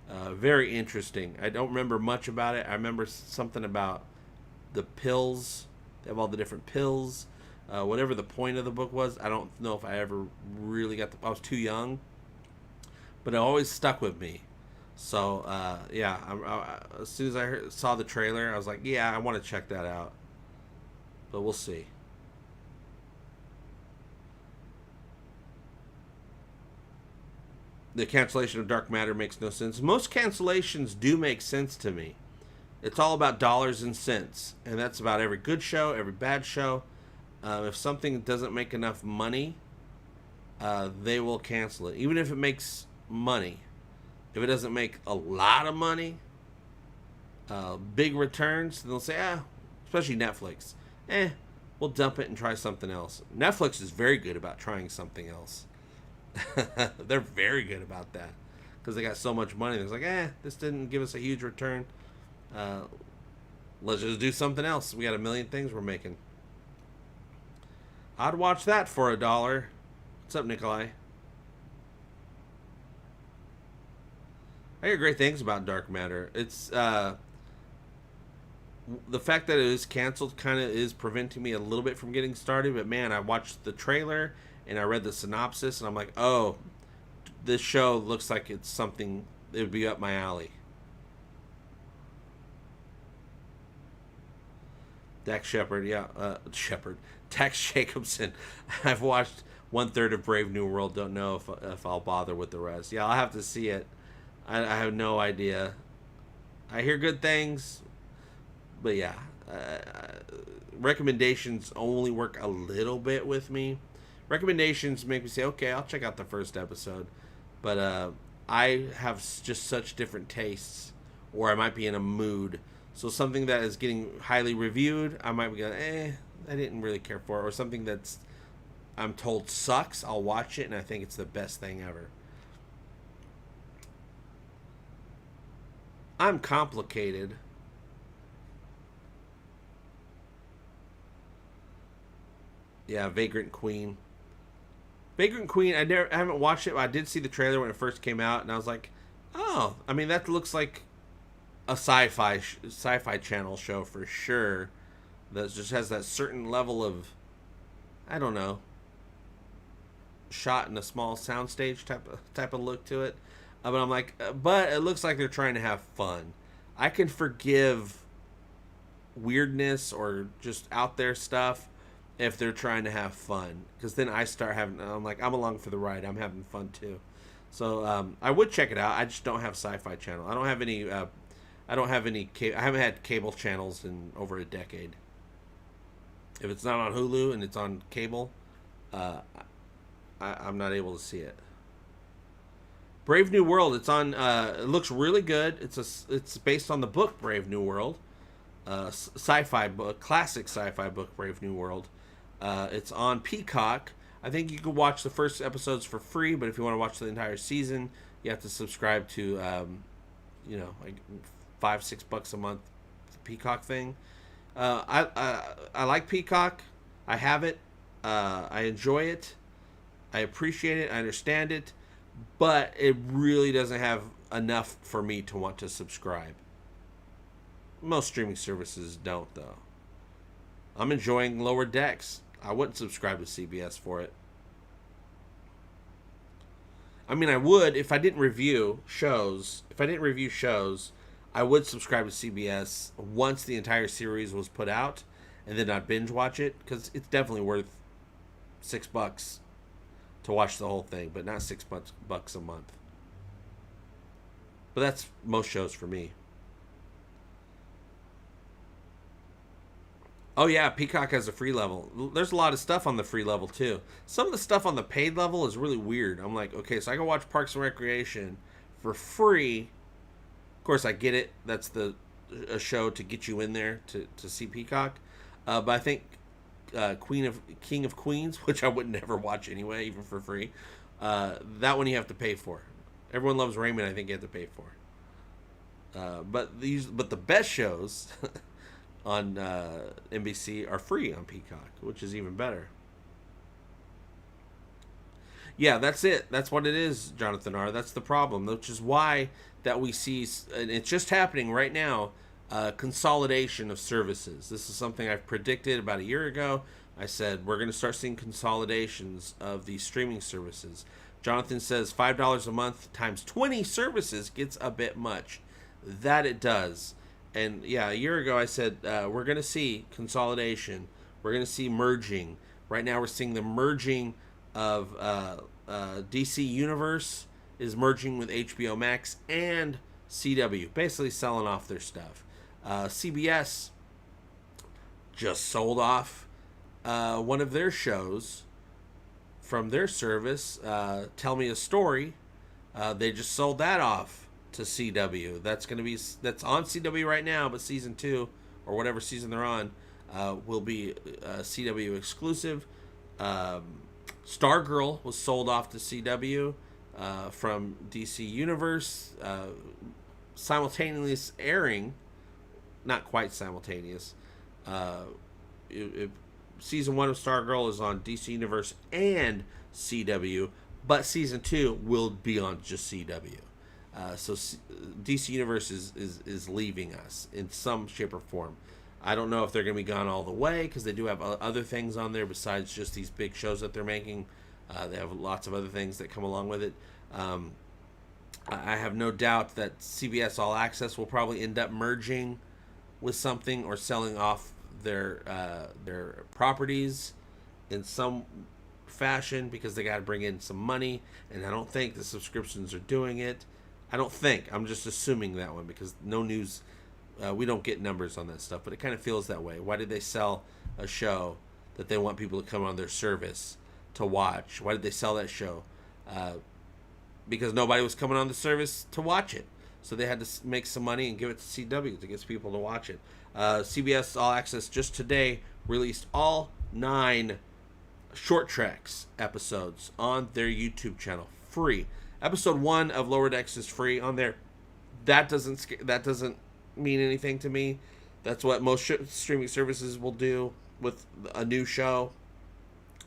Very interesting. I don't remember much about it. I remember something about the pills. They have all the different pills. Whatever the point of the book was, I don't know if I ever really got I was too young. But it always stuck with me. So, yeah. As soon as I saw the trailer, I was like, yeah, I want to check that out. But we'll see. The cancellation of Dark Matter makes no sense. Most cancellations do make sense to me. It's all about dollars and cents. And that's about every good show, every bad show. If something doesn't make enough money, they will cancel it. Even if it makes money. If it doesn't make a lot of money, big returns, they'll say, especially Netflix, we'll dump it and try something else. Netflix is very good about trying something else. They're very good about that because they got so much money. They're like, this didn't give us a huge return. Let's just do something else. We got a million things we're making. I'd watch that for $1. What's up, Nikolai? I hear great things about Dark Matter. It's the fact that it is canceled kind of is preventing me a little bit from getting started. But man, I watched the trailer and I read the synopsis, and I'm like, oh, this show looks like it's something it would be up my alley. Dax Shepard, Tex Jacobson. I've watched 1/3 of Brave New World. Don't know if I'll bother with the rest. Yeah, I'll have to see it. I have no idea. I hear good things, but yeah, recommendations only work a little bit with me. Recommendations make me say, okay, I'll check out the first episode, but I have just such different tastes, or I might be in a mood. So something that is getting highly reviewed, I might be going, I didn't really care for it. Or something that's I'm told sucks, I'll watch it and I think it's the best thing ever. I'm complicated. Yeah, Vagrant Queen. Vagrant Queen, I haven't watched it, but I did see the trailer when it first came out, and I was like, oh, I mean, that looks like a sci-fi channel show for sure. That just has that certain level of, I don't know, shot in a small soundstage type of look to it. But I'm like, but it looks like they're trying to have fun. I can forgive weirdness or just out there stuff if they're trying to have fun, because then I'm like, I'm along for the ride. I'm having fun too. So I would check it out. I just don't have Sci-Fi Channel. I don't have any. I haven't had cable channels in over a decade. If it's not on Hulu and it's on cable, I'm not able to see it. Brave New World. It's on. It looks really good. It's based on the book Brave New World, sci-fi book, classic sci-fi book Brave New World. It's on Peacock. I think you can watch the first episodes for free, but if you want to watch the entire season, you have to subscribe to, like $5-6 a month, the Peacock thing. I like Peacock. I have it. I enjoy it. I appreciate it. I understand it, but it really doesn't have enough for me to want to subscribe. Most streaming services don't, though. I'm enjoying Lower Decks. I wouldn't subscribe to CBS for it. I mean, I would if I didn't review shows. I would subscribe to CBS once the entire series was put out, and then I'd binge watch it, because it's definitely worth $6 to watch the whole thing, but not $6 a month. But that's most shows for me. Oh yeah, Peacock has a free level. There's a lot of stuff on the free level too. Some of the stuff on the paid level is really weird. I'm like, okay, so I can watch Parks and Recreation for free. Of course, I get it. That's a show to get you in there to see Peacock. But I think King of Queens, which I would never watch anyway, even for free. That one you have to pay for. Everyone Loves Raymond, I think you have to pay for. But the best shows on NBC are free on Peacock, which is even better. Yeah, that's it. That's what it is, Jonathan R. That's the problem, which is why that we see, and it's just happening right now, consolidation of services. This is something I've predicted about a year ago. I said we're going to start seeing consolidations of these streaming services. Jonathan says $5 a month times 20 services gets a bit much. That it does. And yeah, a year ago I said we're going to see consolidation. We're going to see merging. Right now we're seeing the merging of DC Universe is merging with HBO Max and CW, basically selling off their stuff. CBS just sold off one of their shows from their service, Tell Me a Story. They just sold that off to CW. That's on CW right now, but season 2 or whatever season they're on will be CW exclusive. Stargirl was sold off to CW from DC Universe, simultaneously airing, not quite simultaneous. Season 1 of Stargirl is on DC Universe and CW, but season 2 will be on just CW. So DC Universe is leaving us in some shape or form. I don't know if they're going to be gone all the way, because they do have other things on there besides just these big shows that they're making. They have lots of other things that come along with it. I have no doubt that CBS All Access will probably end up merging with something or selling off their properties in some fashion because they got to bring in some money, and I don't think the subscriptions are doing it. I don't think. I'm just assuming that one because no news. We don't get numbers on that stuff, but it kind of feels that way. Why did they sell a show that they want people to come on their service to watch? Why did they sell that show? Because nobody was coming on the service to watch it. So they had to make some money and give it to CW to get people to watch it. CBS All Access just today released all 9 Short Treks episodes on their YouTube channel, free. Episode 1 of Lower Decks is free on there. That doesn't mean anything to me. That's what most streaming services will do with a new show.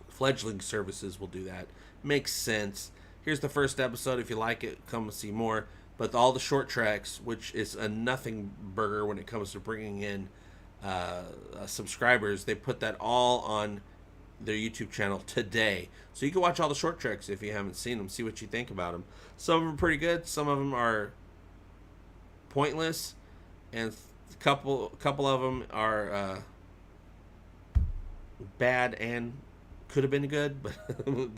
Fledgling services will do that. Makes sense. Here's the first episode. If you like it, come see more. But all the Short Treks, which is a nothing burger when it comes to bringing in subscribers, they put that all on their YouTube channel today. So you can watch all the Short Treks if you haven't seen them. See what you think about them. Some of them are pretty good. Some of them are pointless. And a couple of them are bad and could have been good, but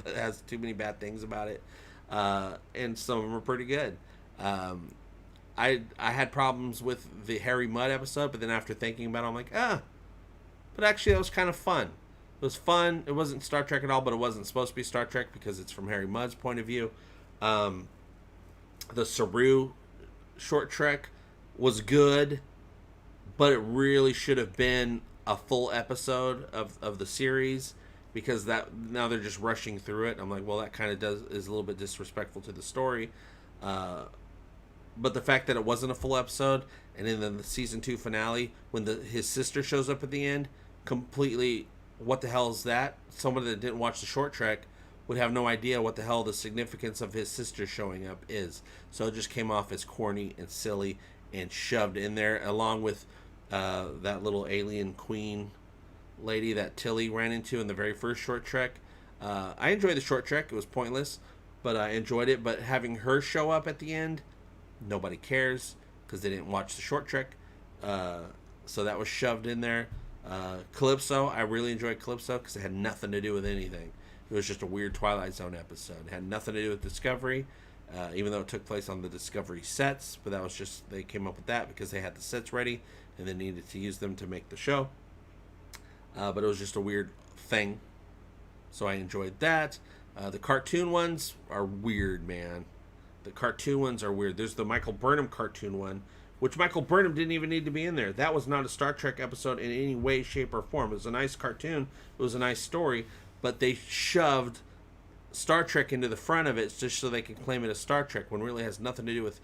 it has too many bad things about it. And some of them are pretty good. I had problems with the Harry Mudd episode, but then after thinking about it, I'm like, but actually that was kind of fun. It was fun. It wasn't Star Trek at all, but it wasn't supposed to be Star Trek because it's from Harry Mudd's point of view. The Saru Short Trek was good, but it really should have been a full episode of the series because that now they're just rushing through it. I'm like, well, that kind of is a little bit disrespectful to the story. But the fact that it wasn't a full episode, and then the season 2 finale, when his sister shows up at the end, completely, what the hell is that? Someone that didn't watch the Short Trek would have no idea what the hell the significance of his sister showing up is. So it just came off as corny and silly and shoved in there, along with that little alien queen lady that Tilly ran into in the very first Short Trek. I enjoyed the Short Trek. It was pointless, but I enjoyed it. But having her show up at the end, nobody cares because they didn't watch the Short Trek. So that was shoved in there. Calypso, I really enjoyed Calypso because it had nothing to do with anything. It was just a weird Twilight Zone episode. It had nothing to do with Discovery, even though it took place on the Discovery sets. But that was just, they came up with that because they had the sets ready and they needed to use them to make the show. But it was just a weird thing. So I enjoyed that. The cartoon ones are weird, man. The cartoon ones are weird. There's the Michael Burnham cartoon one, which Michael Burnham didn't even need to be in there. That was not a Star Trek episode in any way, shape, or form. It was a nice cartoon. It was a nice story. But they shoved Star Trek into the front of it just so they could claim it as Star Trek when it really has nothing to do with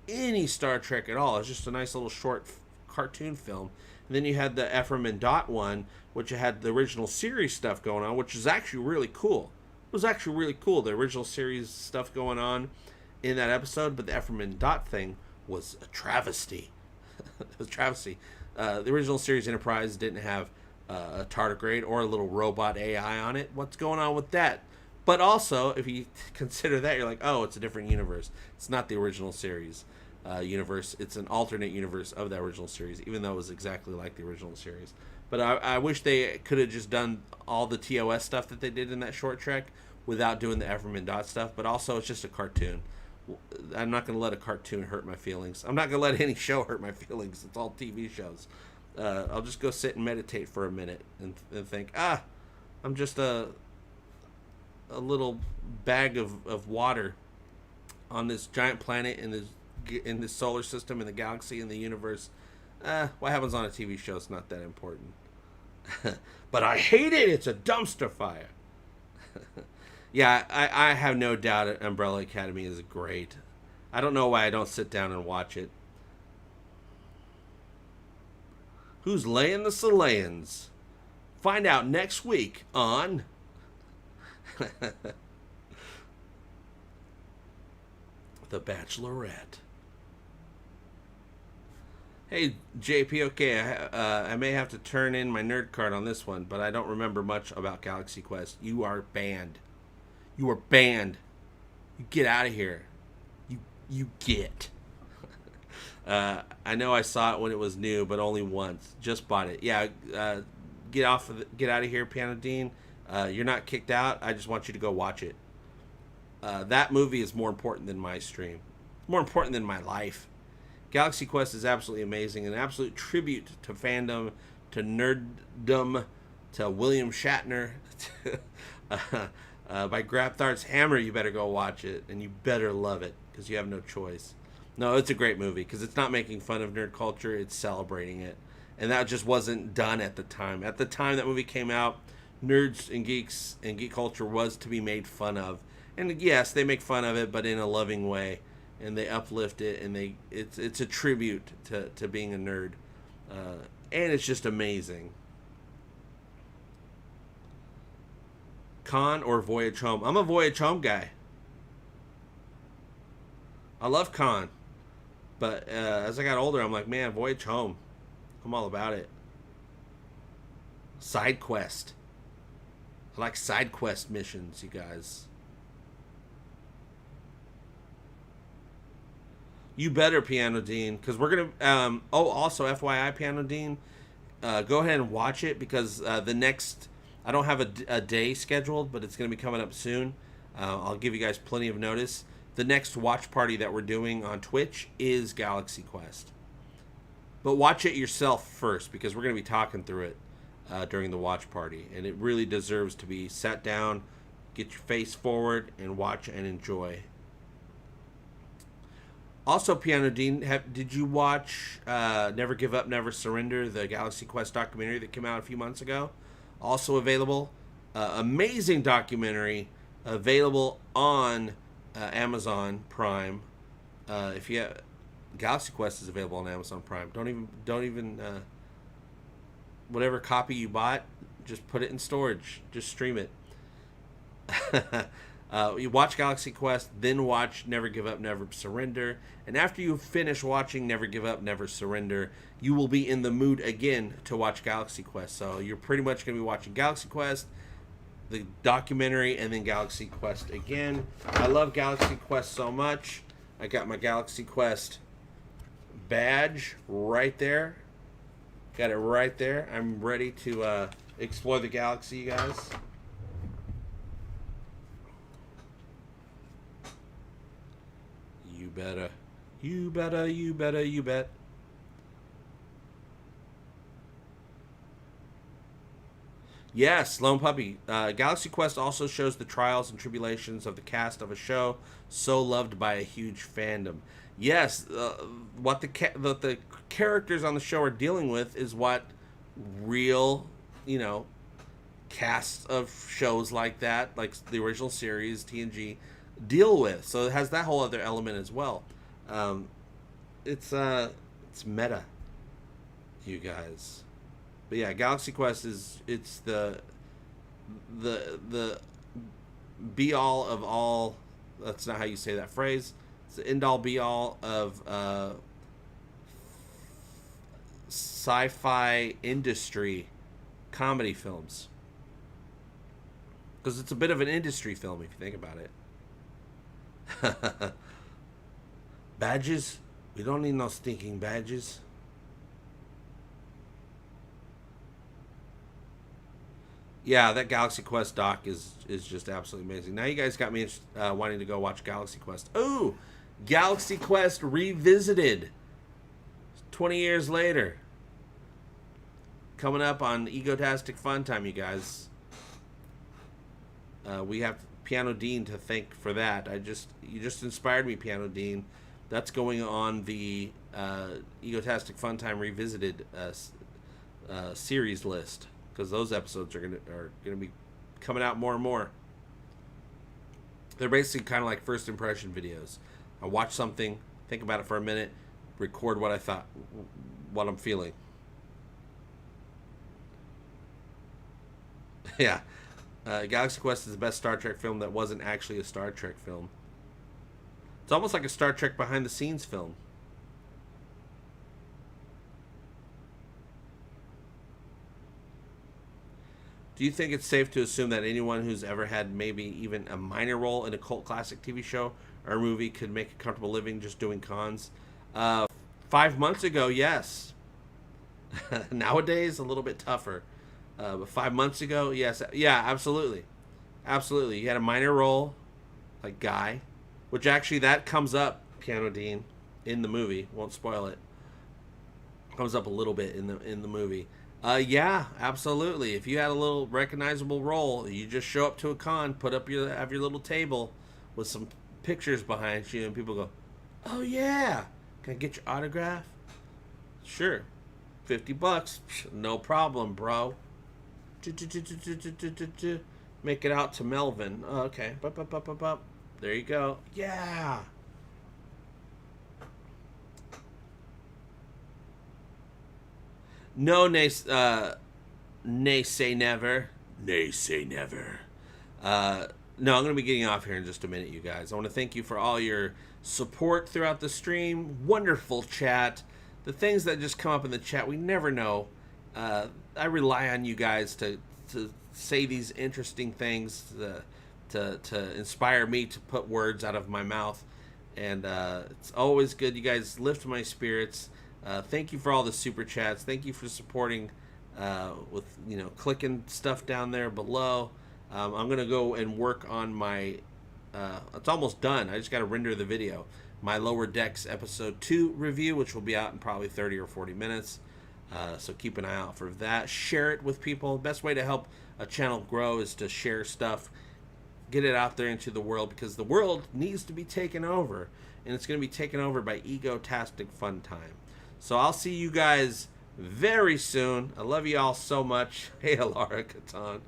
any Star Trek at all. It's just a nice little short cartoon film. And then you had the Ephraim and Dot one, which had the original series stuff going on, which is actually really cool. It was actually really cool, the original series stuff going on in that episode. But the Ephraim and Dot thing was a travesty. It was a travesty. The original series Enterprise didn't have a tardigrade or a little robot AI on it. What's going on with that? But also, if you consider that, you're like, oh, it's a different universe. It's not the original series universe. It's an alternate universe of that original series, even though it was exactly like the original series. But I wish they could have just done all the TOS stuff that they did in that Short Trek without doing the Ephraim and Dot stuff. But also, it's just a cartoon. I'm not going to let a cartoon hurt my feelings. I'm not going to let any show hurt my feelings. It's all TV shows. I'll just go sit and meditate for a minute and think, I'm just a little bag of water on this giant planet in this solar system, in the galaxy, in the universe. What happens on a TV show is not that important. But I hate it. It's a dumpster fire. Yeah, I have no doubt Umbrella Academy is great. I don't know why I don't sit down and watch it. Who's laying the Salayans? Find out next week on The Bachelorette. Hey, JP, okay, I may have to turn in my nerd card on this one, but I don't remember much about Galaxy Quest. You are banned. You are banned. You get out of here. You get. I know I saw it when it was new, but only once. Just bought it. Yeah, get out of here, Piano Dean. You're not kicked out. I just want you to go watch it. That movie is more important than my stream. More important than my life. Galaxy Quest is absolutely amazing. An absolute tribute to fandom, to nerddom, to William Shatner. By Grapthar's Hammer. You better go watch it, and you better love it, because you have no choice. No, it's a great movie, because it's not making fun of nerd culture, it's celebrating it. And that just wasn't done at the time. At the time that movie came out, nerds and geeks and geek culture was to be made fun of. And yes, they make fun of it, but in a loving way. And they uplift it, and it's a tribute to being a nerd. And it's just amazing. Con or Voyage Home? I'm a Voyage Home guy. I love Con. But as I got older, I'm like, man, Voyage Home. I'm all about it. Side quest. I like side quest missions, you guys. You better, Piano Dean, because we're going to... also, FYI, Piano Dean, go ahead and watch it, because the next... I don't have a day scheduled, but it's going to be coming up soon. I'll give you guys plenty of notice. The next watch party that we're doing on Twitch is Galaxy Quest. But watch it yourself first, because we're going to be talking through it during the watch party. And it really deserves to be sat down, get your face forward, and watch and enjoy. Also, Piano Dean, did you watch Never Give Up, Never Surrender, the Galaxy Quest documentary that came out a few months ago? Also available. Amazing documentary. Available on Amazon Prime. If you have, Galaxy Quest is available on Amazon Prime. Don't even whatever copy you bought, just put it in storage. Just stream it. You watch Galaxy Quest, then watch Never Give Up, Never Surrender. And after you finish watching Never Give Up, Never Surrender, you will be in the mood again to watch Galaxy Quest. So you're pretty much going to be watching Galaxy Quest, the documentary, and then Galaxy Quest again. I love Galaxy Quest so much. I got my Galaxy Quest badge right there. Got it right there. I'm ready to explore the galaxy, you guys. You better. You better, you better, you bet. Yes, Lone Puppy. Galaxy Quest also shows the trials and tribulations of the cast of a show so loved by a huge fandom. Yes, what the characters on the show are dealing with is what real, casts of shows like that, like the original series, TNG, deal with. So it has that whole other element as well. It's meta, you guys. But yeah, Galaxy Quest it's the be all of all. That's not how you say that phrase. It's the end all be all of sci-fi industry comedy films, because it's a bit of an industry film if you think about it. Badges? We don't need no stinking badges. Yeah, that Galaxy Quest doc is just absolutely amazing. Now you guys got me wanting to go watch Galaxy Quest. Ooh, Galaxy Quest Revisited. 20 years later. Coming up on Egotastic FunTime, you guys. We have Piano Dean to thank for that. You just inspired me, Piano Dean. That's going on the Egotastic FunTime Revisited series list, because those episodes are gonna be coming out more and more. They're basically kind of like first impression videos. I watch something, think about it for a minute, record what I thought, what I'm feeling. Yeah. Galaxy Quest is the best Star Trek film that wasn't actually a Star Trek film. It's almost like a Star Trek behind the scenes film. Do you think it's safe to assume that anyone who's ever had maybe even a minor role in a cult classic TV show or movie could make a comfortable living just doing cons? 5 months ago, yes. Nowadays, a little bit tougher. But 5 months ago, yes. Yeah, absolutely. Absolutely. You had a minor role, like Guy, which actually that comes up, Piano Dean, in the movie. Won't spoil it. Comes up a little bit in the movie. Yeah, absolutely. If you had a little recognizable role, you just show up to a con, have your little table with some pictures behind you, and people go, "Oh yeah, can I get your autograph?" Sure, $50, no problem, bro. Make it out to Melvin. Oh, okay, there you go. Yeah. No, nay say never. Nay say never. No, I'm going to be getting off here in just a minute, you guys. I want to thank you for all your support throughout the stream. Wonderful chat. The things that just come up in the chat, we never know. I rely on you guys to say these interesting things, to inspire me to put words out of my mouth. And it's always good. You guys lift my spirits. Thank you for all the super chats. Thank you for supporting with clicking stuff down there below. I'm gonna go and work on my. It's almost done. I just got to render the video. My Lower Decks episode 2 review, which will be out in probably 30 or 40 minutes. So keep an eye out for that. Share it with people. Best way to help a channel grow is to share stuff. Get it out there into the world, because the world needs to be taken over, and it's going to be taken over by Egotastic FunTime. So I'll see you guys very soon. I love you all so much. Hey, Alara Katan.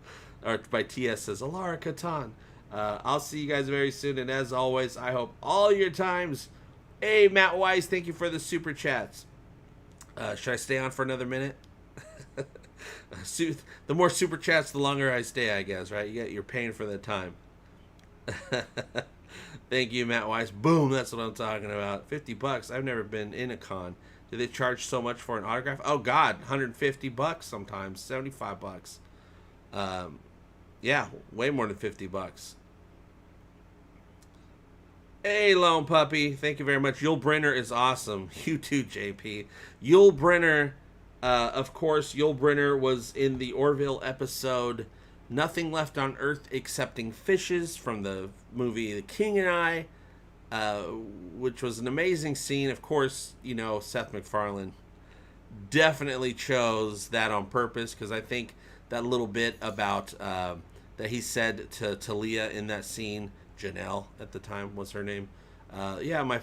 Or by TS says, Alara Katan. I'll see you guys very soon. And as always, I hope all your times. Hey, Matt Weiss, thank you for the super chats. Should I stay on for another minute? The more super chats, the longer I stay, I guess, right? You're paying for the time. Thank you, Matt Weiss. Boom, that's what I'm talking about. $50. I've never been in a con. Do they charge so much for an autograph? Oh God, $150 sometimes, $75. Yeah, way more than $50. Hey, Lone Puppy, thank you very much. Yul Brynner is awesome. You too, JP. Yul Brynner, of course, Yul Brynner was in the Orville episode Nothing Left on Earth Excepting Fishes from the movie The King and I, which was an amazing scene. Of course, Seth MacFarlane definitely chose that on purpose, because I think that little bit about that he said to Talia in that scene, Janelle at the time was her name. Yeah, my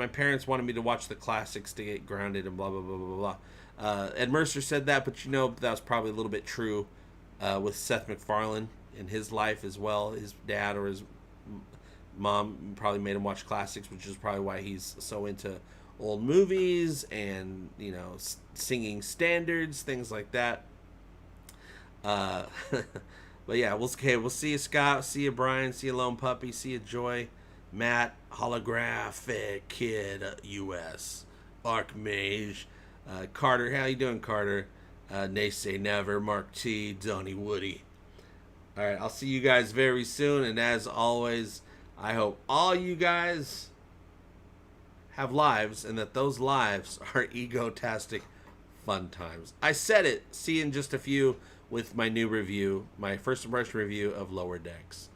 parents wanted me to watch the classics to get grounded and blah, blah, blah, blah, blah. Ed Mercer said that, but that was probably a little bit true with Seth MacFarlane in his life as well. His dad or his mom probably made him watch classics, which is probably why he's so into old movies and, singing standards, things like that. But yeah, we'll see you, Scott. See you, Brian. See you, Lone Puppy. See you, Joy. Matt, Holographic Kid, US. Archmage. Carter, how you doing, Carter? Nay Say Never. Mark T. Donnie Woody. Alright, I'll see you guys very soon. And as always, I hope all you guys have lives, and that those lives are egotastic fun times. I said it. See you in just a few with my new review, my first impression review of Lower Decks.